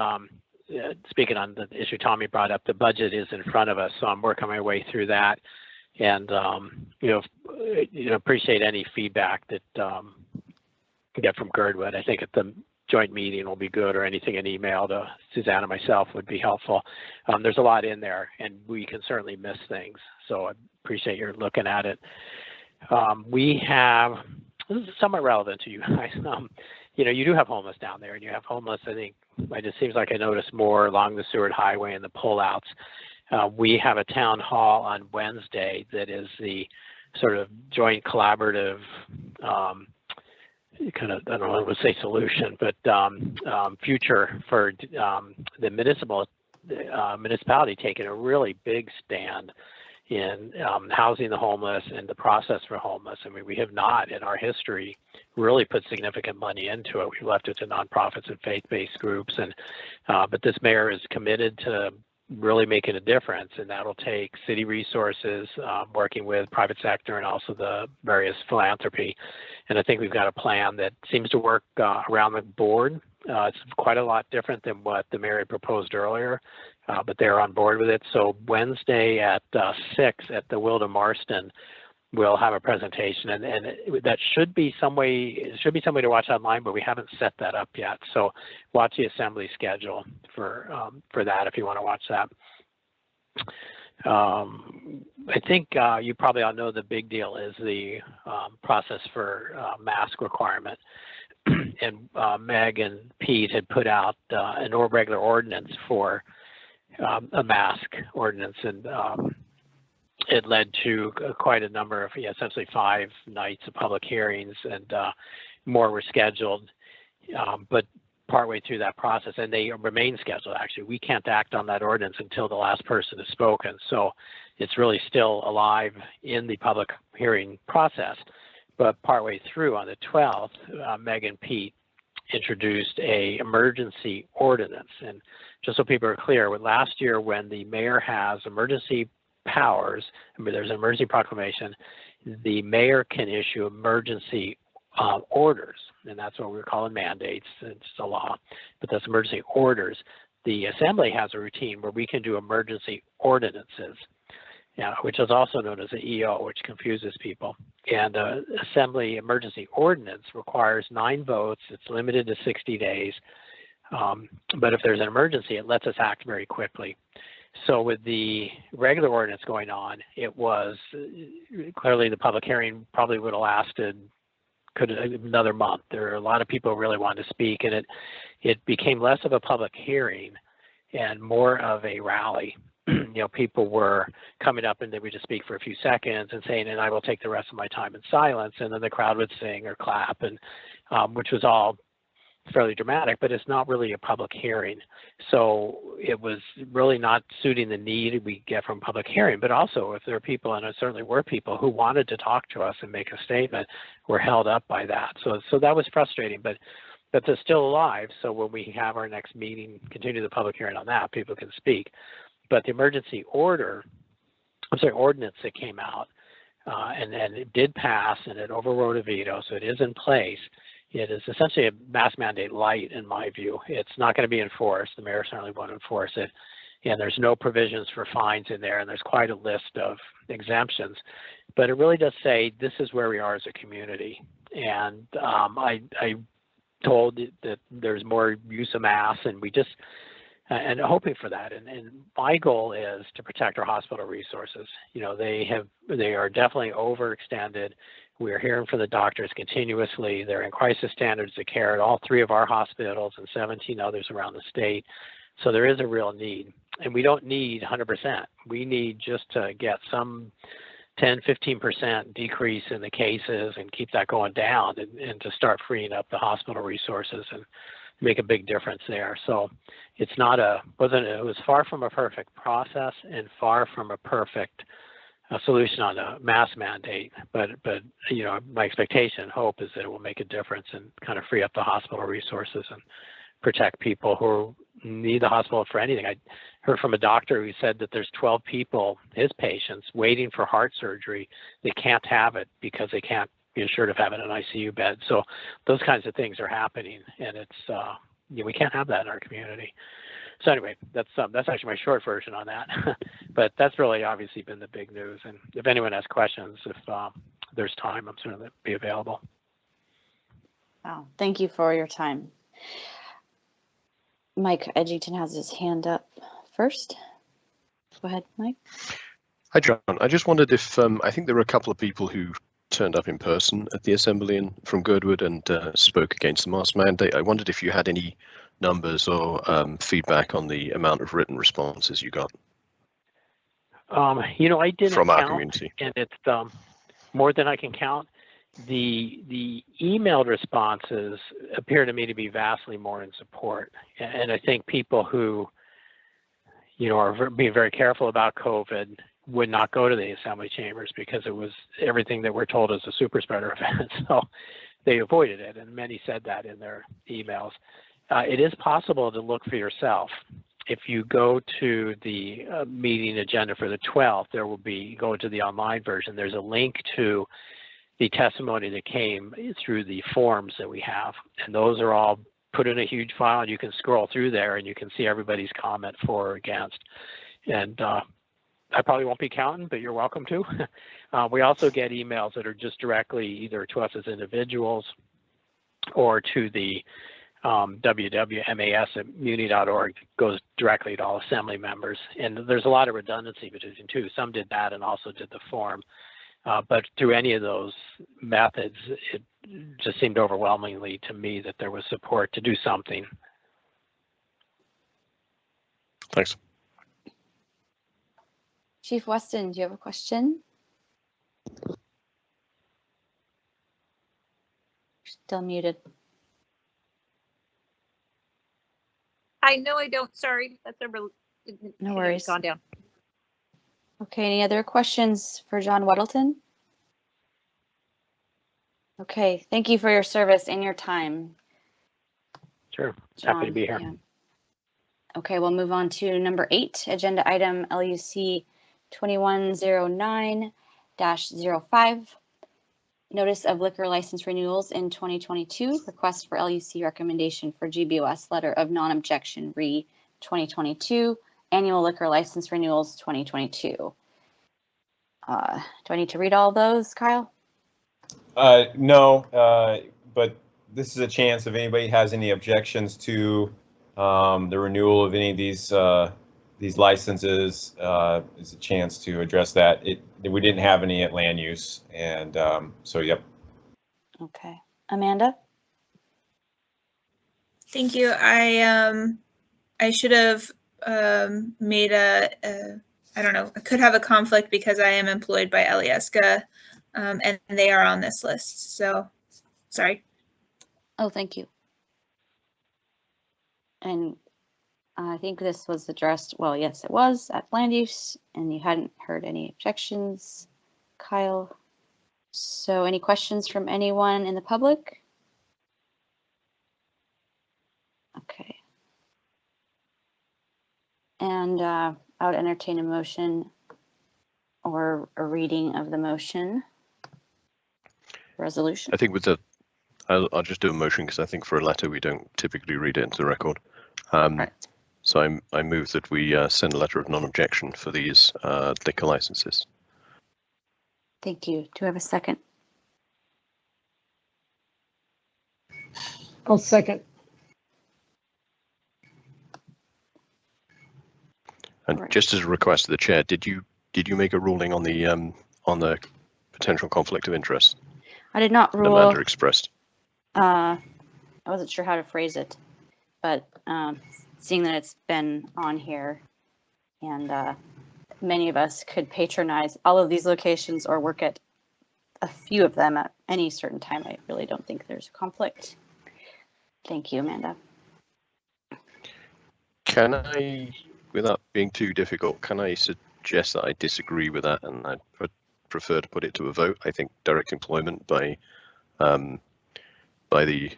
speaking on the issue Tommy brought up, the budget is in front of us, so I'm working my way through that. And appreciate any feedback that we get from Gerdwood. I think at the joint meeting will be good, or anything in email to Suzanne and myself would be helpful. There's a lot in there, and we can certainly miss things. So I appreciate your looking at it. We have, this is somewhat relevant to you guys. You do have homeless down there, and you have homeless, I think, it just seems like I noticed more along the Seward Highway and the pullouts. We have a town hall on Wednesday that is the sort of joint collaborative kind of, I don't know, I would say solution, but future for the municipality taking a really big stand in housing the homeless and the process for homeless. I mean, we have not in our history really put significant money into it. We've left it to nonprofits and faith-based groups, and but this mayor is committed to really making a difference, and that'll take city resources, working with private sector and also the various philanthropy. And I think we've got a plan that seems to work around the board. It's quite a lot different than what the mayor had proposed earlier, but they're on board with it. So Wednesday at 6 at the Wilda Marston, we'll have a presentation, and that should be some way to watch online, but we haven't set that up yet. So watch the assembly schedule for that if you want to watch that. I think you probably all know the big deal is the process for mask requirement. And Meg and Pete had put out an regular ordinance for a mask ordinance, and it led to quite a number of, essentially 5 nights of public hearings, and more were scheduled. But partway through that process, and they remain scheduled, actually, we can't act on that ordinance until the last person has spoken. So it's really still alive in the public hearing process. But partway through on the 12th, Meg and Pete introduced a emergency ordinance. And just so people are clear, last year when the mayor has emergency powers, I mean, there's an emergency proclamation, the mayor can issue emergency orders, and that's what we're calling mandates. It's a law, but that's emergency orders. The Assembly has a routine where we can do emergency ordinances, which is also known as the EO, which confuses people. And Assembly emergency ordinance requires 9 votes. It's limited to 60 days. But if there's an emergency, it lets us act very quickly. So with the regular ordinance going on, it was clearly the public hearing probably would have lasted another month. There are a lot of people who really wanted to speak, and it became less of a public hearing and more of a rally. People were coming up and they would just speak for a few seconds and saying, and I will take the rest of my time in silence. And then the crowd would sing or clap, and which was all fairly dramatic, but it's not really a public hearing. So it was really not suiting the need we get from public hearing. But also, if there are people, and there certainly were people who wanted to talk to us and make a statement, were held up by that. So that was frustrating, but they're still alive. So when we have our next meeting, continue the public hearing on that, people can speak. But the emergency ordinance that came out, and it did pass, and it overrode a veto, so it is in place. It is essentially a mass mandate light, in my view. It's not going to be enforced. The mayor certainly won't enforce it. And there's no provisions for fines in there, and there's quite a list of exemptions. But it really does say this is where we are as a community. And I told that there's more use of mass, and we just, and hoping for that. And my goal is to protect our hospital resources. They are definitely overextended. We're hearing from the doctors continuously. They're in crisis standards of care at all 3 of our hospitals and 17 others around the state. So there is a real need. And we don't need 100%. We need just to get some 10, 15% decrease in the cases and keep that going down, and to start freeing up the hospital resources and make a big difference there. So it's it was far from a perfect process and far from a perfect solution on a mass mandate, but my expectation and hope is that it will make a difference and kind of free up the hospital resources and protect people who need the hospital for anything. I heard from a doctor who said that there's 12 people, his patients, waiting for heart surgery. They can't have it because they can't be assured of having an ICU bed. So those kinds of things are happening, and it's we can't have that in our community. So anyway, that's actually my short version on that. But that's really obviously been the big news. And if anyone has questions, if there's time, I'm certainly be available. Wow, thank you for your time. Mike Edgington has his hand up first. Go ahead, Mike. Hi, John. I just wondered if I think there were a couple of people who turned up in person at the assembly from Gerdwood and spoke against the mask mandate. I wondered if you had any numbers or feedback on the amount of written responses you got. I didn't from our count, community, and it's more than I can count. The emailed responses appear to me to be vastly more in support, and I think people who are being very careful about COVID would not go to the assembly chambers because it was everything that we're told is a super spreader event. So they avoided it, and many said that in their emails. It is possible to look for yourself. If you go to the meeting agenda for the 12th, there will be, go to the online version, there's a link to the testimony that came through the forms that we have. And those are all put in a huge file, and you can scroll through there and you can see everybody's comment for or against. And I probably won't be counting, but you're welcome to. We also get emails that are just directly either to us as individuals or to the www.mas@muni.org, goes directly to all assembly members. And there's a lot of redundancy between the two. Some did that and also did the form. But through any of those methods, it just seemed overwhelmingly to me that there was support to do something. Thanks. Chief Weston, do you have a question? Still muted. No, I don't. Sorry, that's a real. No worries. Gone down. Okay, any other questions for John Weddleton? Okay, thank you for your service and your time. Sure, John, happy to be here. Yeah. Okay, we'll move on to number 8, agenda item LUC 2109-05. Notice of liquor license renewals in 2022. Request for LUC recommendation for GBOS letter of non-objection re 2022. Annual liquor license renewals 2022. Do I need to read all those, Kyle? No, but this is a chance if anybody has any objections to the renewal of any of these licenses, is a chance to address that. We didn't have any at land use, and so yep. Okay, Amanda. Thank you. I should have made I don't know, I could have a conflict because I am employed by Alyeska, and they are on this list. So, sorry. Oh, thank you. And I think this was addressed, well, yes, it was at land use, and you hadn't heard any objections, Kyle. So any questions from anyone in the public? Okay. And I would entertain a motion or a reading of the motion resolution. I think with the, I'll just do a motion because I think for a letter we don't typically read it into the record. Right. So I move that we send a letter of non-objection for these liquor licenses. Thank you. Do I have a second? I'll second. And Right. just as a request to the chair, did you make a ruling on the potential conflict of interest? I did not rule. Amanda expressed. I wasn't sure how to phrase it, but seeing that it's been on here, and many of us could patronize all of these locations or work at a few of them at any certain time, I really don't think there's a conflict. Thank you, Amanda. Can I, without being too difficult, can I suggest that I disagree with that and I would prefer to put it to a vote? I think direct employment by the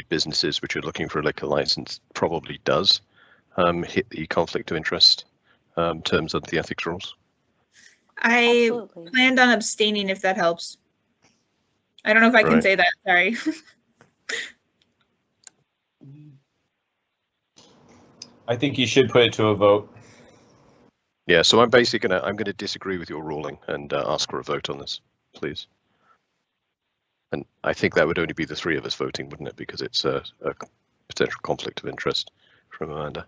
businesses which are looking for a liquor license probably does hit the conflict of interest terms of the ethics rules. I Absolutely. planned on abstaining if that helps. I don't know if I can Right. say that, sorry. I think you should put it to a vote. Yeah, so I'm basically I'm gonna disagree with your ruling and ask for a vote on this, please. And I think that would only be the three of us voting, wouldn't it? Because it's a potential conflict of interest from Amanda.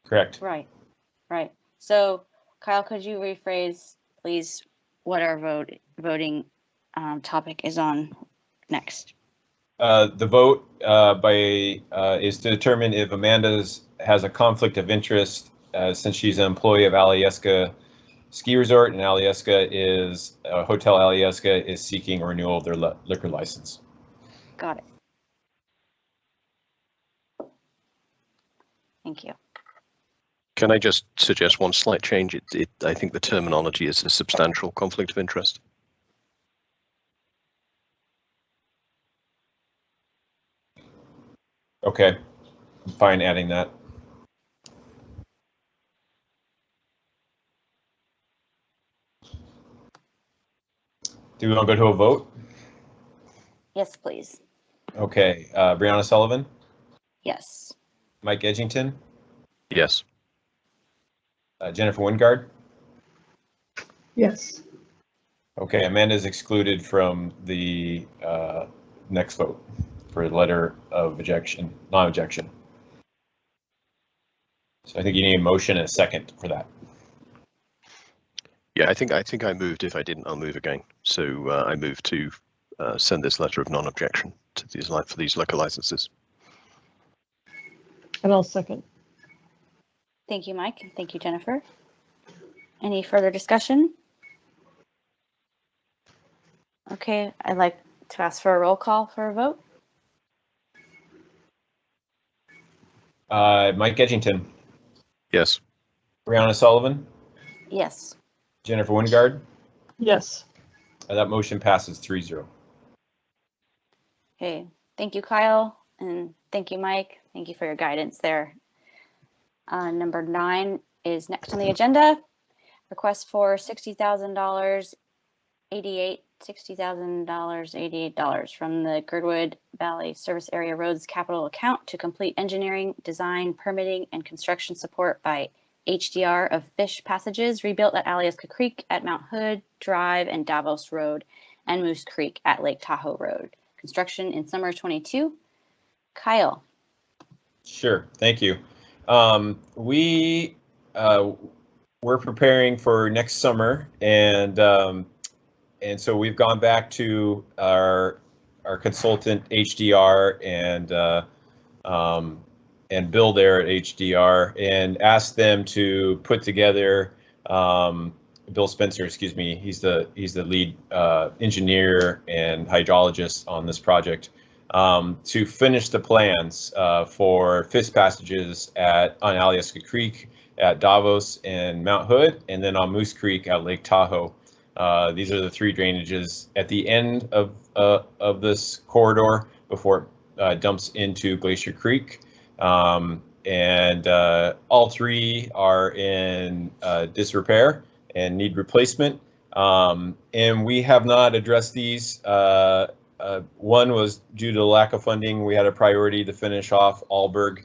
Correct. Right, right. So Kyle, could you rephrase, please, what our voting topic is on next? The vote is to determine if Amanda has a conflict of interest since she's an employee of Alyeska Ski Resort, and Alyeska is Hotel Alyeska is seeking a renewal of their liquor license. Got it. Thank you. Can I just suggest one slight change? I think the terminology is a substantial conflict of interest. Okay, I'm fine adding that. Do we want to go to a vote? Yes, please. Okay, Brianna Sullivan, Yes. Mike Edgington, Yes. Jennifer Wingard. Yes. Okay, Amanda is excluded from the next vote for the letter of objection, non-objection. So I think you need a motion and a second for that. Yeah, I think I moved. If I didn't, I'll move again. So I moved to send this letter of non-objection to these for these liquor licenses. And I'll second. Thank you, Mike, and thank you, Jennifer. Any further discussion? Okay, I'd like to ask for a roll call for a vote. Mike Edgington, Yes. Brianna Sullivan, Yes. Jennifer Wingard. Yes. That motion passes 3-0. Okay, thank you, Kyle, and thank you, Mike. Thank you for your guidance there. Number 9 is next on the agenda. Request for $60,000 $88,000 from the Gerdwood Valley Service Area Roads Capital Account to complete engineering, design, permitting, and construction support by HDR of fish passages rebuilt at Alyeska Creek at Mount Hood Drive and Davos Road and Moose Creek at Lake Tahoe Road. Construction in summer 22. Kyle. Sure, thank you. We're preparing for next summer, and so we've gone back to our consultant HDR and Bill there at HDR and asked them to put together Bill Spencer, excuse me, he's the lead engineer and hydrologist on this project, to finish the plans for fish passages on Alyeska Creek, at Davos and Mount Hood, and then on Moose Creek at Lake Tahoe. These are the three drainages at the end of this corridor before it dumps into Glacier Creek. And all three are in disrepair and need replacement. And we have not addressed these. One was due to lack of funding. We had a priority to finish off Alberg.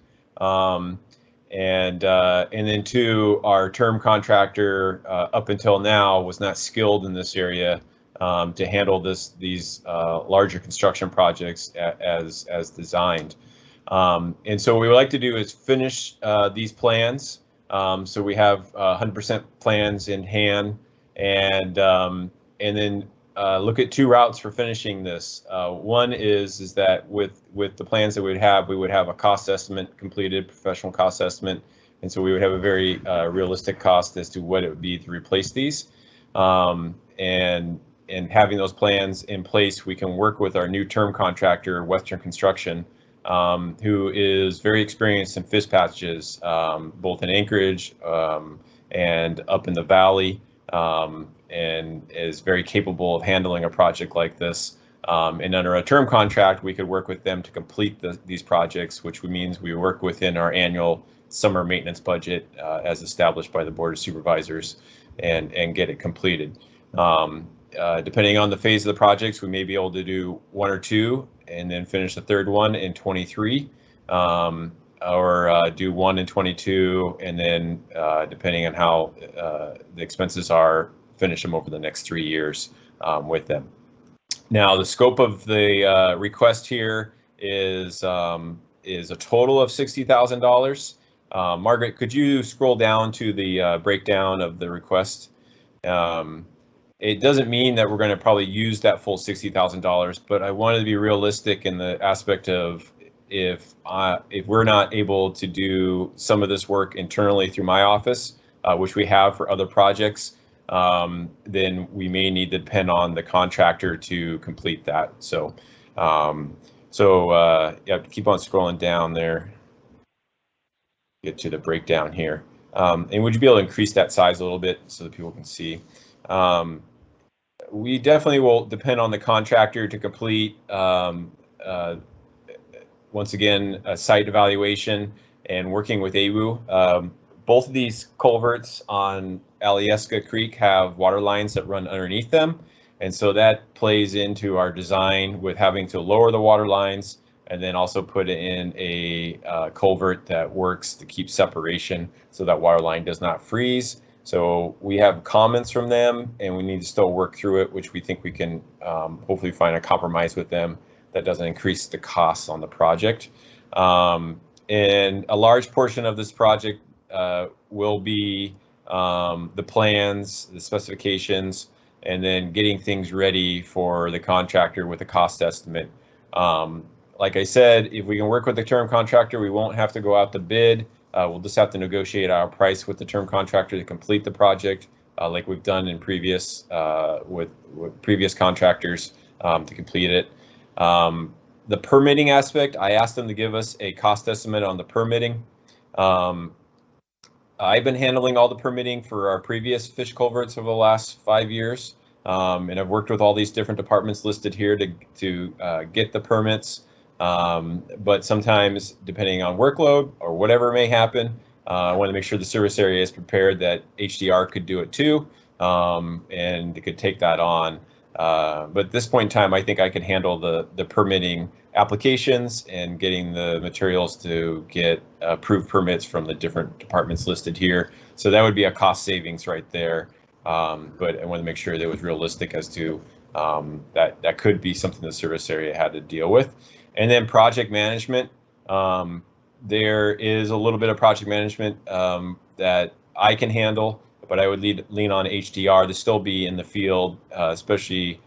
And then two, our term contractor up until now was not skilled in this area to handle these larger construction projects as designed. And so what we would like to do is finish these plans. So we have 100% plans in hand, and then look at two routes for finishing this. One is that with the plans that we would have a cost estimate completed, professional cost estimate, and so we would have a very realistic cost as to what it would be to replace these. And having those plans in place, we can work with our new term contractor, Western Construction, who is very experienced in fish passages, both in Anchorage and up in the valley. And is very capable of handling a project like this. And under a term contract, we could work with them to complete these projects, which means we work within our annual summer maintenance budget as established by the Board of Supervisors and get it completed. Depending on the phase of the projects, we may be able to do one or two and then finish the third one in 23, or do one in 22, and then depending on how the expenses are, finish them over the next 3 years with them. Now, the scope of the request here is a total of $60,000. Margaret, could you scroll down to the breakdown of the request? It doesn't mean that we're going to probably use that full $60,000, but I wanted to be realistic in the aspect of if we're not able to do some of this work internally through my office, which we have for other projects, then we may need to depend on the contractor to complete that. So, yeah, keep on scrolling down there. Get to the breakdown here. And would you be able to increase that size a little bit so that people can see? We definitely will depend on the contractor to complete, once again, a site evaluation and working with AWU. Both of these culverts on Alyeska Creek have water lines that run underneath them. And so that plays into our design with having to lower the water lines and then also put in a culvert that works to keep separation so that water line does not freeze. So we have comments from them and we need to still work through it, which we think we can hopefully find a compromise with them that doesn't increase the costs on the project. And a large portion of this project will be the plans, the specifications, and then getting things ready for the contractor with a cost estimate. Like I said, if we can work with the term contractor, we won't have to go out to bid. We'll just have to negotiate our price with the term contractor to complete the project, like we've done in previous with previous contractors to complete it. The permitting aspect, I asked them to give us a cost estimate on the permitting. I've been handling all the permitting for our previous fish culverts over the last 5 years, and I've worked with all these different departments listed here to get the permits. But sometimes, depending on workload or whatever may happen, I want to make sure the service area is prepared that HDR could do it too, and it could take that on. But at this point in time, I think I could handle the permitting applications and getting the materials to get approved permits from the different departments listed here. So that would be a cost savings right there. But I want to make sure that it was realistic as to that could be something the service area had to deal with. And then project management. There is a little bit of project management that I can handle, but I would lean on HDR to still be in the field, especially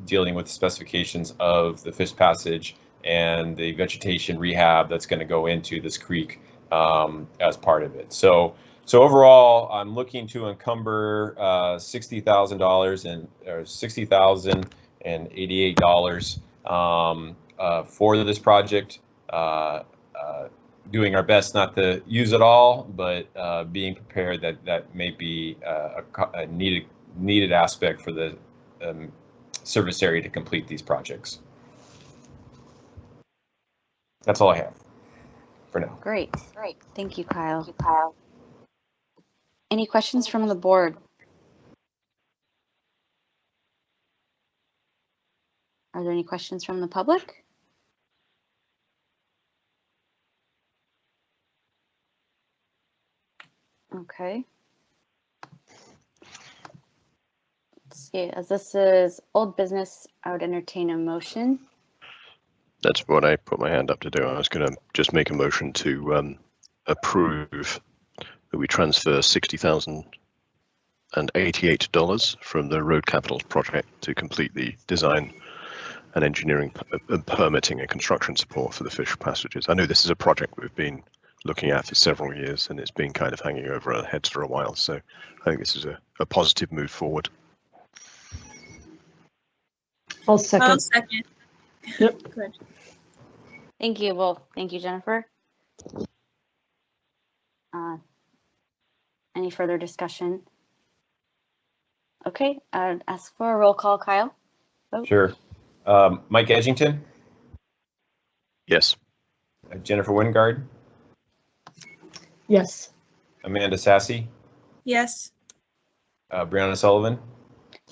dealing with the specifications of the fish passage and the vegetation rehab that's going to go into this creek as part of it. So overall, I'm looking to encumber $60,000 and $60,088 for this project. Doing our best not to use it all, but being prepared that may be a needed aspect for the service area to complete these projects. That's all I have for now. Great. Thank you, Kyle. Any questions from the board? Are there any questions from the public? Okay. Let's see, as this is old business, I would entertain a motion. That's what I put my hand up to do. I was going to just make a motion to approve that we transfer $60,088 from the road capital project to complete the design and engineering and permitting and construction support for the fish passages. I know this is a project we've been looking at for several years, and it's been kind of hanging over our heads for a while. So I think this is a positive move forward. I'll second. I'll second. Yep. Good. Thank you. Well, thank you, Jennifer. Any further discussion? Okay, I'd ask for a roll call, Kyle. Vote. Sure. Mike Edgington? Yes. Jennifer Wingard? Yes. Amanda Sassy? Yes. Brianna Sullivan?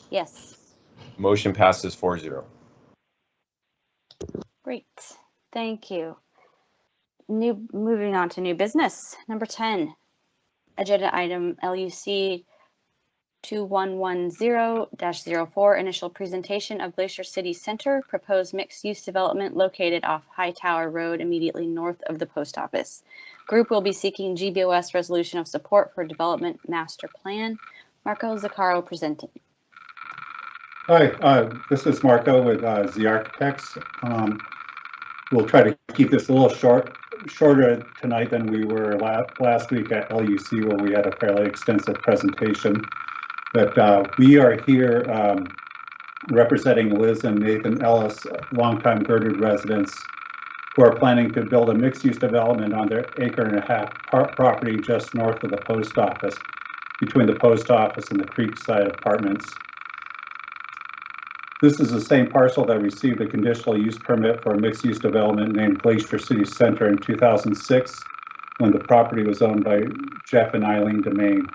Yes. Motion passes 4-0. Great. Thank you. Moving on to new business. Number 10, agenda item LUC 2110-04, initial presentation of Glacier City Center, proposed mixed-use development located off Hightower Road immediately north of the post office. Group will be seeking GBOS resolution of support for development master plan. Marco Zaccaro presenting. Hi, this is Marco with Z Architects. We'll try to keep this a little shorter tonight than we were last week at LUC, where we had a fairly extensive presentation. But we are here representing Liz and Nathan Ellis, longtime Gerdwood residents, who are planning to build a mixed-use development on their acre-and-a-half property just north of the post office, between the post office and the Creekside Apartments. This is the same parcel that received a conditional use permit for a mixed-use development named Glacier City Center in 2006, when the property was owned by Jeff and Eileen Domain.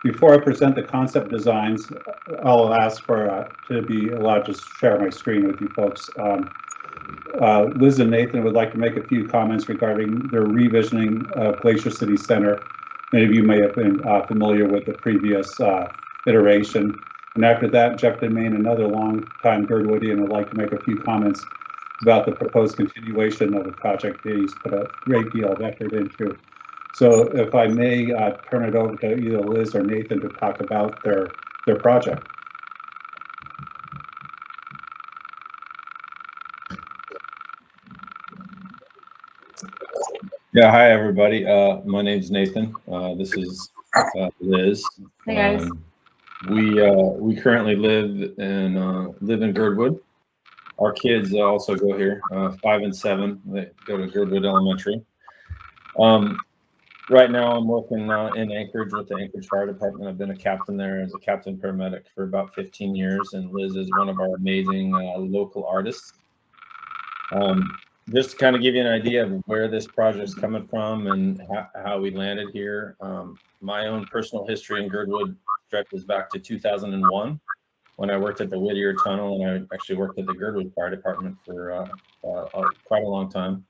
Before I present the concept designs, I'll ask for to be allowed to share my screen with you folks. Liz and Nathan would like to make a few comments regarding their revisioning of Glacier City Center. Many of you may have been familiar with the previous iteration. And after that, Jeff Domain, another long-time Girdwoodian, would like to make a few comments about the proposed continuation of the project that he's put a great deal of effort into. So if I may turn it over to either Liz or Nathan to talk about their project. Yeah, hi everybody. My name's Nathan. This is Liz. Hey guys. We currently live in Gerdwood. Our kids also go here, 5 and 7. They go to Gerdwood Elementary. Right now, I'm working in Anchorage with the Anchorage Fire Department. I've been a captain there as a captain paramedic for about 15 years, and Liz is one of our amazing local artists. Just to kind of give you an idea of where this project's coming from and how we landed here, my own personal history in Gerdwood stretches back to 2001 when I worked at the Whittier Tunnel, and I actually worked at the Girdwood Fire Department for quite a long time.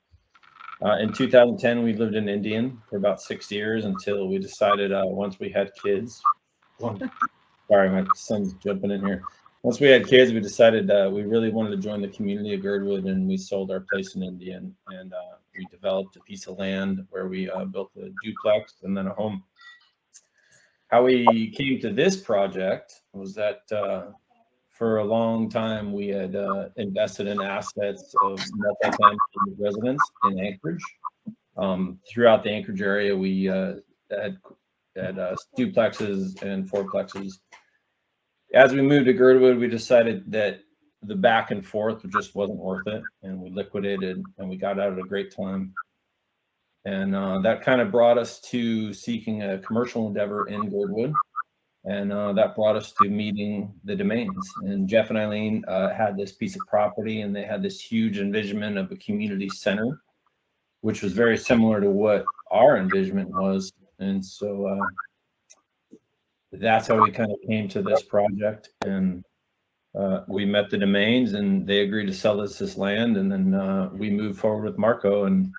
In 2010, we lived in Indian for about 6 years until we decided once we had kids. Sorry, my son's jumping in here. Once we had kids, we decided we really wanted to join the community of Gerdwood, and we sold our place in Indian, and we developed a piece of land where we built a duplex and then a home. How we came to this project was that for a long time we had invested in assets of multifamily residents in Anchorage. Throughout the Anchorage area, we had duplexes and fourplexes. As we moved to Gerdwood, we decided that the back and forth just wasn't worth it, and we liquidated, and we got out at a great time. And that kind of brought us to seeking a commercial endeavor in Gerdwood, and that brought us to meeting the domains. And Jeff and Eileen had this piece of property, and they had this huge envisionment of a community center, which was very similar to what our envisionment was. And so that's how we kind of came to this project, and we met the domains, and they agreed to sell us this land, and then we moved forward with Marco, and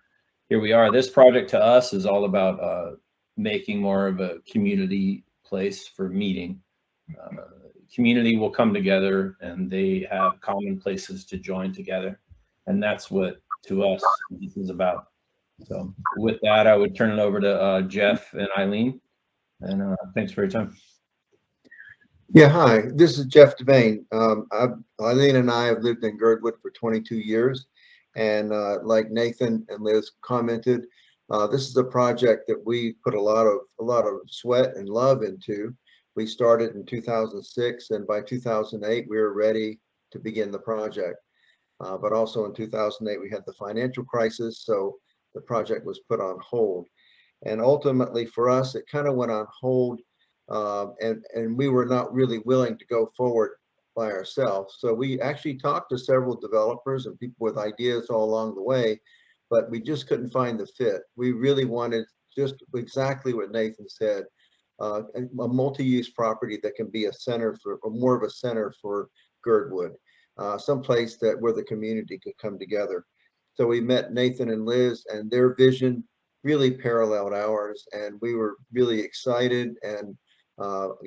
here we are. This project to us is all about making more of a community place for meeting. Community will come together, and they have common places to join together, and that's what, to us, this is about. So with that, I would turn it over to Jeff and Eileen. And thanks for your time. Yeah, hi, this is Jeff Devane. Eileen and I have lived in Gerdwood for 22 years. And like Nathan and Liz commented, this is a project that we put a lot of sweat and love into. We started in 2006, and by 2008, we were ready to begin the project. But also in 2008, we had the financial crisis, so the project was put on hold. And ultimately for us, it kind of went on hold, and we were not really willing to go forward by ourselves. So we actually talked to several developers and people with ideas all along the way, but we just couldn't find the fit. We really wanted just exactly what Nathan said, a multi-use property that can be a center for, or more of a center for Gerdwood, someplace that where the community could come together. So we met Nathan and Liz, and their vision really paralleled ours, and we were really excited. And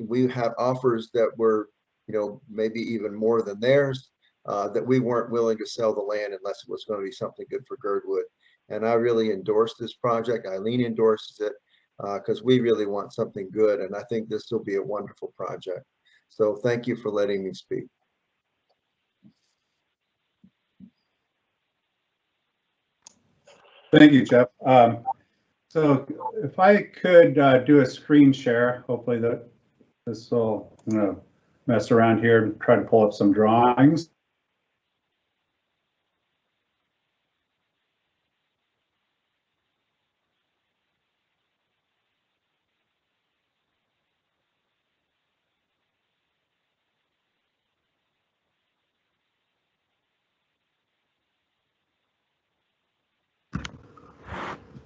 we had offers that were, you know, maybe even more than theirs, that we weren't willing to sell the land unless it was going to be something good for Gerdwood. And I really endorsed this project. Eileen endorses it because we really want something good, and I think this will be a wonderful project. So thank you for letting me speak. Thank you, Jeff. So if I could do a screen share, hopefully that this will, I'm gonna mess around here and try to pull up some drawings.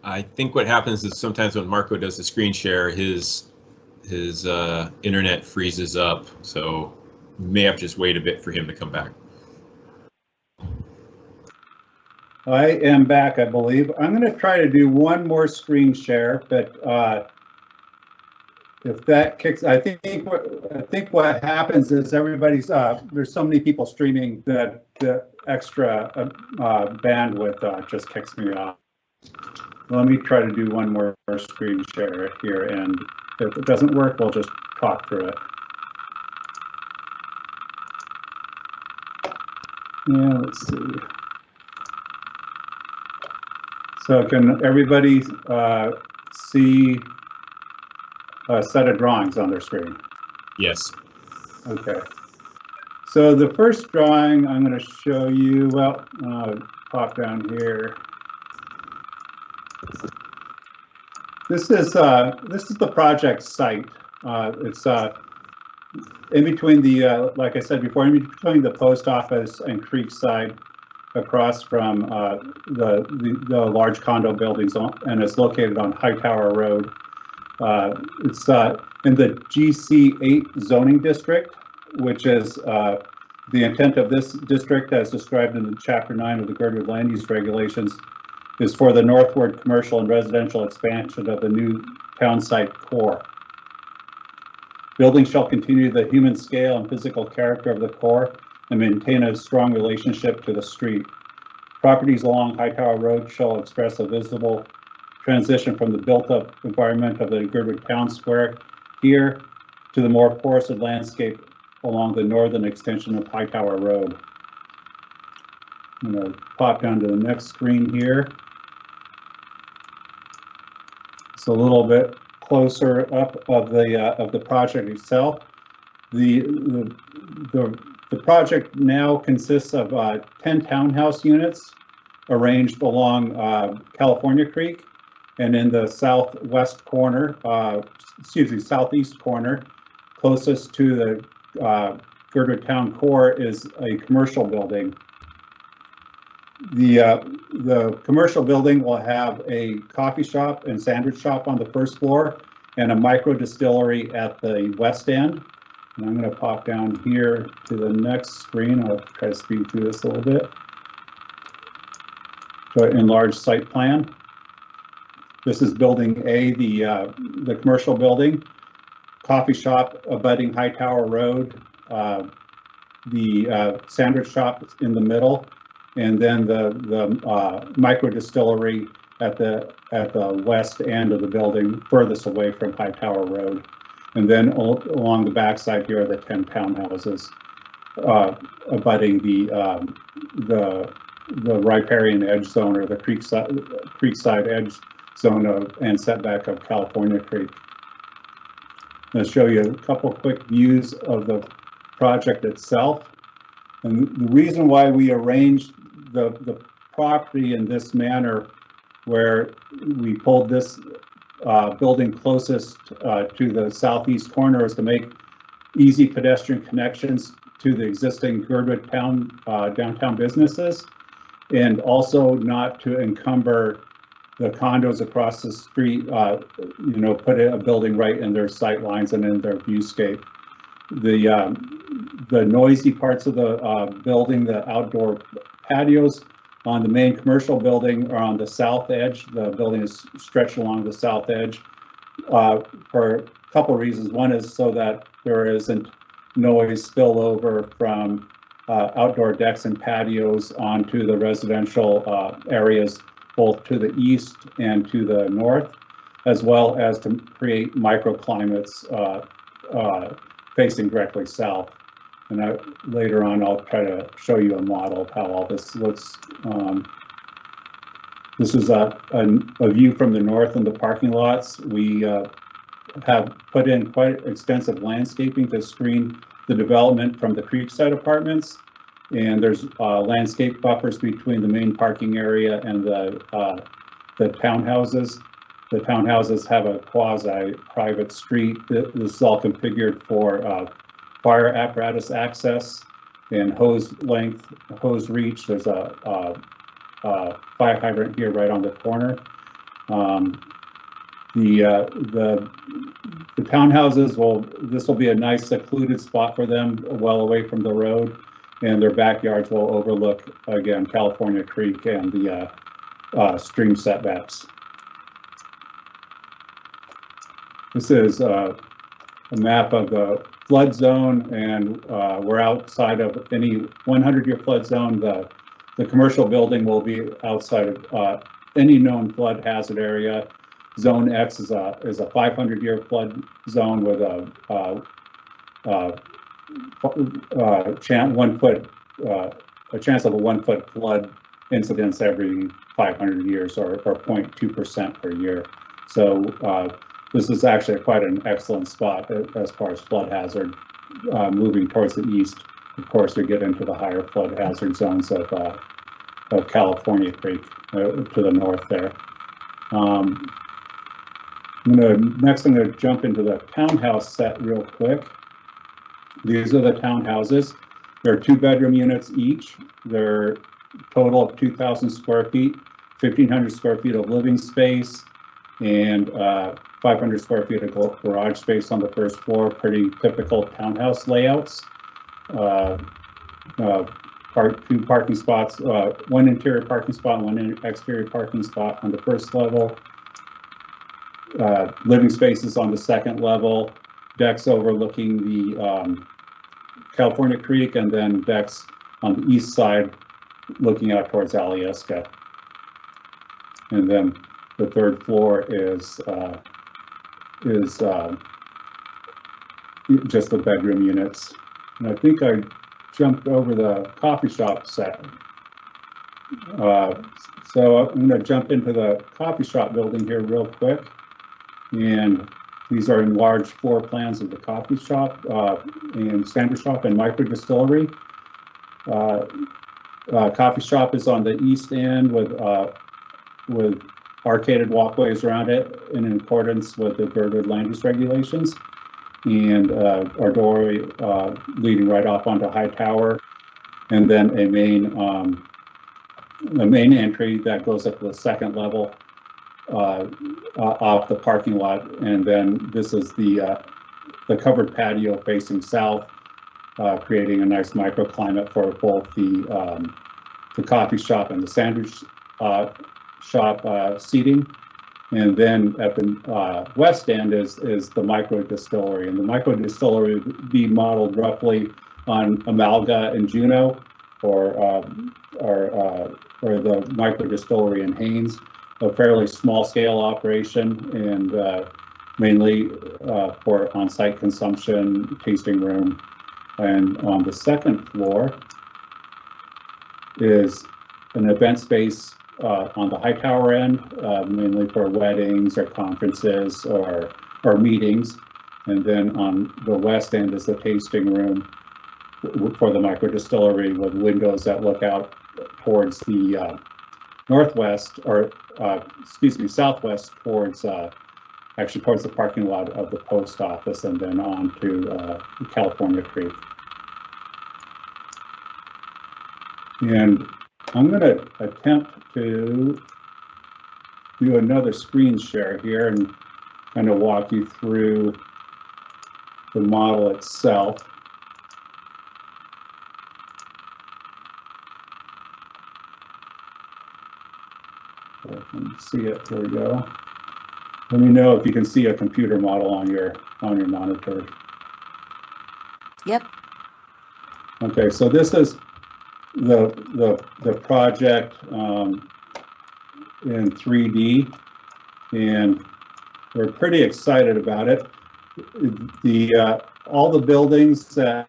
I think what happens is sometimes when Marco does the screen share, his internet freezes up, so we may have to just wait a bit for him to come back. I am back, I believe. I'm going to try to do one more screen share, but if that kicks, I think what happens is everybody's there's so many people streaming that the extra bandwidth just kicks me off. Let me try to do one more screen share here, and if it doesn't work, we'll just talk through it. Yeah, let's see. So can everybody see a set of drawings on their screen? Yes. Okay. So the first drawing I'm going to show you, well, pop down here. This is the project site. It's in between the, like I said before, in between the post office and Creekside, across from the large condo buildings, and it's located on Hightower Road. It's in the GC8 zoning district, which is the intent of this district as described in Chapter 9 of the Gerdwood Land Use Regulations is for the northward commercial and residential expansion of the new town site core. Buildings shall continue the human scale and physical character of the core and maintain a strong relationship to the street. Properties along Hightower Road shall express a visible transition from the built-up environment of the Gerdwood Town Square here to the more forested landscape along the northern extension of Hightower Road. I'm going to pop down to the next screen here. It's a little bit closer up of the project itself. The project now consists of 10 townhouse units arranged along California Creek, and in the southwest corner, southeast corner, closest to the Gerdwood Town Core is a commercial building. The commercial building will have a coffee shop and sandwich shop on the first floor and a micro distillery at the west end. And I'm going to pop down here to the next screen. I'll try to speed through this a little bit. So enlarged site plan. This is building A, the commercial building, coffee shop abutting Hightower Road, the sandwich shop in the middle, and then the micro distillery at the west end of the building, furthest away from Hightower Road. And then along the backside here are the 10 townhouses abutting the riparian edge zone, or the creekside edge zone and setback of California Creek. I'm going to show you a couple quick views of the project itself. And the reason why we arranged the property in this manner, where we pulled this building closest to the southeast corner, is to make easy pedestrian connections to the existing Gerdwood downtown businesses, and also not to encumber the condos across the street, put a building right in their sight lines and in their viewscape. The noisy parts of the building, the outdoor patios on the main commercial building are on the south edge. The building is stretched along the south edge for a couple of reasons. One is so that there isn't noise spillover from outdoor decks and patios onto the residential areas, both to the east and to the north, as well as to create microclimates facing directly south. And later on, I'll try to show you a model of how all this looks. This is a view from the north in the parking lots. We have put in quite extensive landscaping to screen the development from the Creekside apartments. And there's landscape buffers between the main parking area and the townhouses. The townhouses have a quasi-private street. This is all configured for fire apparatus access and hose length, hose reach. There's a fire hydrant here right on the corner. The townhouses this will be a nice secluded spot for them, well away from the road, and their backyards will overlook, again, California Creek and the stream setbacks. This is a map of the flood zone, and we're outside of any 100-year flood zone. The commercial building will be outside of any known flood hazard area. Zone X is a 500-year flood zone with a chance of a 1 foot flood incidence every 500 years, or 0.2% per year. So this is actually quite an excellent spot as far as flood hazard. Moving towards the east, of course, we get into the higher flood hazard zones of California Creek to the north there. Next, I'm going to jump into the townhouse set real quick. These are the townhouses. They're 2-bedroom units each. They're total of 2,000 square feet, 1,500 square feet of living space, and 500 square feet of garage space on the first floor. Pretty typical townhouse layouts. two parking spots, one interior parking spot, one exterior parking spot on the first level. Living spaces on the second level, decks overlooking the California Creek, and then decks on the east side looking out towards Alyeska. And then the third floor is just the bedroom units. And I think I jumped over the coffee shop set. So I'm going to jump into the coffee shop building here real quick. And these are enlarged floor plans of the coffee shop and standard shop and micro distillery. Coffee shop is on the east end with arcaded walkways around it in accordance with the Gerdwood land use regulations. And our doorway leading right off onto High Tower, and then a main entry that goes up to the second level off the parking lot. And then this is the covered patio facing south, creating a nice microclimate for both the coffee shop and the sandwich shop seating. And then at the west end is the micro distillery, and the micro distillery would be modeled roughly on Amalga and Juneau, or the micro distillery in Haines, a fairly small scale operation, and mainly for on-site consumption, tasting room. And on the second floor is an event space on the High Tower end, mainly for weddings or conferences or meetings. And then on the west end is the tasting room for the micro distillery, with windows that look out towards the northwest, or southwest, towards actually towards the parking lot of the post office, and then on to California Creek. And I'm going to attempt to do another screen share here and kind of walk you through the model itself. So I can see it. Here we go. Let me know if you can see a computer model on your monitor. Yep. Okay, so this is the project in 3D, and we're pretty excited about it. All the buildings that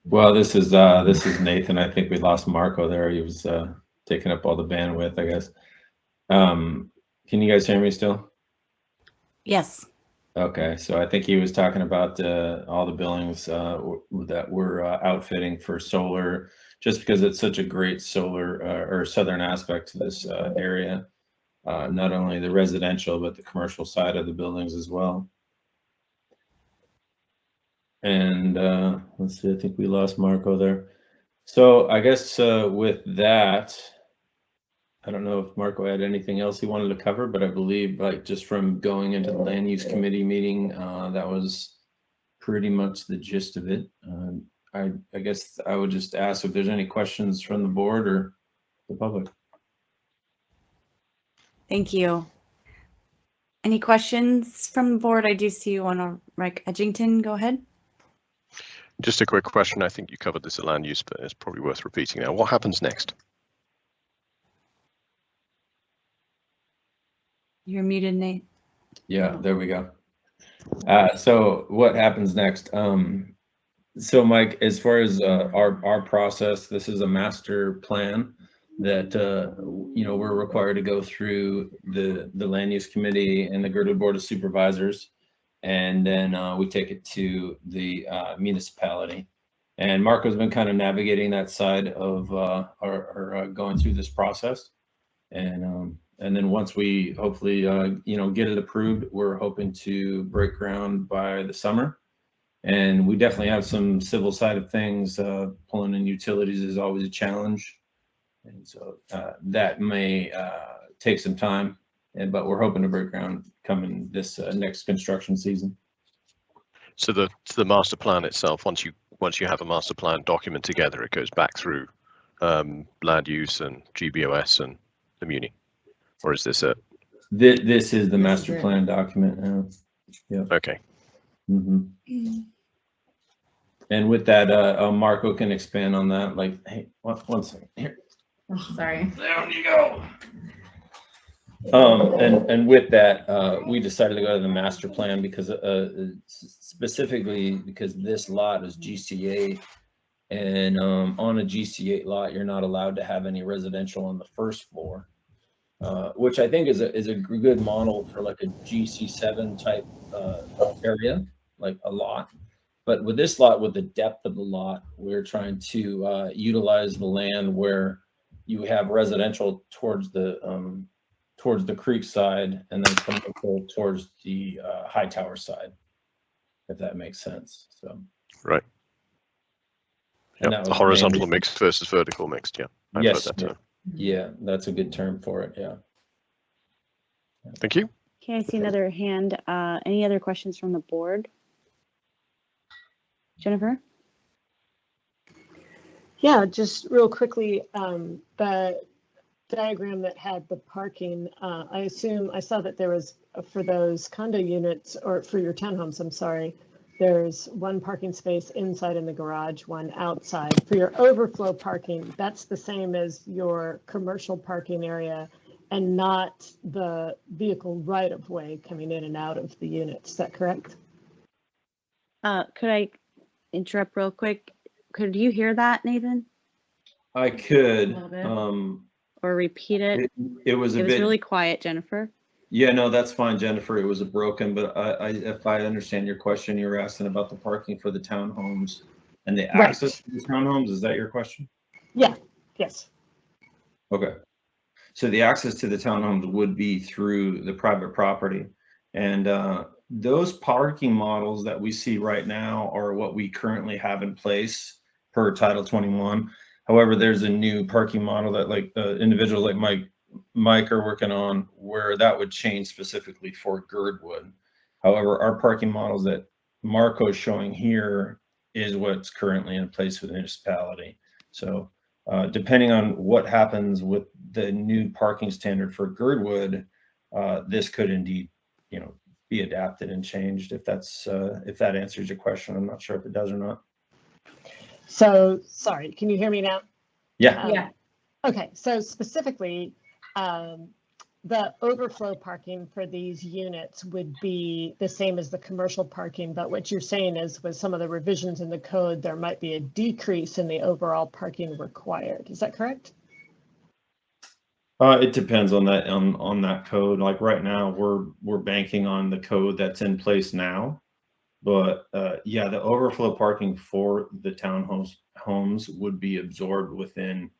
Well, this is Nathan. I think we lost Marco there. He was taking up all the bandwidth, I guess. Can you guys hear me still? Yes. Okay, so I think he was talking about all the buildings that we're outfitting for solar, just because it's such a great solar or southern aspect to this area. Not only the residential, but the commercial side of the buildings as well. And let's see, I think we lost Marco there. So I guess with that, I don't know if Marco had anything else he wanted to cover, but I believe, like, just from going into the land use committee meeting, that was pretty much the gist of it. I guess I would just ask if there's any questions from the board or the public. Thank you. Any questions from the board? I do see you on a Rick Edgington. Go ahead. Just a quick question. I think you covered this at land use, but it's probably worth repeating now. What happens next? You're muted, Nate. Yeah, there we go. So what happens next? So Mike, as far as our process, this is a master plan that we're required to go through the land use committee and the Gerdwood Board of Supervisors, and then we take it to the municipality. And Marco's been kind of navigating that side of our going through this process, and then once we hopefully get it approved, we're hoping to break ground by the summer. And we definitely have some civil side of things. Pulling in utilities is always a challenge, and so that may take some time. But we're hoping to break ground coming this next construction season. So the master plan itself, once you have a master plan document together, it goes back through land use and GBOS and the Muni, or is this it? This is the master plan document now. Yeah. Okay. Mm-hmm. And with that, Marco can expand on that. Like, hey, one second here. Oh, sorry. There you go. And with that, we decided to go to the master plan because specifically because this lot is GC8, and on a GC8 lot, you're not allowed to have any residential on the first floor, which I think is a good model for like a GC7 type area, like a lot. But with this lot, with the depth of the lot, we're trying to utilize the land where you have residential towards the creek side, and then commercial towards the high tower side, if that makes sense. So right. Yeah, the horizontal mixed versus vertical mixed. Yeah. I've yes. heard that term. Yeah, that's a good term for it. Yeah. Thank you. Okay, I see another hand. Any other questions from the board? Jennifer? Yeah, just real quickly, the diagram that had the parking, I assume I saw that there was for those condo units, or for your townhomes, I'm sorry, there's one parking space inside in the garage, one outside. For your overflow parking, that's the same as your commercial parking area and not the vehicle right of way coming in and out of the units. Is that correct? Could I interrupt real quick? Could you hear that, Nathan? I could. Or repeat it? It was really quiet, Jennifer. Yeah, no, that's fine, Jennifer. It was broken, but if I understand your question, you were asking about the parking for the townhomes and the access to the townhomes. Is that your question? Yeah. Yes. Okay. So the access to the townhomes would be through the private property, and those parking models that we see right now are what we currently have in place per Title 21. However, there's a new parking model that like individuals like Mike are working on, where that would change specifically for Gerdwood. However, our parking models that Marco is showing here is what's currently in place for the municipality. So depending on what happens with the new parking standard for Gerdwood, this could indeed, be adapted and changed. If that answers your question, I'm not sure if it does or not. So, sorry, can you hear me now? Yeah. Yeah. Okay, so specifically, the overflow parking for these units would be the same as the commercial parking, but what you're saying is with some of the revisions in the code, there might be a decrease in the overall parking required. Is that correct? It depends on that code. Like right now, we're banking on the code that's in place now. But yeah, the overflow parking for the townhomes would be absorbed within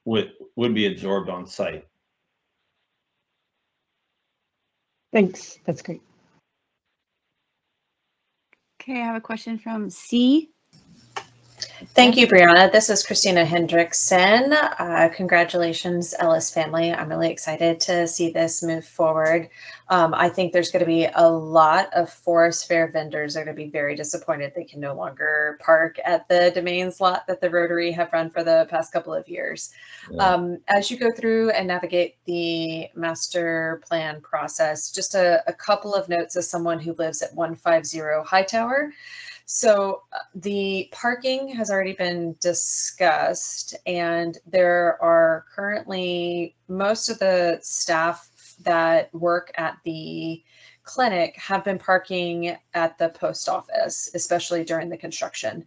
would be absorbed on site. Thanks. That's great. Okay, I have a question from C. Thank you, Brianna. This is Christina Hendrickson. Congratulations, Ellis family. I'm really excited to see this move forward. I think there's going to be a lot of Forest Fair vendors that are going to be very disappointed they can no longer park at the Domains lot that the Rotary have run for the past couple of years. Yeah. As you go through and navigate the master plan process, just a couple of notes as someone who lives at 150 Hightower. So the parking has already been discussed, and there are currently most of the staff that work at the clinic have been parking at the post office, especially during the construction.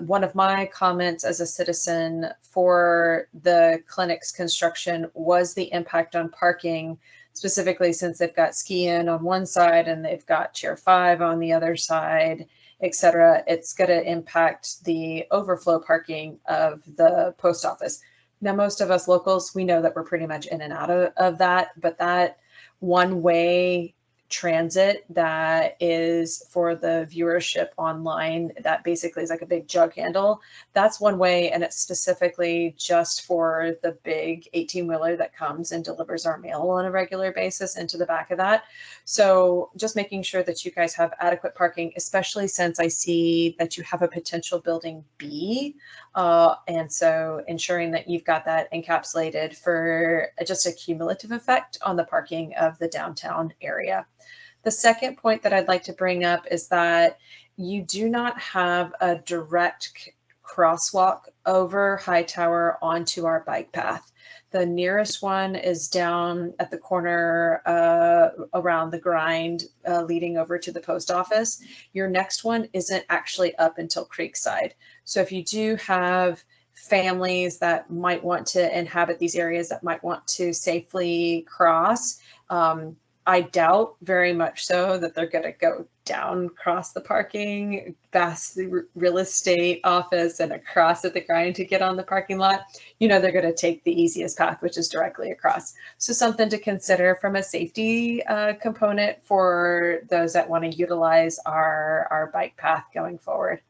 One of my comments as a citizen for the clinic's construction was the impact on parking, specifically since they've got Ski Inn on one side and they've got Chair 5 on the other side, etc. It's going to impact the overflow parking of the post office. Now, most of us locals, we know that we're pretty much in and out of that, but that one-way transit that is for the viewership online, that basically is like a big jug handle. That's one way, and it's specifically just for the big 18-wheeler that comes and delivers our mail on a regular basis into the back of that. So just making sure that you guys have adequate parking, especially since I see that you have a potential building B. And so ensuring that you've got that encapsulated for just a cumulative effect on the parking of the downtown area. The second point that I'd like to bring up is that you do not have a direct crosswalk over Hightower onto our bike path. The nearest one is down at the corner around the grind leading over to the post office. Your next one isn't actually up until Creekside. So if you do have families that might want to inhabit these areas that might want to safely cross, I doubt very much so that they're going to go down across the parking, past the real estate office and across at the grind to get on the parking lot. You know, they're going to take the easiest path, which is directly across. So something to consider from a safety component for those that want to utilize our bike path going forward.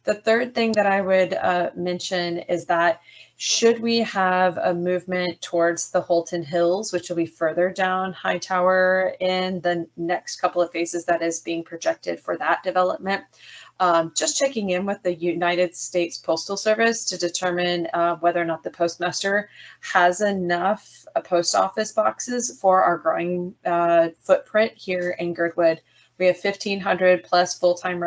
The third thing that I would mention is that should we have a movement towards the Holton Hills, which will be further down Hightower in the next couple of phases that is being projected for that development, just checking in with the United States Postal Service to determine whether or not the postmaster has enough post office boxes for our growing footprint here in Girdwood. We have 1,500 plus full-time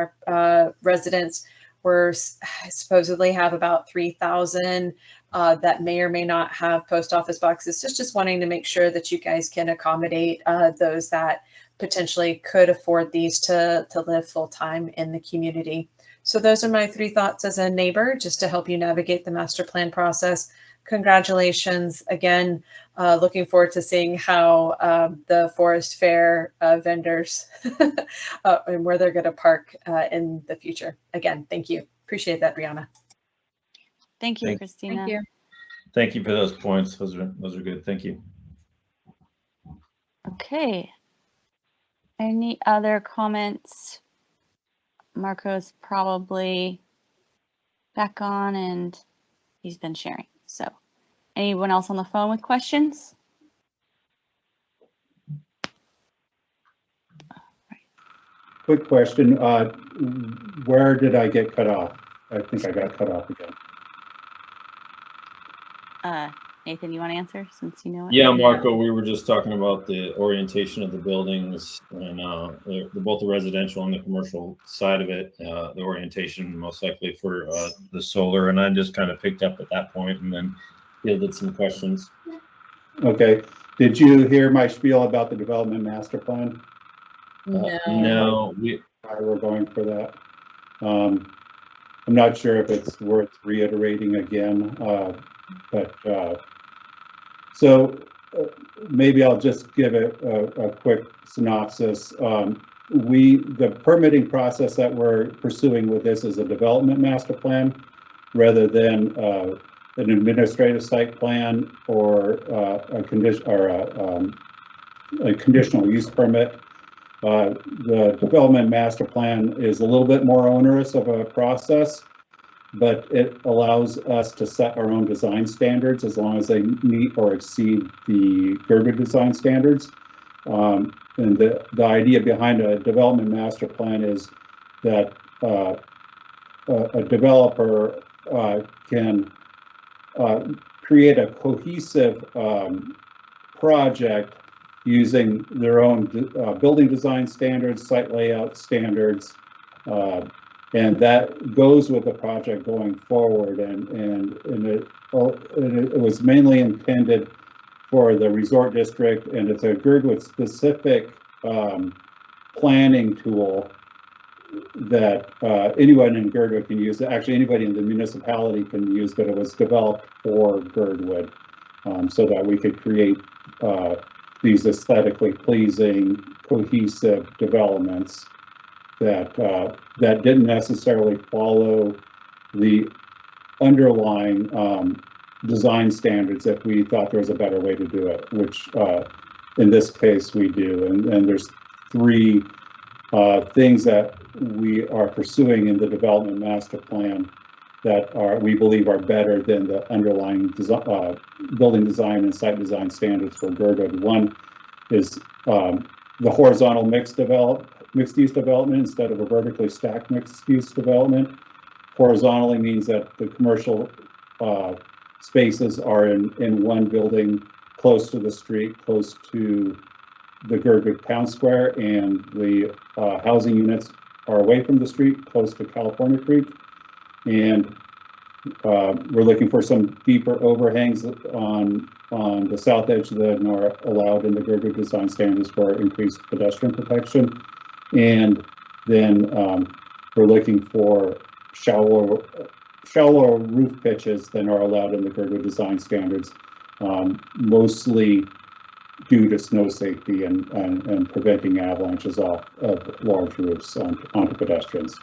residents. We're supposedly have about 3,000 that may or may not have post office boxes. Just wanting to make sure that you guys can accommodate those that potentially could afford these to live full time in the community. So those are my 3 thoughts as a neighbor, just to help you navigate the master plan process. Congratulations again. Looking forward to seeing how the Forest Fair vendors and where they're going to park in the future. Again, thank you. Appreciate that, Brianna. Thank you, Christina. Thank you. Thank you for those points. Those are good. Thank you. Okay. Any other comments? Marco's probably back on and he's been sharing. So anyone else on the phone with questions? Quick question. Where did I get cut off? I think I got cut off again. Nathan, you want to answer since you know it? Yeah, Marco, we were just talking about the orientation of the buildings and both the residential and the commercial side of it, the orientation most likely for the solar. And I just kind of picked up at that point and then fielded some questions. Okay. Did you hear my spiel about the development master plan? No, we're going for that. I'm not sure if it's worth reiterating again, but maybe I'll just give a quick synopsis. The permitting process that we're pursuing with this is a development master plan rather than an administrative site plan or a conditional use permit. The development master plan is a little bit more onerous of a process, but it allows us to set our own design standards as long as they meet or exceed the Gerdwood design standards. And the idea behind a development master plan is that a developer can create a cohesive project using their own building design standards, site layout standards, and that goes with the project going forward. And it was mainly intended for the resort district, and it's a Gerdwood specific planning tool that anyone in Gerdwood can use. Actually, anybody in the municipality can use, but it was developed for Gerdwood, so that we could create these aesthetically pleasing, cohesive developments that that didn't necessarily follow the underlying design standards if we thought there was a better way to do it, which in this case we do. And there's three things that we are pursuing in the development master plan that we believe are better than the underlying building design and site design standards for Gerdwood. One is the horizontal mixed-use development instead of a vertically stacked mixed-use development. Horizontally means that the commercial spaces are in one building close to the street, close to the Gerdwood town square, and the housing units are away from the street, close to California Creek. And we're looking for some deeper overhangs on the south edge that are allowed in the Gerdwood design standards for increased pedestrian protection. And then we're looking for shallower roof pitches than are allowed in the Gerdwood design standards, mostly due to snow safety and preventing avalanches off of large roofs onto pedestrians.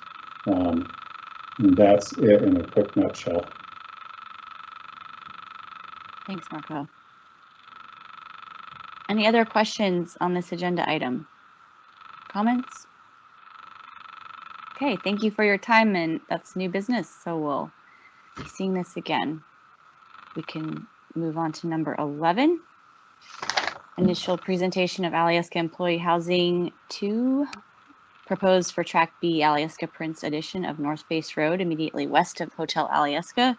And that's it in a quick nutshell. Thanks, Marco. Any other questions on this agenda item? Comments? Okay, thank you for your time, and that's new business, so we'll be seeing this again. We can move on to number 11. Initial presentation of Alyeska Employee Housing 2, proposed for Track B, Alyeska Prince Edition of North Base Road, immediately west of Hotel Alyeska,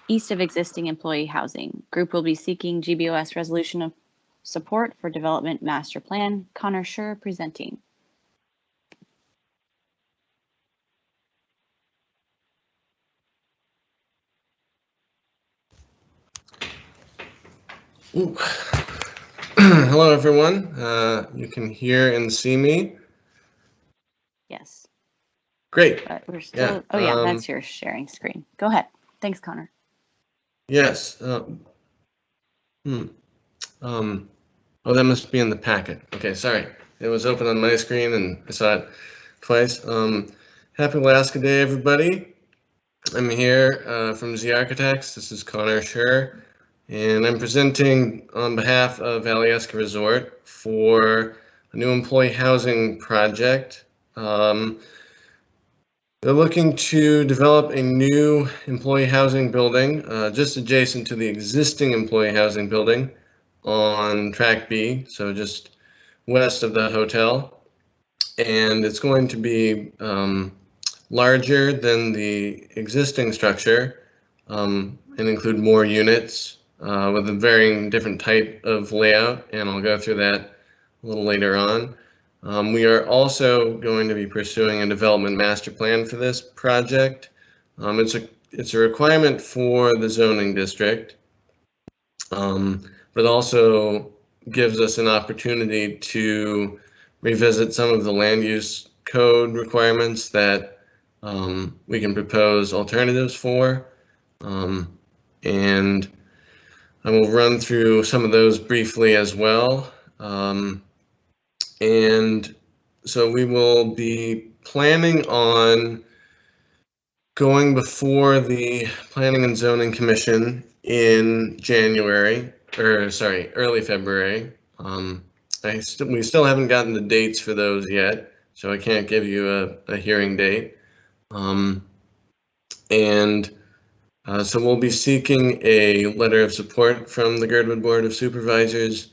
east of existing employee housing. Group will be seeking GBOS resolution of support for development master plan. Connor Schur presenting. Hello, everyone. You can hear and see me. Yes. Great. But we're still, Yeah. oh yeah, that's your sharing screen. Go ahead. Thanks, Connor. Yes. Oh, that must be in the packet. Okay, sorry. It was open on my screen and I saw it twice. Happy Alaska Day, everybody. I'm here from Z Architects. This is Connor Schur, and I'm presenting on behalf of Alyeska Resort for a new employee housing project. They're looking to develop a new employee housing building just adjacent to the existing employee housing building on Track B, so just west of the hotel. And it's going to be larger than the existing structure and include more units with a varying different type of layout, and I'll go through that a little later on. We are also going to be pursuing a development master plan for this project. It's a requirement for the zoning district, but it also gives us an opportunity to revisit some of the land use code requirements that we can propose alternatives for. And I will run through some of those briefly as well. And so we will be planning on going before the Planning and Zoning Commission in January, or sorry, early February. We still haven't gotten the dates for those yet, so I can't give you a hearing date. So we'll be seeking a letter of support from the Gerdwood Board of Supervisors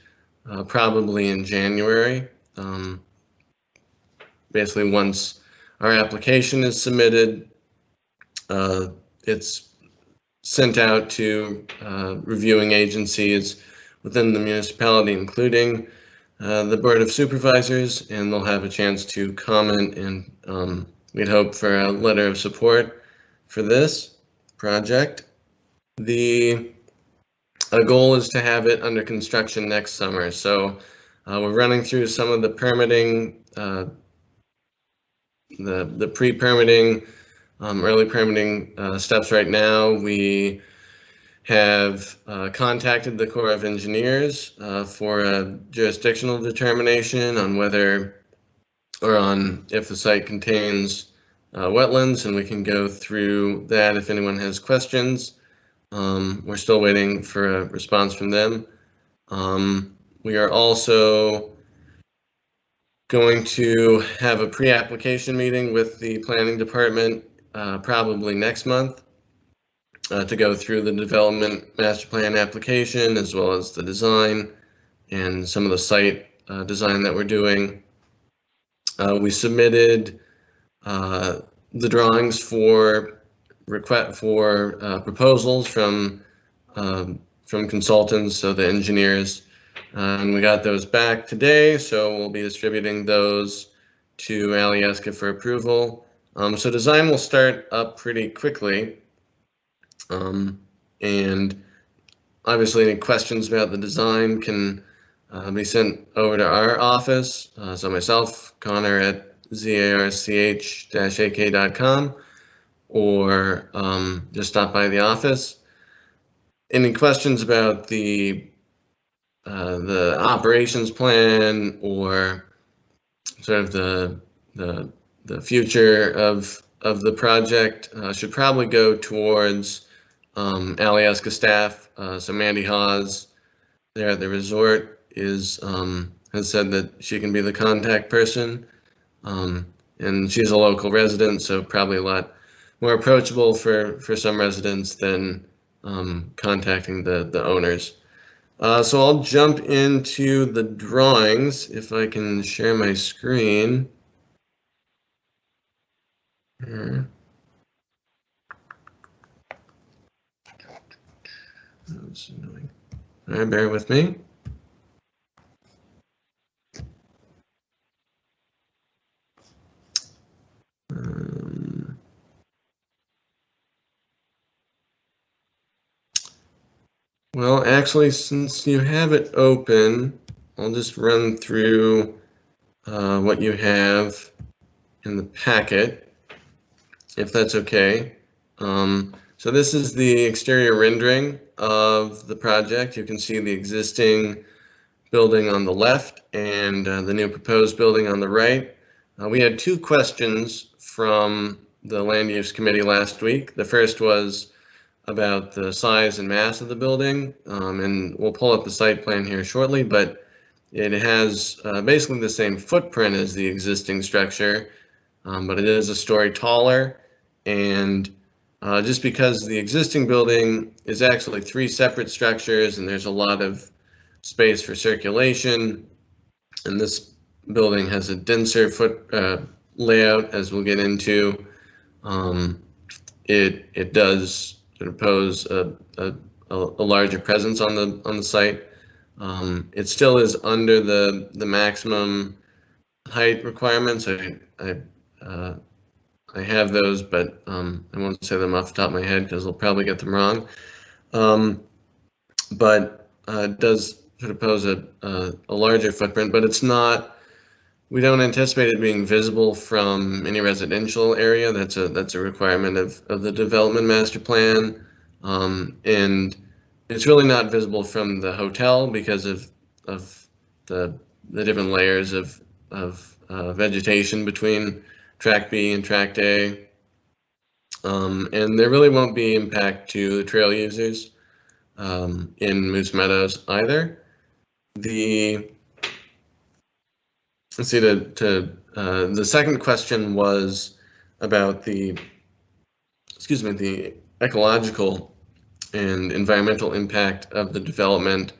probably in January. Basically, once our application is submitted, it's sent out to reviewing agencies within the municipality, including the Board of Supervisors, and they'll have a chance to comment, and we'd hope for a letter of support for this project. The goal is to have it under construction next summer, so we're running through some of the permitting the pre-permitting, early permitting steps right now. We have contacted the Corps of Engineers for a jurisdictional determination on whether or on if the site contains wetlands, and we can go through that if anyone has questions. We're still waiting for a response from them. We are also going to have a pre-application meeting with the planning department probably next month to go through the development master plan application as well as the design and some of the site design that we're doing. We submitted the drawings for proposals from consultants, so the engineers, and we got those back today. So we'll be distributing those to Alyeska for approval. So design will start up pretty quickly, and obviously any questions about the design can be sent over to our office. So myself, Connor at zarch-ak.com, or just stop by the office. Any questions about the operations plan or sort of the future of the project should probably go towards Alyeska staff. So Mandy Hawes there at the resort has said that she can be the contact person, and she's a local resident, so probably a lot more approachable for some residents than contacting the owners. So I'll jump into the drawings if I can share my screen. Here. That's annoying. All right, bear with me. Well, actually, since you have it open, I'll just run through what you have in the packet, if that's okay. So this is the exterior rendering of the project. You can see the existing building on the left and the new proposed building on the right. We had two questions from the Land Use Committee last week. The first was about the size and mass of the building, and we'll pull up the site plan here shortly, but it has basically the same footprint as the existing structure, but it is a story taller, and just because the existing building is actually three separate structures and there's a lot of space for circulation, and this building has a denser layout, as we'll get into. It does sort of pose a larger presence on the site. It still is under the maximum height requirements. I have those, but I won't say them off the top of my head because I'll probably get them wrong. But it does sort of pose a larger footprint, but it's not. We don't anticipate it being visible from any residential area. That's a requirement of the development master plan, and it's really not visible from the hotel because of the different layers of vegetation between Track B and Track A, and there really won't be impact to the trail users in Moose Meadows either. Let's see, the second question was about the ecological and environmental impact of the development.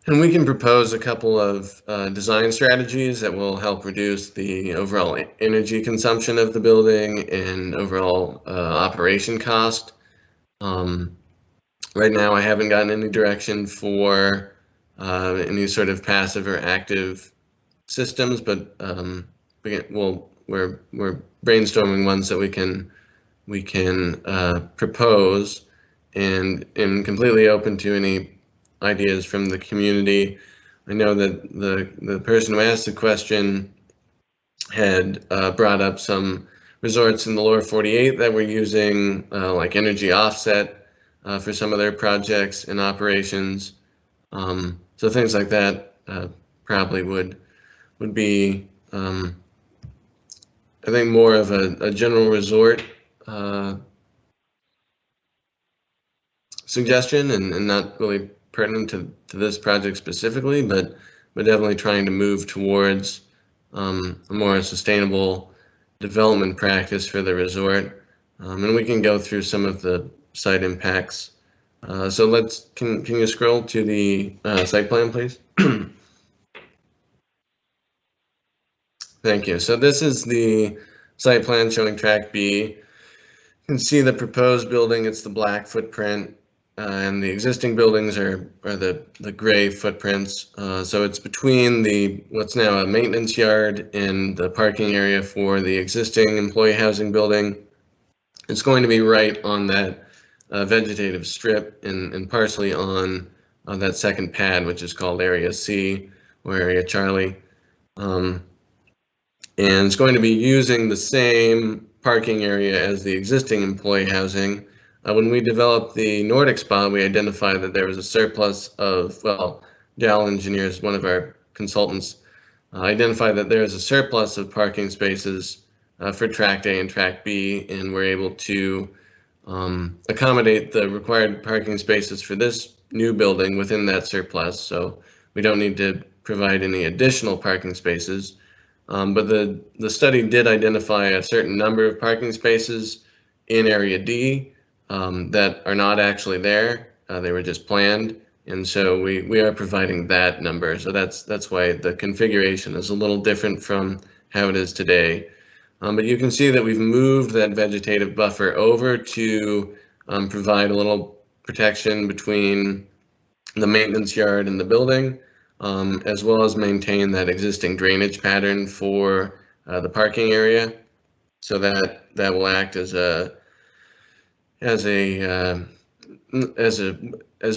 And we can propose a couple of design strategies that will help reduce the overall energy consumption of the building and overall operation cost. Right now, I haven't gotten any direction for any sort of passive or active systems, but we're brainstorming ones that we can propose, and completely open to any ideas from the community. I know that the person who asked the question had brought up some resorts in the lower 48 that were using like energy offset for some of their projects and operations. So things like that probably would be, I think, more of a general resort suggestion and not really pertinent to this project specifically, but definitely trying to move towards a more sustainable development practice for the resort. And we can go through some of the site impacts. So can you scroll to the site plan, please? Thank you. So this is the site plan showing track B. You can see the proposed building, it's the black footprint, and the existing buildings are the gray footprints. So it's between what's now a maintenance yard and the parking area for the existing employee housing building. It's going to be right on that vegetative strip and partially on that second pad, which is called Area C or Area Charlie. And it's going to be using the same parking area as the existing employee housing. When we developed the Nordic Spa, we identified that there was a surplus of, well, Dow Engineers, one of our consultants, identified that there is a surplus of parking spaces for Track A and Track B, and we're able to accommodate the required parking spaces for this new building within that surplus. So we don't need to provide any additional parking spaces. But the study did identify a certain number of parking spaces in Area D that are not actually there. They were just planned. And so we are providing that number. So that's why the configuration is a little different from how it is today. But you can see that we've moved that vegetative buffer over to provide a little protection between the maintenance yard and the building, as well as maintain that existing drainage pattern for the parking area. So that will act as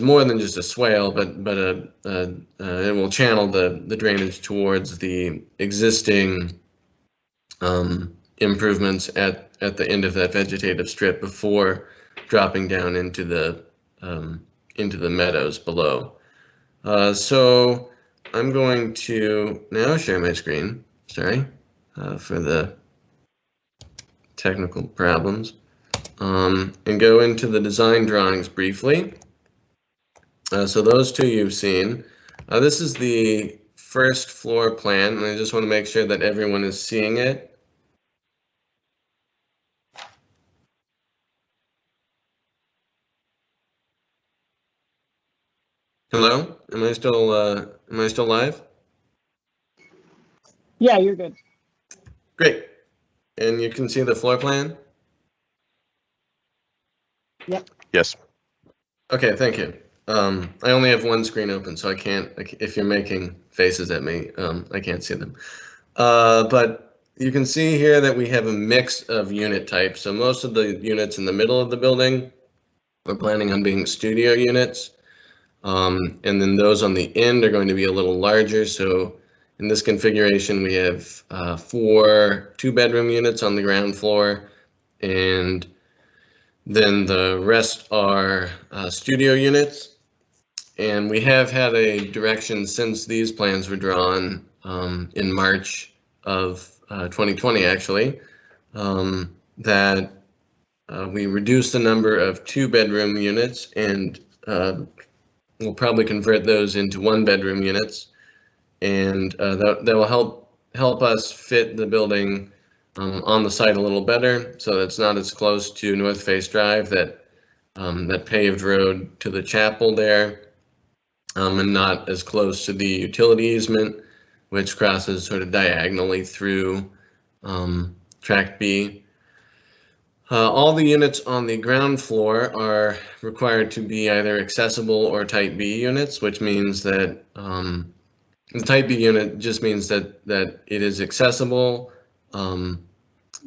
more than just a swale, but it will channel the drainage towards the existing improvements at the end of that vegetative strip before dropping down into the meadows below. So I'm going to now share my screen. Sorry for the technical problems. And go into the design drawings briefly. So those two you've seen. This is the first floor plan, and I just want to make sure that everyone is seeing it. Hello? Am I still live? Yeah, you're good. Great. And you can see the floor plan? Yep. Yes. Okay, thank you. I only have one screen open, so I can't, if you're making faces at me, I can't see them. But you can see here that we have a mix of unit types. So most of the units in the middle of the building, we're planning on being studio units. And then those on the end are going to be a little larger. So in this configuration, we have 4 2-bedroom units on the ground floor, and then the rest are studio units. And we have had a direction since these plans were drawn in March of 2020, actually, that we reduce the number of 2-bedroom units, and we'll probably convert those into 1-bedroom units. And that will help us fit the building on the site a little better, so it's not as close to North Face Drive, that paved road to the chapel there, and not as close to the utility easement, which crosses sort of diagonally through Track B. All the units on the ground floor are required to be either accessible or Type B units, which means that the Type B unit just means that it is accessible,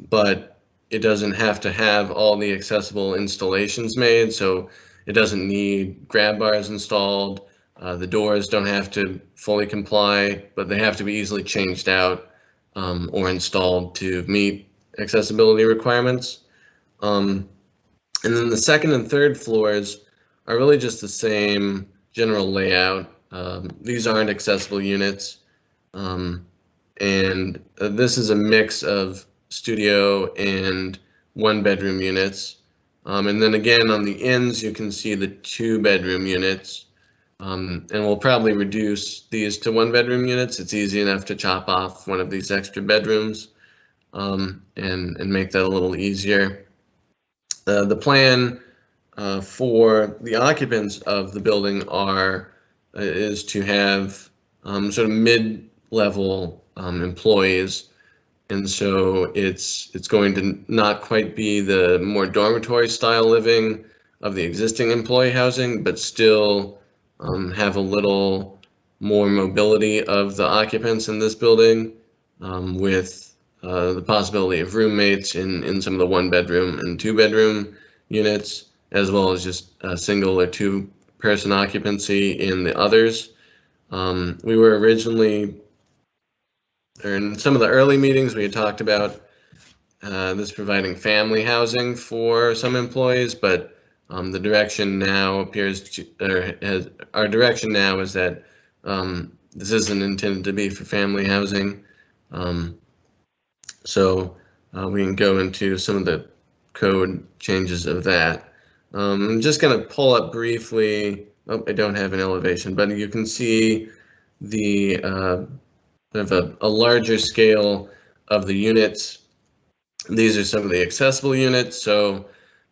but it doesn't have to have all the accessible installations made. So it doesn't need grab bars installed. The doors don't have to fully comply, but they have to be easily changed out. or installed to meet accessibility requirements. And then the second and third floors are really just the same general layout. These aren't accessible units. And this is a mix of studio and 1-bedroom units. And then again, on the ends, you can see the 2-bedroom units. And we'll probably reduce these to 1-bedroom units. It's easy enough to chop off one of these extra bedrooms and make that a little easier. The plan for the occupants of the building is to have sort of mid-level employees, and so it's going to not quite be the more dormitory style living of the existing employee housing, but still have a little more mobility of the occupants in this building, with the possibility of roommates in some of the 1-bedroom and 2-bedroom units, as well as just a single or 2-person occupancy in the others. We were originally, or in some of the early meetings, we had talked about this providing family housing for some employees, but the direction now appears to, our direction now is that this isn't intended to be for family housing. So we can go into some of the code changes of that. I'm just going to pull up briefly. Oh, I don't have an elevation, but you can see the a larger scale of the units. These are some of the accessible units, so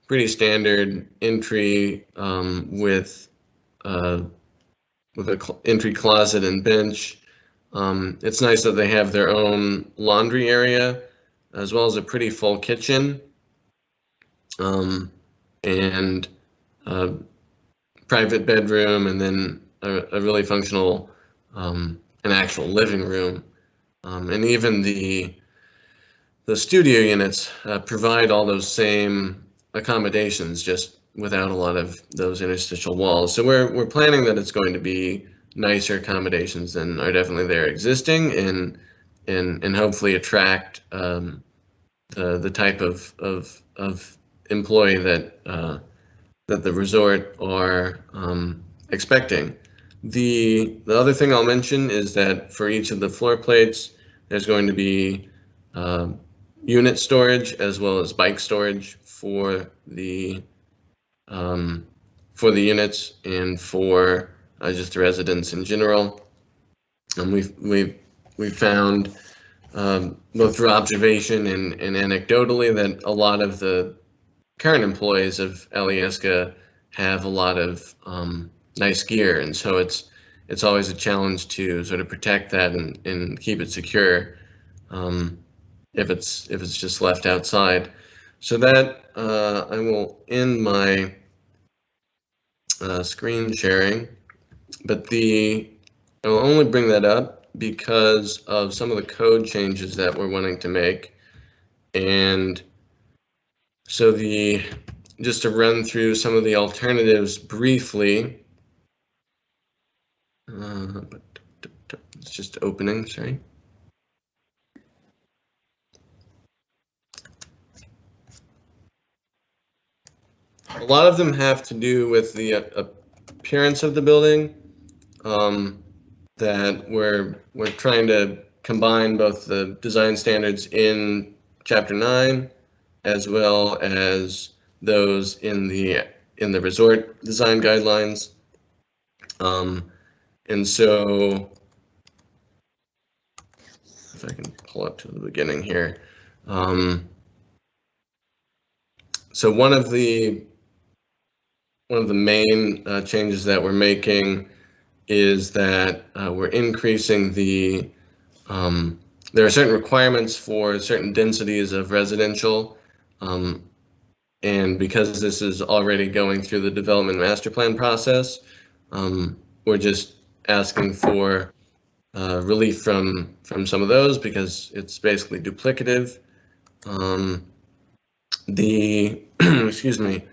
pretty standard entry with an entry closet and bench. It's nice that they have their own laundry area, as well as a pretty full kitchen, and private bedroom, and then a really functional an actual living room. And even the studio units provide all those same accommodations, just without a lot of those interstitial walls. So we're planning that it's going to be nicer accommodations than are definitely there existing, and hopefully attract the type of employee that the resort are expecting. The other thing I'll mention is that for each of the floor plates, there's going to be unit storage as well as bike storage for the units and for just the residents in general. And we've found both through observation and anecdotally that a lot of the current employees of Alyeska have a lot of nice gear, and so it's always a challenge to sort of protect that and keep it secure if it's just left outside. So that I will end my screen sharing, but I will only bring that up because of some of the code changes that we're wanting to make. And so just to run through some of the alternatives briefly, it's just opening, sorry. A lot of them have to do with the appearance of the building, that we're trying to combine both the design standards in Chapter 9 as well as those in the resort design guidelines. And so if I can pull up to the beginning here. So one of the main changes that we're making is that we're increasing there are certain requirements for certain densities of residential, and because this is already going through the development master plan process, we're just asking for relief from some of those because it's basically duplicative. Excuse me,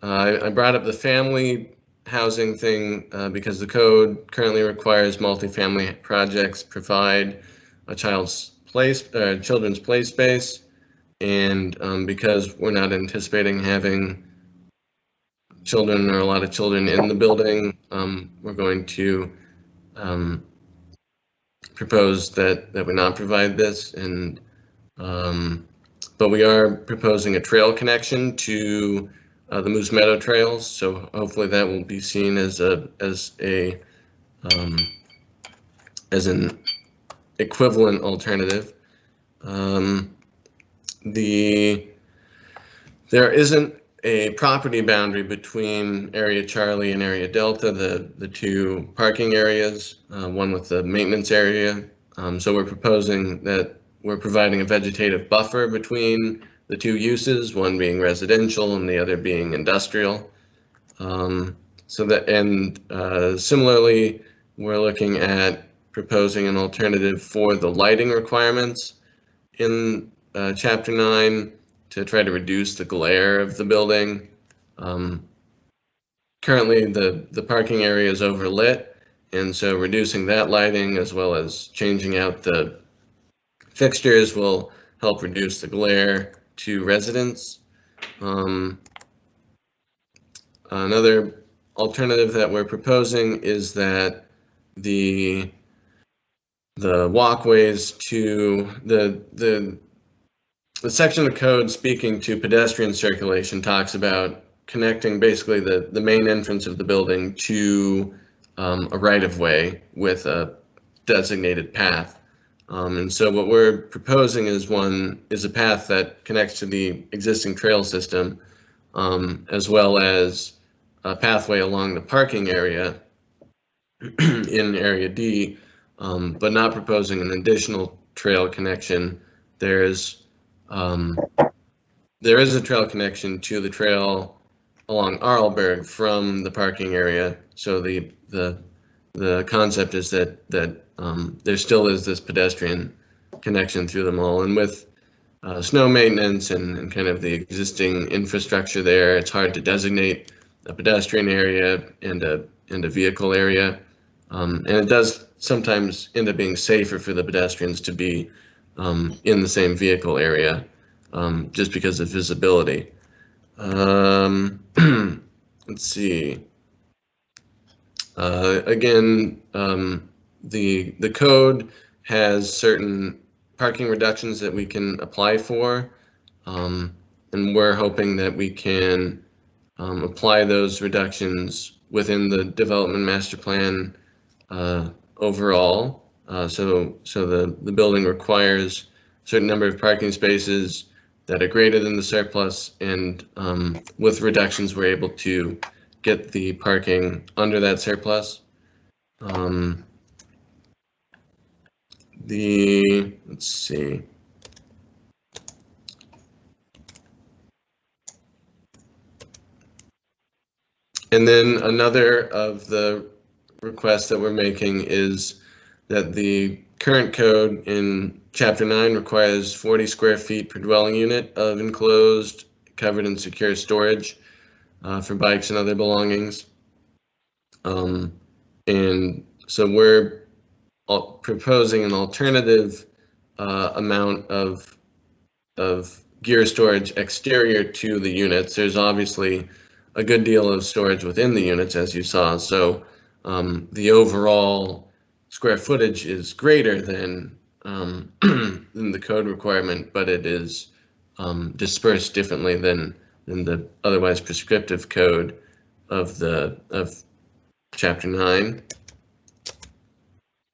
I brought up the family housing thing because the code currently requires multifamily projects provide a child's children's play space, and because we're not anticipating having children or a lot of children in the building, we're going to propose that we not provide this, and but we are proposing a trail connection to the Moose Meadow trails, so hopefully that will be seen as an equivalent alternative. There isn't a property boundary between Area Charlie and Area Delta, the two parking areas, one with the maintenance area. So we're proposing that we're providing a vegetative buffer between the two uses, one being residential and the other being industrial. Similarly, we're looking at proposing an alternative for the lighting requirements in Chapter 9 to try to reduce the glare of the building. Currently, the parking area is overlit, and so reducing that lighting as well as changing out the fixtures will help reduce the glare to residents. Another alternative that we're proposing is that the walkways to the section of code speaking to pedestrian circulation talks about connecting basically the main entrance of the building to a right-of-way with a designated path. And so what we're proposing is a path that connects to the existing trail system, as well as a pathway along the parking area in Area D, but not proposing an additional trail connection. There is a trail connection to the trail along Arlberg from the parking area. So the concept is that there still is this pedestrian connection through them all, and with snow maintenance and kind of the existing infrastructure there, it's hard to designate a pedestrian area and a vehicle area, and it does sometimes end up being safer for the pedestrians to be in the same vehicle area, just because of visibility. Let's see. Again, the code has certain parking reductions that we can apply for, and we're hoping that we can apply those reductions within the development master plan overall. So the building requires a certain number of parking spaces that are greater than the surplus, and with reductions we're able to get the parking under that surplus. Let's see. And then another of the requests that we're making is that the current code in Chapter 9 requires 40 square feet per dwelling unit of enclosed, covered, and secure storage for bikes and other belongings. And so we're proposing an alternative amount of gear storage exterior to the units. There's obviously a good deal of storage within the units, as you saw. So the overall square footage is greater than the code requirement, but it is dispersed differently than the otherwise prescriptive code of Chapter 9.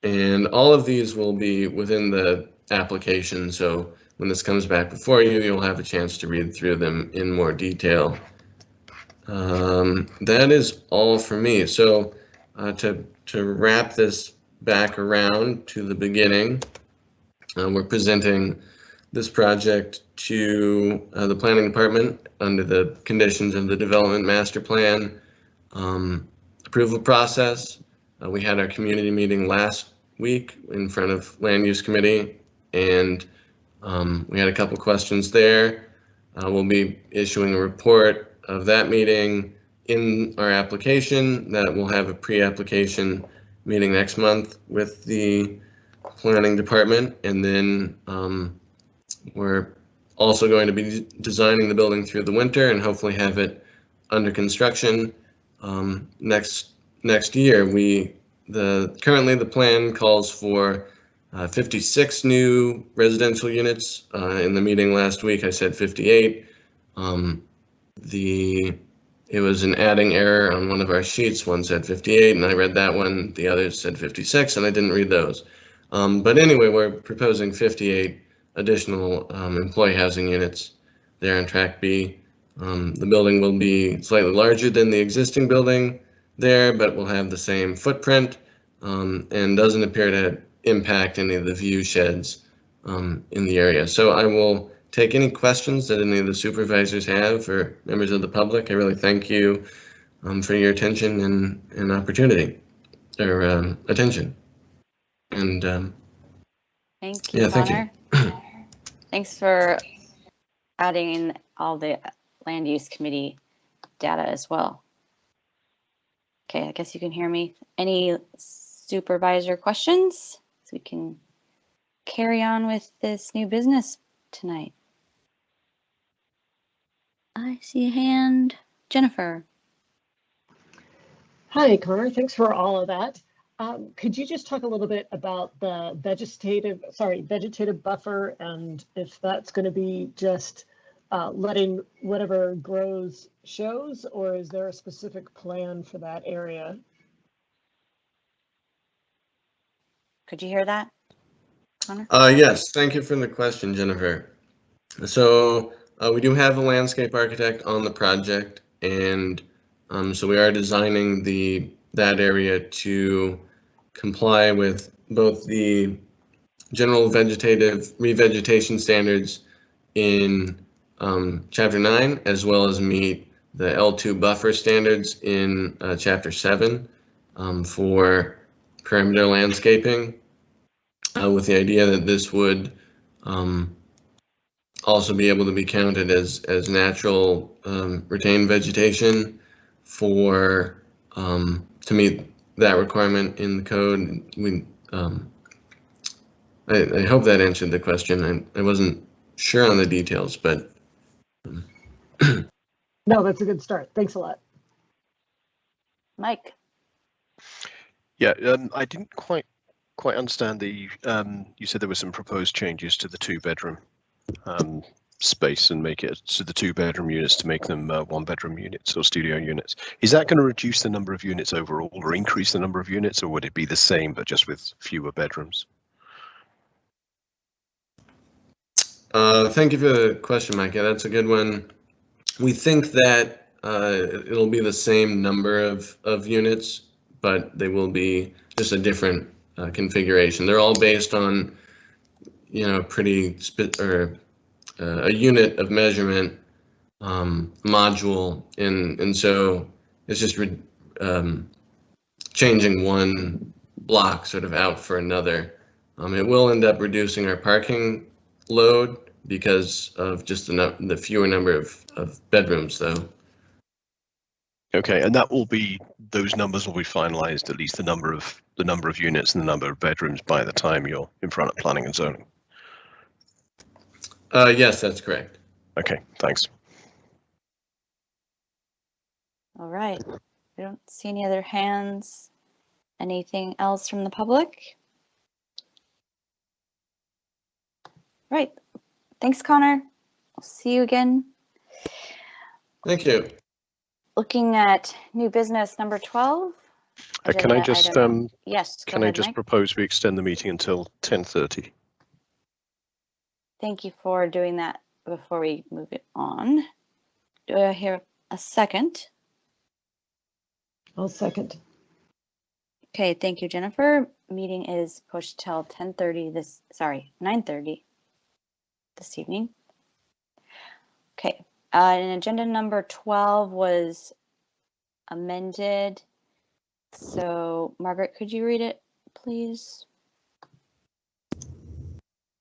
And all of these will be within the application, so when this comes back before you, you'll have a chance to read through them in more detail. That is all for me. So to wrap this back around to the beginning, we're presenting this project to the planning department under the conditions of the development master plan approval process. We had our community meeting last week in front of land use committee, and we had a couple questions there. We'll be issuing a report of that meeting in our application that we'll have a pre-application meeting next month with the planning department, and then we're also going to be designing the building through the winter and hopefully have it under construction next year. Currently the plan calls for 56 new residential units. In the meeting last week, I said 58. It was an adding error on one of our sheets. One said 58, and I read that one. The others said 56, and I didn't read those. But anyway, we're proposing 58 additional employee housing units there on Track B. The building will be slightly larger than the existing building there, but will have the same footprint and doesn't appear to impact any of the view sheds in the area. So I will take any questions that any of the supervisors have or members of the public. I really thank you for your attention and opportunity or attention. And thank you, yeah, Connor. thank you. Thanks for adding in all the land use committee data as well. Okay, I guess you can hear me. Any supervisor questions? So we can carry on with this new business tonight. I see a hand. Jennifer. Hi, Connor. Thanks for all of that. Could you just talk a little bit about the vegetative buffer, and if that's going to be just letting whatever grows shows, or is there a specific plan for that area? Could you hear that, Connor? Yes, thank you for the question, Jennifer. So we do have a landscape architect on the project, and so we are designing that area to comply with both the general vegetative revegetation standards in Chapter 9, as well as meet the L2 buffer standards in Chapter 7 for perimeter landscaping, with the idea that this would also be able to be counted as natural retained vegetation for to meet that requirement in the code. I hope that answered the question. I wasn't sure on the details, but no, that's a good start. Thanks a lot. Mike. Yeah, I didn't quite understand the. You said there were some proposed changes to the 2-bedroom space and make it to the 2-bedroom units to make them 1-bedroom units or studio units. Is that going to reduce the number of units overall or increase the number of units, or would it be the same but just with fewer bedrooms? Thank you for the question, Mike. Yeah, that's a good one. We think that it'll be the same number of units, but they will be just a different configuration. They're all based on, a unit of measurement module, and so it's just changing one block sort of out for another. It will end up reducing our parking load because of just the fewer number of bedrooms, though. Okay, and those numbers will be finalized, at least the number of units and the number of bedrooms, by the time you're in front of planning and zoning. Yes, that's correct. Okay, thanks. All right. I don't see any other hands. Anything else from the public? Right. Thanks, Connor. I'll see you again. Thank you. Looking at new business number 12. Can I just yes? Can I just propose we extend the meeting until 10:30? Thank you for doing that before we move it on. Do I hear a second? I'll second. Okay, thank you, Jennifer. Meeting is pushed till 9:30 this evening. Okay, and agenda number 12 was amended. So, Margaret, could you read it, please?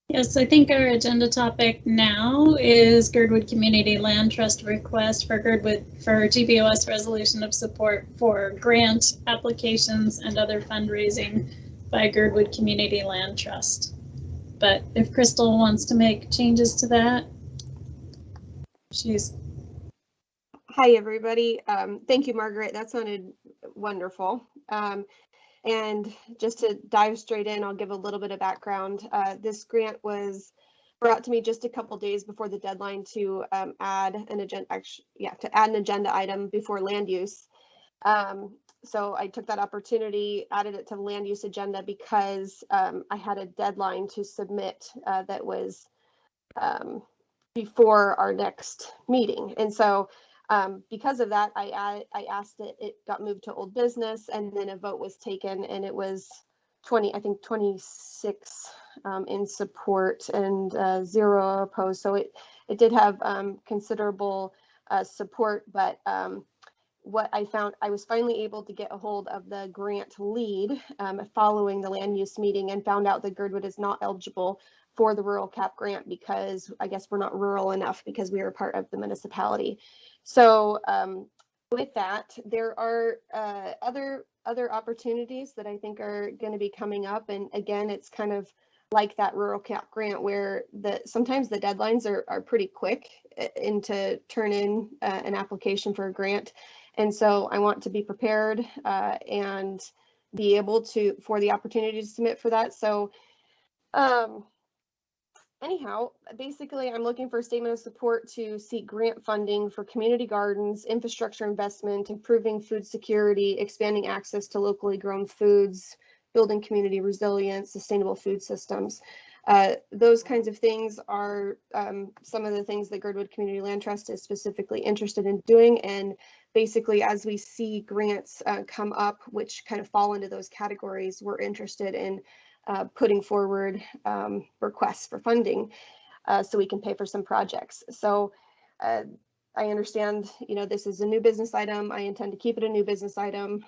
Yes, I think our agenda topic now is Gerdwood Community Land Trust request for GBOS resolution of support for grant applications and other fundraising by Girdwood Community Land Trust. But if Crystal wants to make changes to that, she's. Hi, everybody. Thank you, Margaret. That sounded wonderful. And just to dive straight in, I'll give a little bit of background. This grant was brought to me just a couple days before the deadline to add an agenda item before land use. So I took that opportunity, added it to the land use agenda because I had a deadline to submit that was before our next meeting. And so because of that, I asked it got moved to old business, and then a vote was taken, and it was 26 in support and 0 opposed. So it did have considerable support, but what I found, I was finally able to get a hold of the grant lead following the land use meeting, and found out that Gerdwood is not eligible for the rural cap grant because I guess we're not rural enough because we are part of the municipality. So with that, there are other opportunities that I think are going to be coming up. And again, it's kind of like that rural cap grant where sometimes the deadlines are pretty quick to turn in an application for a grant. And so I want to be prepared and be able for the opportunity to submit for that. So anyhow, basically, I'm looking for a statement of support to seek grant funding for community gardens, infrastructure investment, improving food security, expanding access to locally grown foods, building community resilience, sustainable food systems. Those kinds of things are some of the things that Gerdwood Community Land Trust is specifically interested in doing. And basically, as we see grants come up, which kind of fall into those categories, we're interested in putting forward requests for funding so we can pay for some projects. So I understand, this is a new business item. I intend to keep it a new business item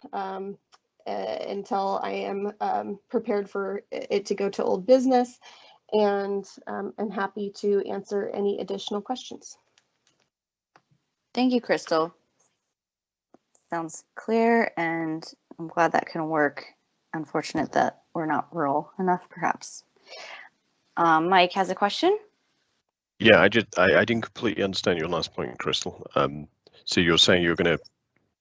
until I am prepared for it to go to old business, and I'm happy to answer any additional questions. Thank you, Crystal. Sounds clear, and I'm glad that can work. Unfortunate that we're not rural enough, perhaps. Mike has a question. Yeah, I didn't completely understand your last point, Crystal. So you're saying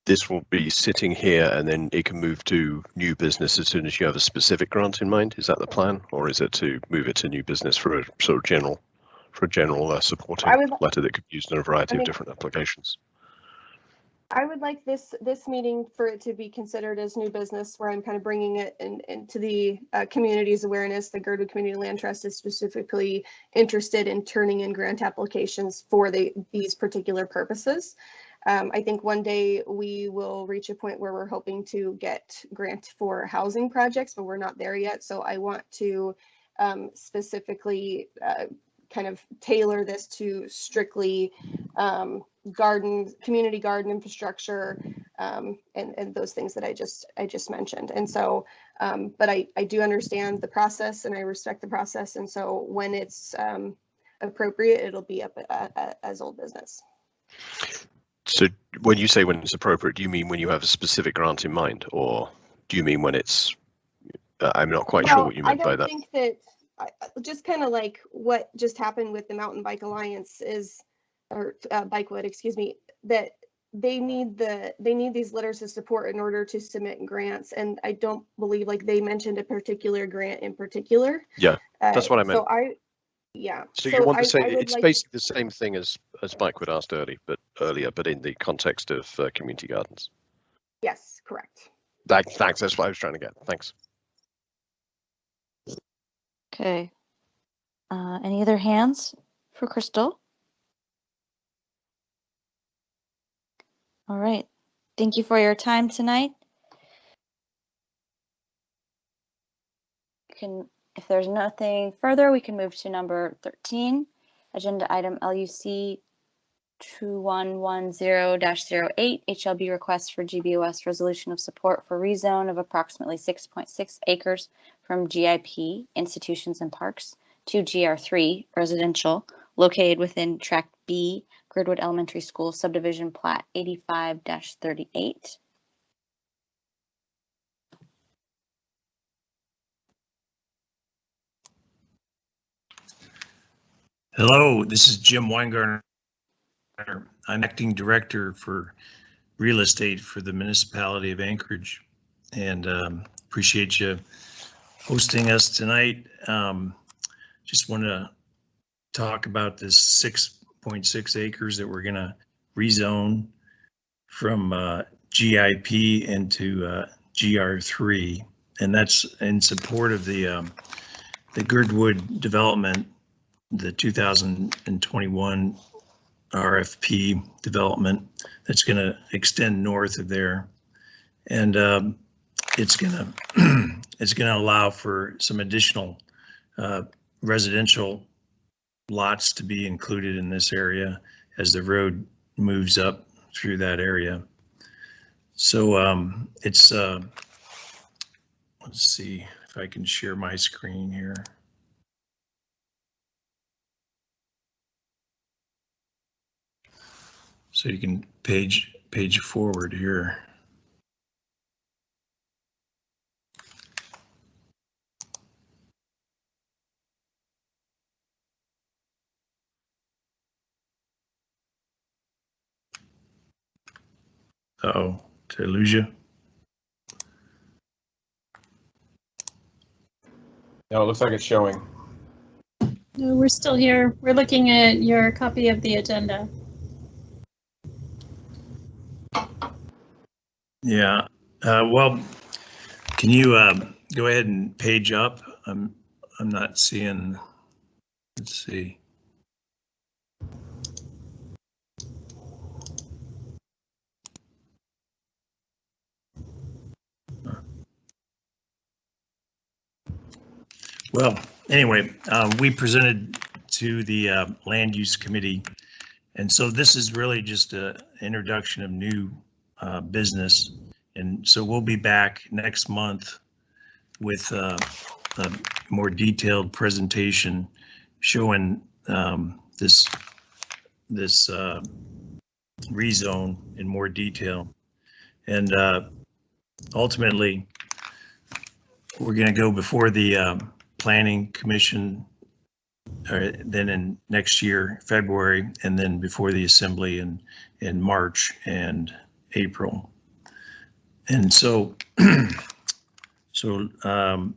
this will be sitting here and then it can move to new business as soon as you have a specific grant in mind? Is that the plan, or is it to move it to new business for a sort of general supporting letter that could be used in a variety of different applications? I would like this meeting for it to be considered as new business, where I'm kind of bringing it into the community's awareness. The Gerdwood Community Land Trust is specifically interested in turning in grant applications for these particular purposes. I think one day we will reach a point where we're hoping to get grant for housing projects, but we're not there yet. So I want to specifically kind of tailor this to strictly community garden infrastructure, and those things that I just mentioned. And so, but I do understand the process and I respect the process. And so when it's appropriate, it'll be up as old business. So when you say when it's appropriate, do you mean when you have a specific grant in mind, or do you mean when it's, I'm not quite sure what you meant by that. I don't think that, just kind of like what just happened with the Mountain Bike Alliance or Bikewood, excuse me, that they need these letters of support in order to submit grants. And I don't believe they mentioned a particular grant in particular. Yeah, that's what I meant. So you want to say it's basically the same thing as Bikewood asked earlier, but in the context of community gardens. Yes, correct. Thanks. That's what I was trying to get. Thanks. Okay. Any other hands for Crystal? All right. Thank you for your time tonight. If there's nothing further, we can move to number 13, agenda item LUC 2110-08, HLB request for GBOS resolution of support for rezone of approximately 6.6 acres from GIP, institutions and parks, to GR3, residential, located within Tract B, Gerdwood Elementary School, subdivision plat 85-38. Hello, this is Jim Weingartner. I'm acting director for real estate for the municipality of Anchorage, and appreciate you hosting us tonight. Just want to talk about this 6.6 acres that we're going to rezone from GIP into GR3, and that's in support of the Gerdwood development, the 2021 RFP development that's going to extend north of there, and it's going to allow for some additional residential lots to be included in this area as the road moves up through that area. So it's let's see if I can share my screen here. So you can page forward here. Uh-oh, did I lose you? No, it looks like it's showing. No, we're still here. We're looking at your copy of the agenda. Yeah. Well, can you go ahead and page up? I'm not seeing. Let's see. Well, anyway, we presented to the Land Use Committee, and so this is really just an introduction of new business, and so we'll be back next month with a more detailed presentation showing this rezone in more detail, and ultimately we're going to go before the Planning Commission, then in next year, February, and then before the Assembly in March and April. And so,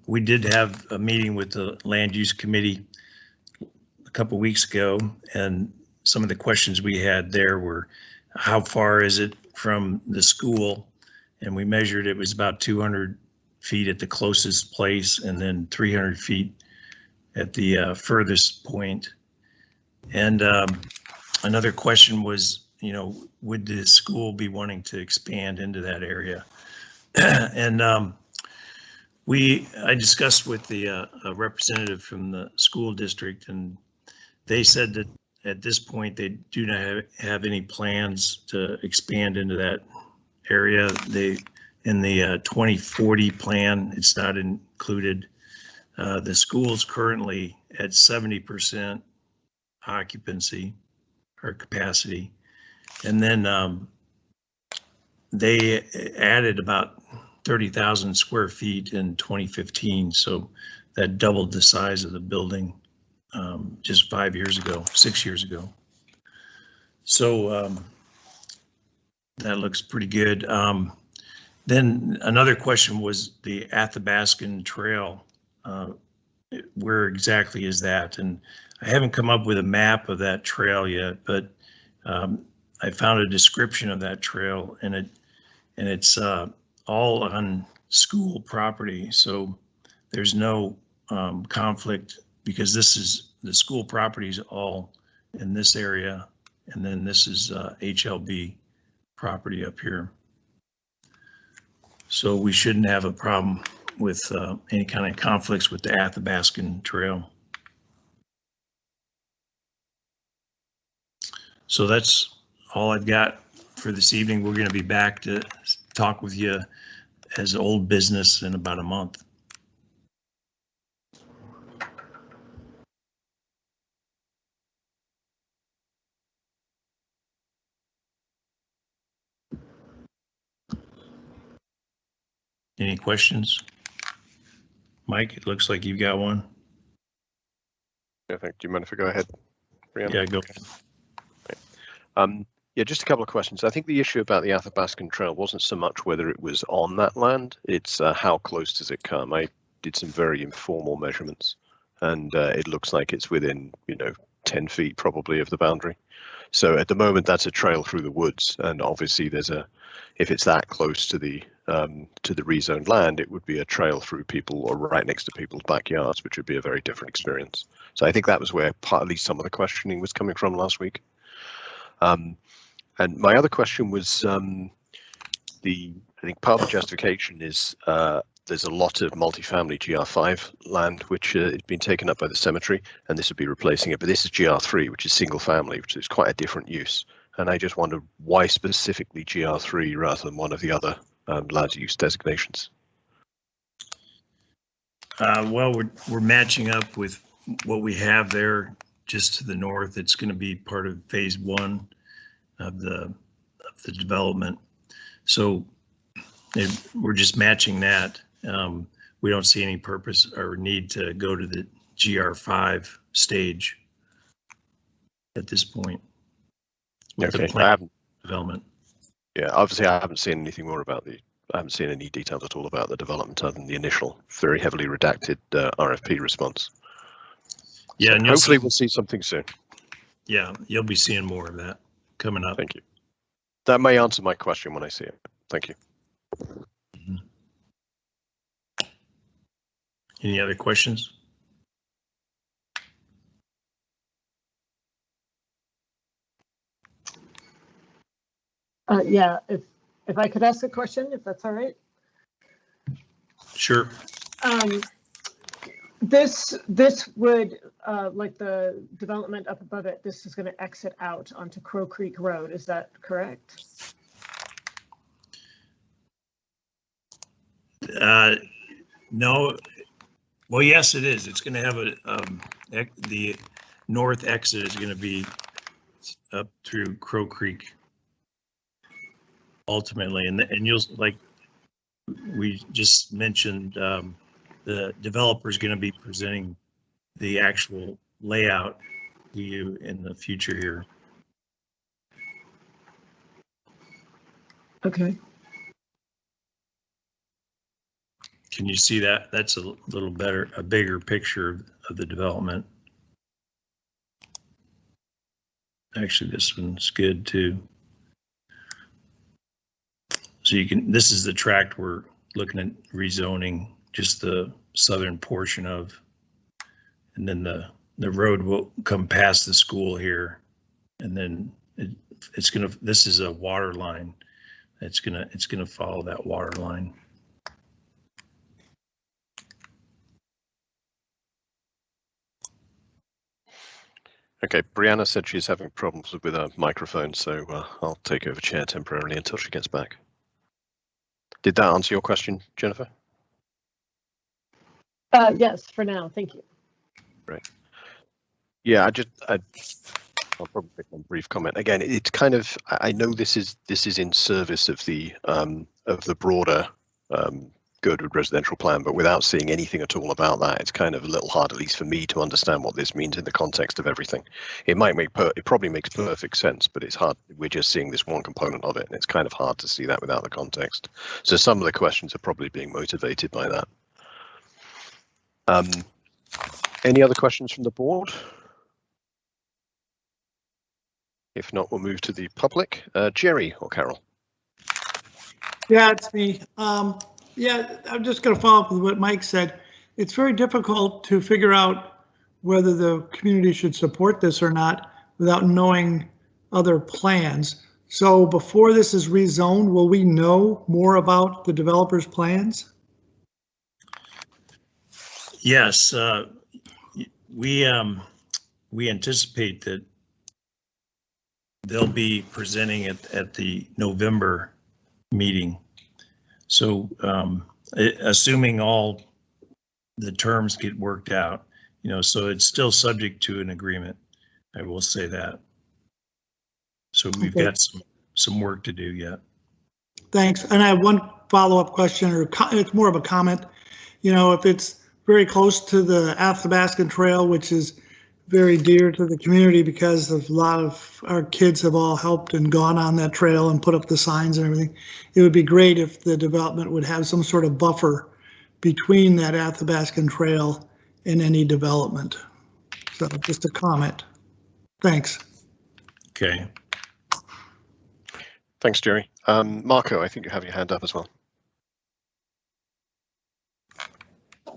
we did have a meeting with the Land Use Committee a couple weeks ago, and some of the questions we had there were, how far is it from the school? And we measured it was about 200 feet at the closest place, and then 300 feet at the furthest point. And another question was, would the school be wanting to expand into that area? And I discussed with the representative from the school district, and they said that at this point they do not have any plans to expand into that area. In the 2040 plan, it's not included. The school's currently at 70% occupancy or capacity. And then they added about 30,000 square feet in 2015. So that doubled the size of the building just 6 years ago. So that looks pretty good. Then another question was the Athabascan Trail. Where exactly is that? And I haven't come up with a map of that trail yet, but I found a description of that trail, and it's all on school property. So there's no conflict, because the school property is all in this area, and then this is HLB property up here. So we shouldn't have a problem with any kind of conflicts with the Athabascan Trail. So that's all I've got for this evening. We're going to be back to talk with you as old business in about a month. Any questions? Mike, it looks like you've got one. Yeah, thank you. Do you mind if I go ahead? Brianna? Yeah, go ahead. Yeah, just a couple of questions. I think the issue about the Athabascan Trail wasn't so much whether it was on that land, it's how close does it come. I did some very informal measurements, and it looks like it's within, 10 feet probably of the boundary. So at the moment, that's a trail through the woods, and obviously if it's that close to the rezoned land, it would be a trail through people or right next to people's backyards, which would be a very different experience. So I think that was where partly some of the questioning was coming from last week. And my other question was, I think part of the justification is there's a lot of multifamily GR5 land which has been taken up by the cemetery, and this would be replacing it. But this is GR3, which is single family, which is quite a different use. And I just wonder why specifically GR3 rather than one of the other land use designations. Well, we're matching up with what we have there just to the north. It's going to be part of phase 1 of the development. So we're just matching that. We don't see any purpose or need to go to the GR5 stage at this point. Okay, I haven't development. Yeah, obviously I haven't seen anything more about I haven't seen any details at all about the development other than the initial very heavily redacted RFP response. Yeah, so and hopefully we'll see something soon. Yeah, you'll be seeing more of that coming up. Thank you. That may answer my question when I see it. Thank you. Mm-hmm. Any other questions? Yeah, if I could ask a question, if that's all right. Sure. This would, like the development up above it, this is going to exit out onto Crow Creek Road. Is that correct? No. Well, yes, it is. It's going to have the north exit is going to be up through Crow Creek ultimately, and you'll, like we just mentioned, the developer is going to be presenting the actual layout to you in the future here. Okay. Can you see that? That's a little better, a bigger picture of the development. Actually, this one's good too. So you can, this is the tract we're looking at rezoning, just the southern portion of, and then the road will come past the school here, and then it's gonna, this is a water line. It's gonna follow that water line. Okay, Brianna said she's having problems with her microphone, so I'll take over chair temporarily until she gets back. Did that answer your question, Jennifer? Yes, for now. Thank you. Right. Yeah, I'll probably make one brief comment. Again, it's kind of, I know this is in service of the broader Gerdwood residential plan, but without seeing anything at all about that, it's kind of a little hard, at least for me, to understand what this means in the context of everything. It probably makes perfect sense, but it's hard. We're just seeing this one component of it, and it's kind of hard to see that without the context. So some of the questions are probably being motivated by that. Any other questions from the board? If not, we'll move to the public. Jerry or Carol? Yeah, it's me. Yeah, I'm just going to follow up with what Mike said. It's very difficult to figure out whether the community should support this or not without knowing other plans. So before this is rezoned, will we know more about the developer's plans? Yes, we anticipate that they'll be presenting it at the November meeting. So assuming all the terms get worked out, so it's still subject to an agreement. I will say that. So we've got some work to do yet. Thanks. And I have one follow-up question, or it's more of a comment. If it's very close to the Athabascan Trail, which is very dear to the community because of a lot of our kids have all helped and gone on that trail and put up the signs and everything. It would be great if the development would have some sort of buffer between that Athabascan Trail and any development. So just a comment. Thanks. Okay. Thanks, Jerry. Marco, I think you have your hand up as well.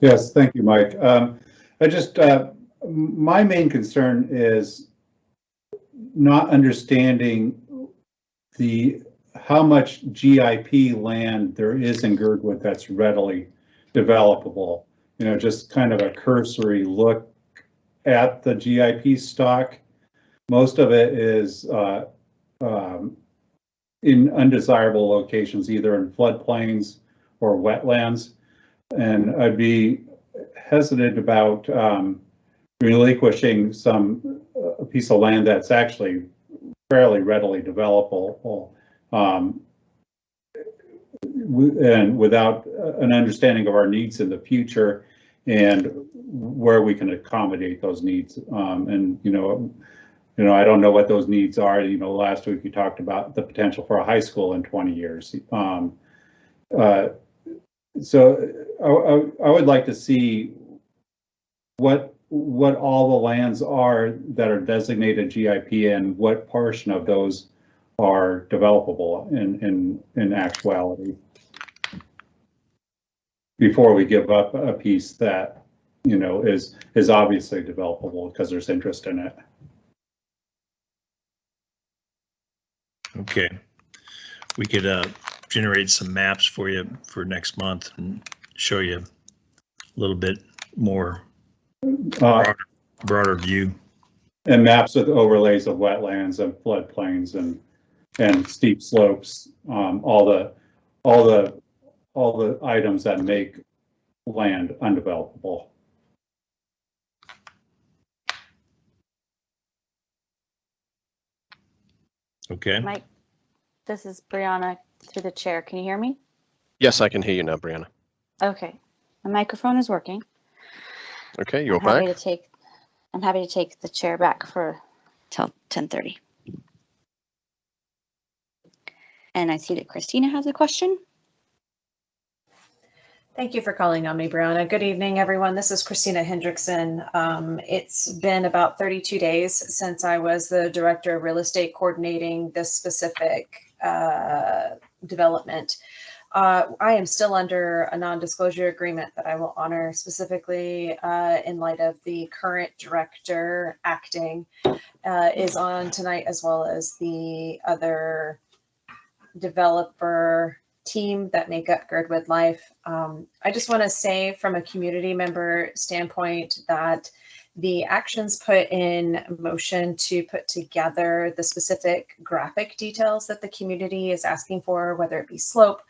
Yes, thank you, Mike. My main concern is not understanding how much GIP land there is in Girdwood that's readily developable. You know, just kind of a cursory look at the GIP stock. Most of it is in undesirable locations, either in floodplains or wetlands. And I'd be hesitant about relinquishing a piece of land that's actually fairly readily developable, and without an understanding of our needs in the future and where we can accommodate those needs. I don't know what those needs are. Last week you talked about the potential for a high school in 20 years. So I would like to see what all the lands are that are designated GIP and what portion of those are developable in actuality before we give up a piece that is obviously developable because there's interest in it. Okay. We could generate some maps for you for next month and show you a little bit more broader view. And maps with overlays of wetlands and floodplains and steep slopes, all the items that make land undevelopable. Okay. Mike, this is Brianna through the chair. Can you hear me? Yes, I can hear you now, Brianna. Okay, my microphone is working. Okay, you're I'm back. happy to take the chair back for till 10:30. And I see that Christina has a question. Thank you for calling on me, Brianna. Good evening, everyone. This is Christina Hendrickson. It's been about 32 days since I was the director of real estate coordinating this specific development. I am still under a non-disclosure agreement that I will honor, specifically in light of the current director acting is on tonight, as well as the other developer team that make up Gerdwood Life. I just want to say from a community member standpoint that the actions put in motion to put together the specific graphic details that the community is asking for, whether it be slope,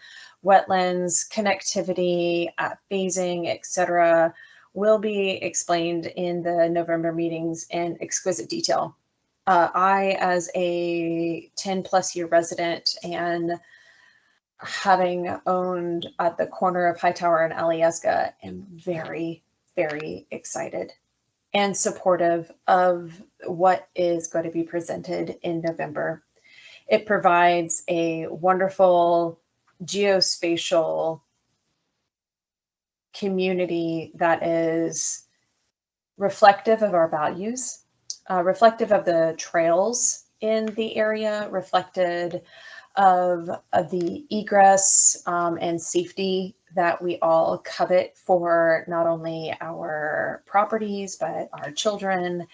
wetlands, connectivity, phasing, etc., will be explained in the November meetings in exquisite detail. I, as a 10+ year resident and having owned at the corner of Hightower and Alyeska, am very, very excited and supportive of what is going to be presented in November. It provides a wonderful geospatial community that is reflective of our values, reflective of the trails in the area, reflected of the egress and safety that we all covet for not only our properties, but our children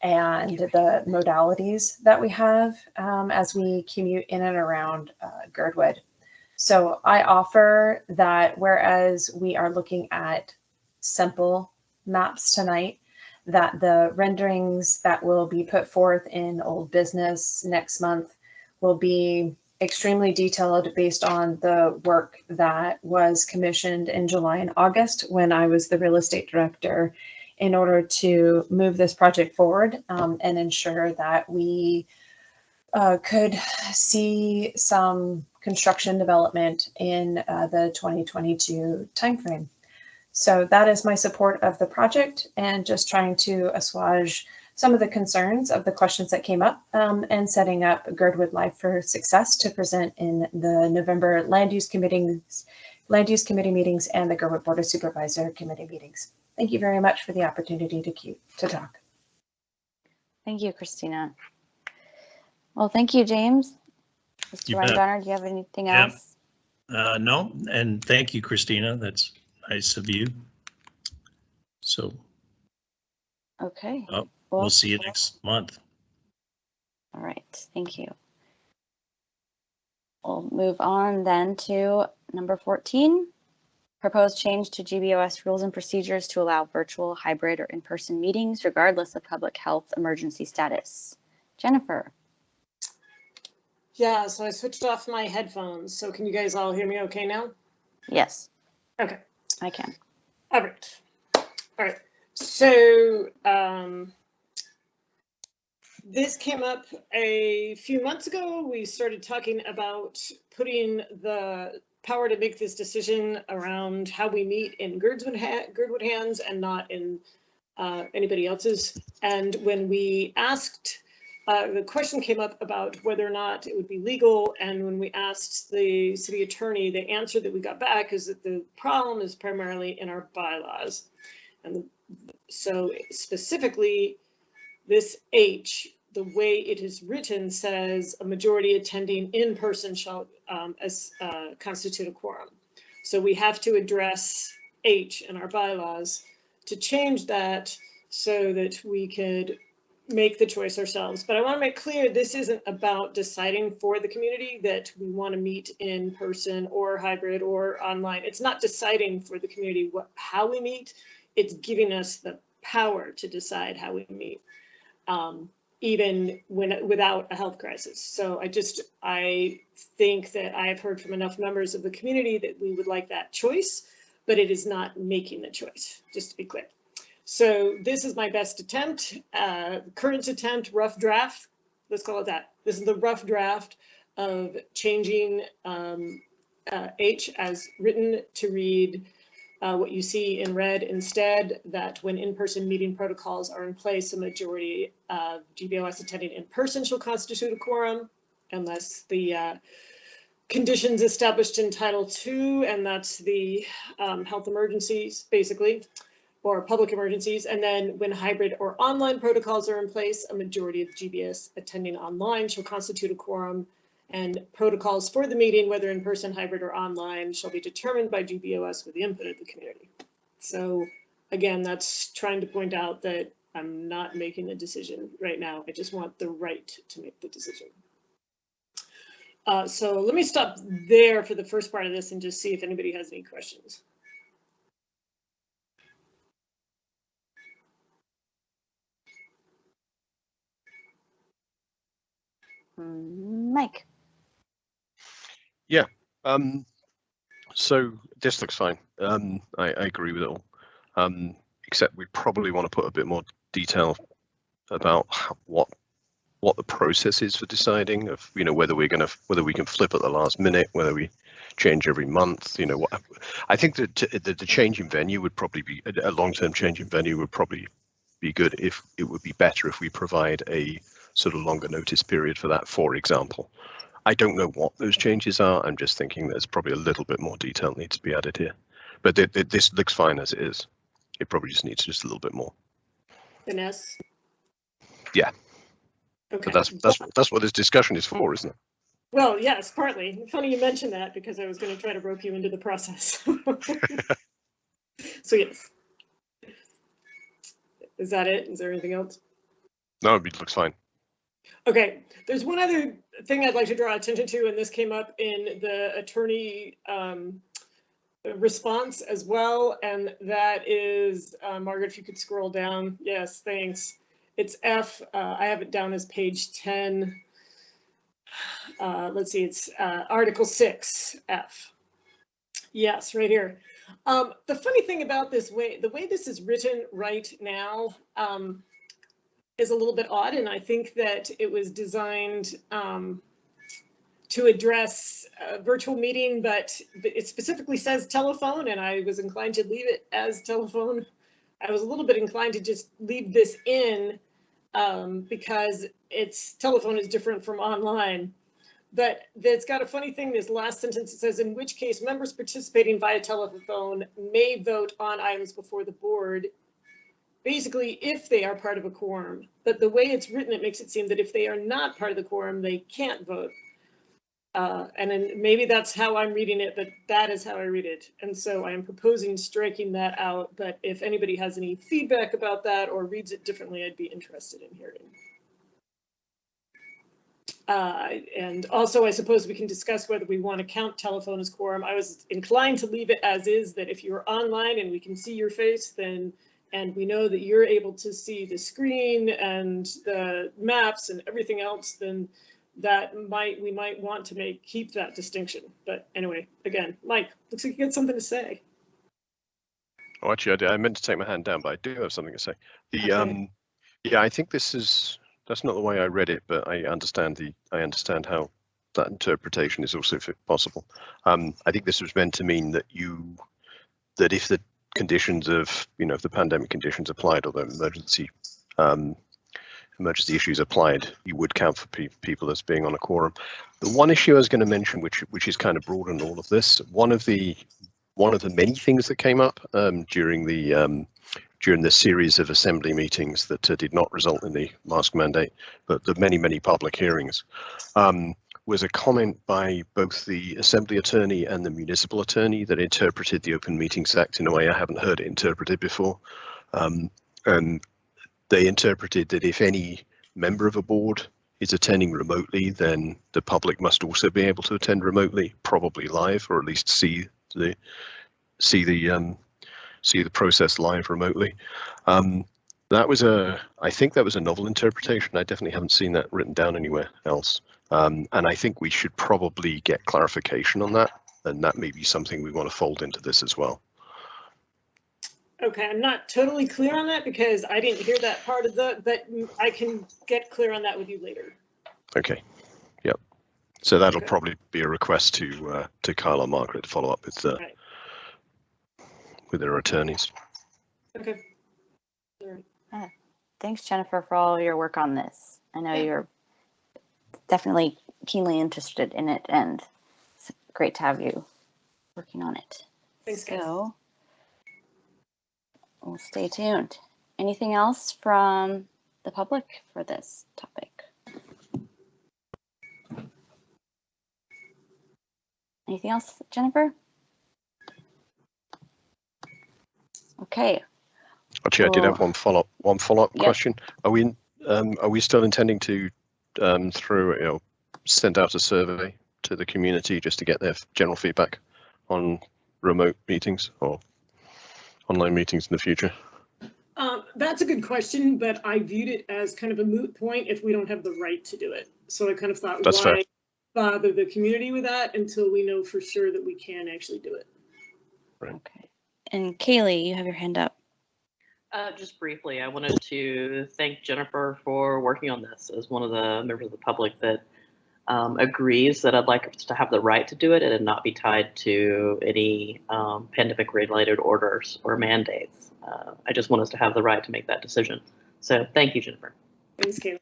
and the modalities that we have as we commute in and around Gerdwood. So I offer that whereas we are looking at simple maps tonight, that the renderings that will be put forth in Old Business next month will be extremely detailed based on the work that was commissioned in July and August when I was the real estate director, in order to move this project forward and ensure that we could see some construction development in the 2022 timeframe. So that is my support of the project and just trying to assuage some of the concerns of the questions that came up, and setting up Gerdwood Live for Success to present in the November Land Use Committee meetings and the Gerdwood Board of Supervisor Committee meetings. Thank you very much for the opportunity to talk. Thank you, Christina. Well, thank you, James. Mr. Weingartner, do you have anything else? No, and thank you, Christina. That's nice of you. So, okay. We'll see you next month. All right, thank you. We'll move on then to number 14, proposed change to GBOS rules and procedures to allow virtual, hybrid, or in-person meetings regardless of public health emergency status. Jennifer. Yeah, so I switched off my headphones. So can you guys all hear me okay now? Yes. Okay. I can. All right. All right. So this came up a few months ago. We started talking about putting the power to make this decision around how we meet in Gerdwood hands and not in anybody else's. And when we asked, the question came up about whether or not it would be legal. And when we asked the city attorney, the answer that we got back is that the problem is primarily in our bylaws. And so specifically, this H, the way it is written, says a majority attending in person shall constitute a quorum. So we have to address H in our bylaws to change that so that we could make the choice ourselves. But I want to make clear this isn't about deciding for the community that we want to meet in person or hybrid or online. It's not deciding for the community how we meet. It's giving us the power to decide how we meet, even without a health crisis. So I think that I've heard from enough members of the community that we would like that choice, but it is not making the choice, just to be clear. So this is my best attempt, current attempt, rough draft, let's call it that. This is the rough draft of changing H as written to read what you see in red instead, that when in-person meeting protocols are in place, a majority of GBOS attending in person shall constitute a quorum unless the conditions established in Title II, and that's the health emergencies, basically, or public emergencies. And then when hybrid or online protocols are in place, a majority of GBS attending online shall constitute a quorum, and protocols for the meeting, whether in person, hybrid, or online, shall be determined by GBOS with the input of the community. So again, that's trying to point out that I'm not making a decision right now. I just want the right to make the decision. So let me stop there for the first part of this and just see if anybody has any questions. Mike. Yeah, so this looks fine. I agree with it all, except we probably want to put a bit more detail about what the process is for deciding of, you know, whether we can flip at the last minute, whether we change every month, you know. What I think that the change in venue would probably be a long-term change in venue would probably be good. If it would be better if we provide a sort of longer notice period for that, for example. I don't know what those changes are. I'm just thinking there's probably a little bit more detail needs to be added here. But this looks fine as it is. It probably just needs just a little bit more. Finesse? Yeah. Okay. But that's what this discussion is for, isn't it? Well, yes, partly. Funny you mentioned that because I was going to try to rope you into the process. So yes. Is that it? Is there anything else? No, it looks fine. Okay, there's one other thing I'd like to draw attention to, and this came up in the attorney response as well, and that is, Margaret, if you could scroll down. Yes, thanks. It's F. I have it down as page 10. Let's see, it's Article 6, F. Yes, right here. The funny thing about the way this is written right now, is a little bit odd, and I think that it was designed to address a virtual meeting, but it specifically says telephone, and I was inclined to leave it as telephone. I was a little bit inclined to just leave this in because its telephone is different from online. But it's got a funny thing, this last sentence, it says, in which case members participating via telephone may vote on items before the board, basically if they are part of a quorum. But the way it's written, it makes it seem that if they are not part of the quorum, they can't vote. And then maybe that's how I'm reading it, but that is how I read it. And so I am proposing striking that out. But if anybody has any feedback about that or reads it differently, I'd be interested in hearing. And also, I suppose we can discuss whether we want to count telephone as quorum. I was inclined to leave it as is, that if you're online and we can see your face, then, and we know that you're able to see the screen and the maps and everything else, then that we might want to keep that distinction. But anyway, again, Mike, looks like you got something to say. Oh, actually, I meant to take my hand down, but I do have something to say. Okay. Yeah, I think that's not the way I read it, but I understand how that interpretation is also possible. I think this was meant to mean that if the conditions of, if the pandemic conditions applied or the emergency issues applied, you would count for people as being on a quorum. The one issue I was going to mention, which is kind of broader than all of this, one of the many things that came up during the series of assembly meetings that did not result in the mask mandate, but the many public hearings, was a comment by both the assembly attorney and the municipal attorney that interpreted the Open Meetings Act in a way I haven't heard it interpreted before. And they interpreted that if any member of a board is attending remotely, then the public must also be able to attend remotely, probably live, or at least see the process live remotely. I think that was a novel interpretation. I definitely haven't seen that written down anywhere else. And I think we should probably get clarification on that, and that may be something we want to fold into this as well. Okay, I'm not totally clear on that because I didn't hear that part of but I can get clear on that with you later. Okay, yep. So that'll probably be a request to Kyle or Margaret to follow up with their attorneys. Okay. Thanks, Jennifer, for all your work on this. I know you're definitely keenly interested in it, and it's great to have you working on it. Thanks, guys. So we'll stay tuned. Anything else from the public for this topic? Anything else, Jennifer? Okay. Actually, I did have one follow-up question. Are we still intending to send out a survey to the community just to get their general feedback on remote meetings or online meetings in the future? That's a good question, but I viewed it as kind of a moot point if we don't have the right to do it. So I kind of thought, that's why fair. Bother the community with that until we know for sure that we can actually do it. Right. Okay. And Kaylee, you have your hand up. Just briefly, I wanted to thank Jennifer for working on this as one of the members of the public that agrees that I'd like us to have the right to do it and not be tied to any pandemic-related orders or mandates. I just want us to have the right to make that decision. So thank you, Jennifer. Thanks, Kaylee.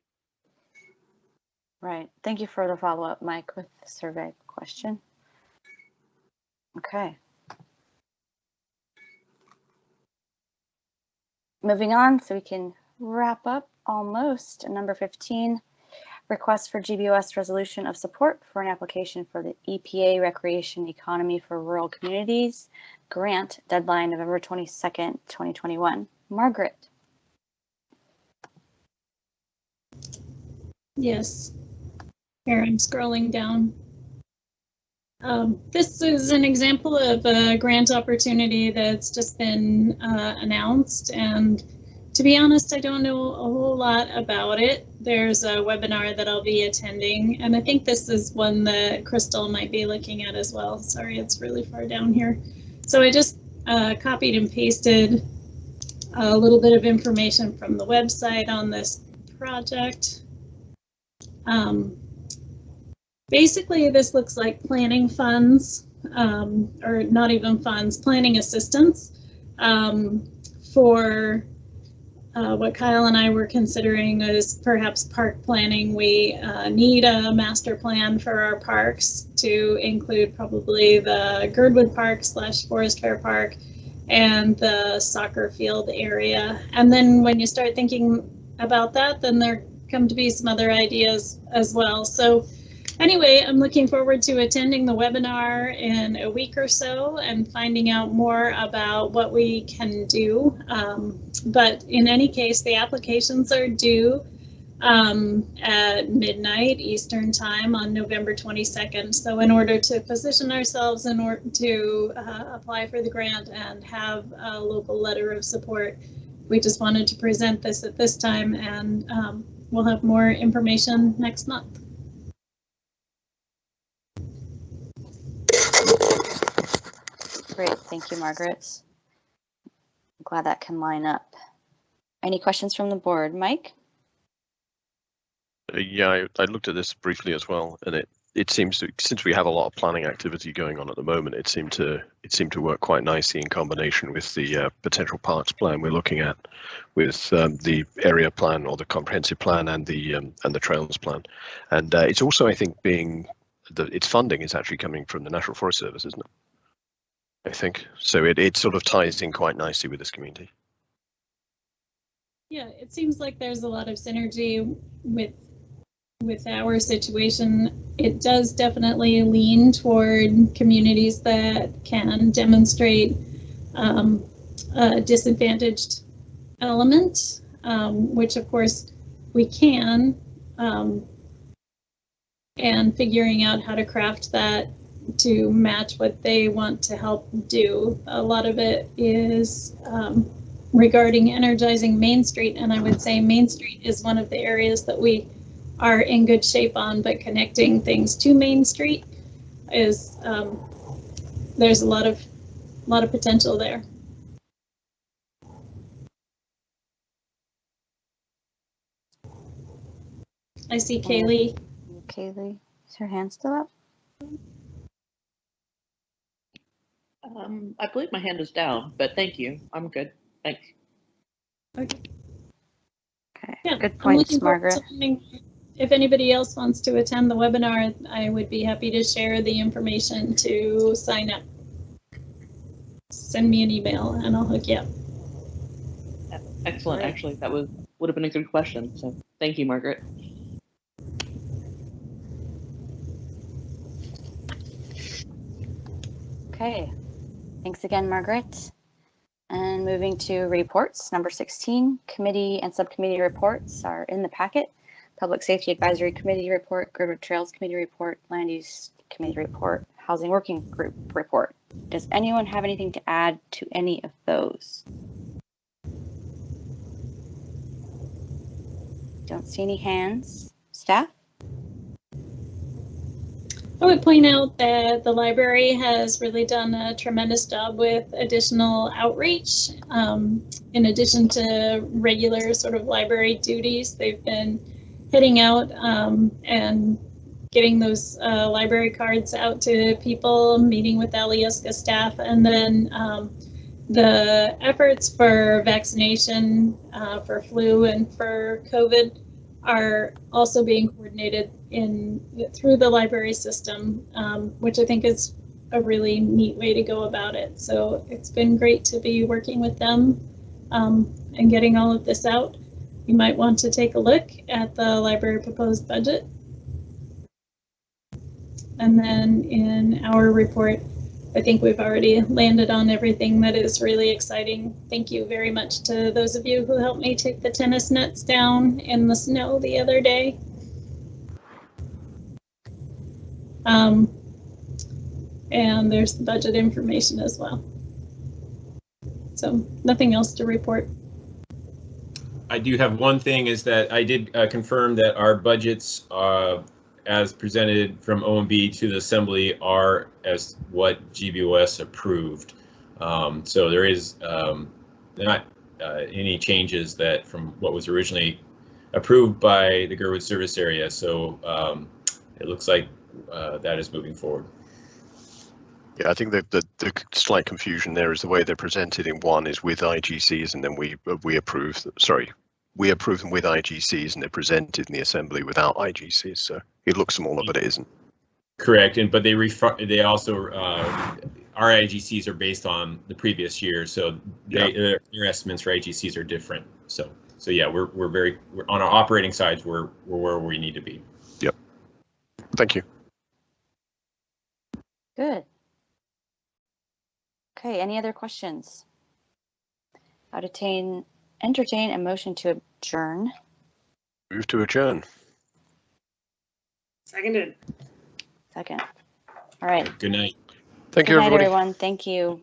Right. Thank you for the follow-up, Mike, with the survey question. Okay. Moving on, so we can wrap up almost. Number 15, request for GBOS resolution of support for an application for the EPA Recreation Economy for Rural Communities grant, deadline November 22nd, 2021. Margaret. Yes. Here, I'm scrolling down. This is an example of a grant opportunity that's just been announced, and to be honest, I don't know a whole lot about it. There's a webinar that I'll be attending, and I think this is one that Crystal might be looking at as well. Sorry, it's really far down here. So I just copied and pasted a little bit of information from the website on this project. Basically, this looks like planning funds, or not even funds, planning assistance for what Kyle and I were considering is perhaps park planning. We need a master plan for our parks to include probably the Gerdwood Park / Forest Fair Park and the soccer field area. And then when you start thinking about that, then there come to be some other ideas as well. So anyway, I'm looking forward to attending the webinar in a week or so and finding out more about what we can do. But in any case, the applications are due at midnight Eastern time on November 22nd. So in order to position ourselves in order to apply for the grant and have a local letter of support, we just wanted to present this at this time, and we'll have more information next month. Great, thank you, Margaret. I'm glad that can line up. Any questions from the board? Mike? Yeah, I looked at this briefly as well, and it seems to, since we have a lot of planning activity going on at the moment, it seemed to work quite nicely in combination with the potential parks plan we're looking at, with the area plan or the comprehensive plan and the trails plan. And it's also, I think, its funding is actually coming from the National Forest Service, isn't it? I think so. It sort of ties in quite nicely with this community. Yeah, it seems like there's a lot of synergy with our situation. It does definitely lean toward communities that can demonstrate a disadvantaged element, which of course we can, and figuring out how to craft that to match what they want to help do. A lot of it is regarding energizing Main Street, and I would say Main Street is one of the areas that we are in good shape on, but connecting things to Main Street is there's a lot of potential there. I see Kaylee. Kaylee, is her hand still up? I believe my hand is down, but thank you. I'm good. Thanks. Okay. Okay. Yeah, Good points, Margaret. If anybody else wants to attend the webinar, I would be happy to share the information to sign up. Send me an email and I'll hook you up. Excellent. Great. Actually, that would have been a good question. So thank you, Margaret. Okay, thanks again, Margaret. And moving to reports, number 16, committee and subcommittee reports are in the packet. Public Safety Advisory Committee report, Gerdwood Trails Committee report, Land Use Committee report, Housing Working Group report. Does anyone have anything to add to any of those? Don't see any hands. Staff? I would point out that the library has really done a tremendous job with additional outreach. In addition to regular sort of library duties, they've been hitting out and getting those library cards out to people, meeting with Alyeska staff, and then the efforts for vaccination for flu and for COVID are also being coordinated through the library system, which I think is a really neat way to go about it. So it's been great to be working with them and getting all of this out. You might want to take a look at the library proposed budget. And then in our report, I think we've already landed on everything that is really exciting. Thank you very much to those of you who helped me take the tennis nets down in the snow the other day. And there's the budget information as well. So nothing else to report. I do have one thing, is that I did confirm that our budgets as presented from OMB to the Assembly are as what GBOS approved. So there is not any changes that from what was originally approved by the Gerdwood service area. So it looks like that is moving forward. Yeah, I think the slight confusion there is the way they're presented in one is with IGCs, and then we approve. Sorry, we approve them with IGCs, and they're presented in the assembly without IGCs. So it looks smaller, but it isn't. Correct, but they also our IGCs are based on the previous year, so their estimates for IGCs are different. So yeah, we're on our operating sides. We're where we need to be. Yep. Thank you. Good. Okay, any other questions? I'd entertain a motion to adjourn. Move to adjourn. Seconded. Second. All right. Good night. Thank Good you, night, everybody. everyone. Thank you.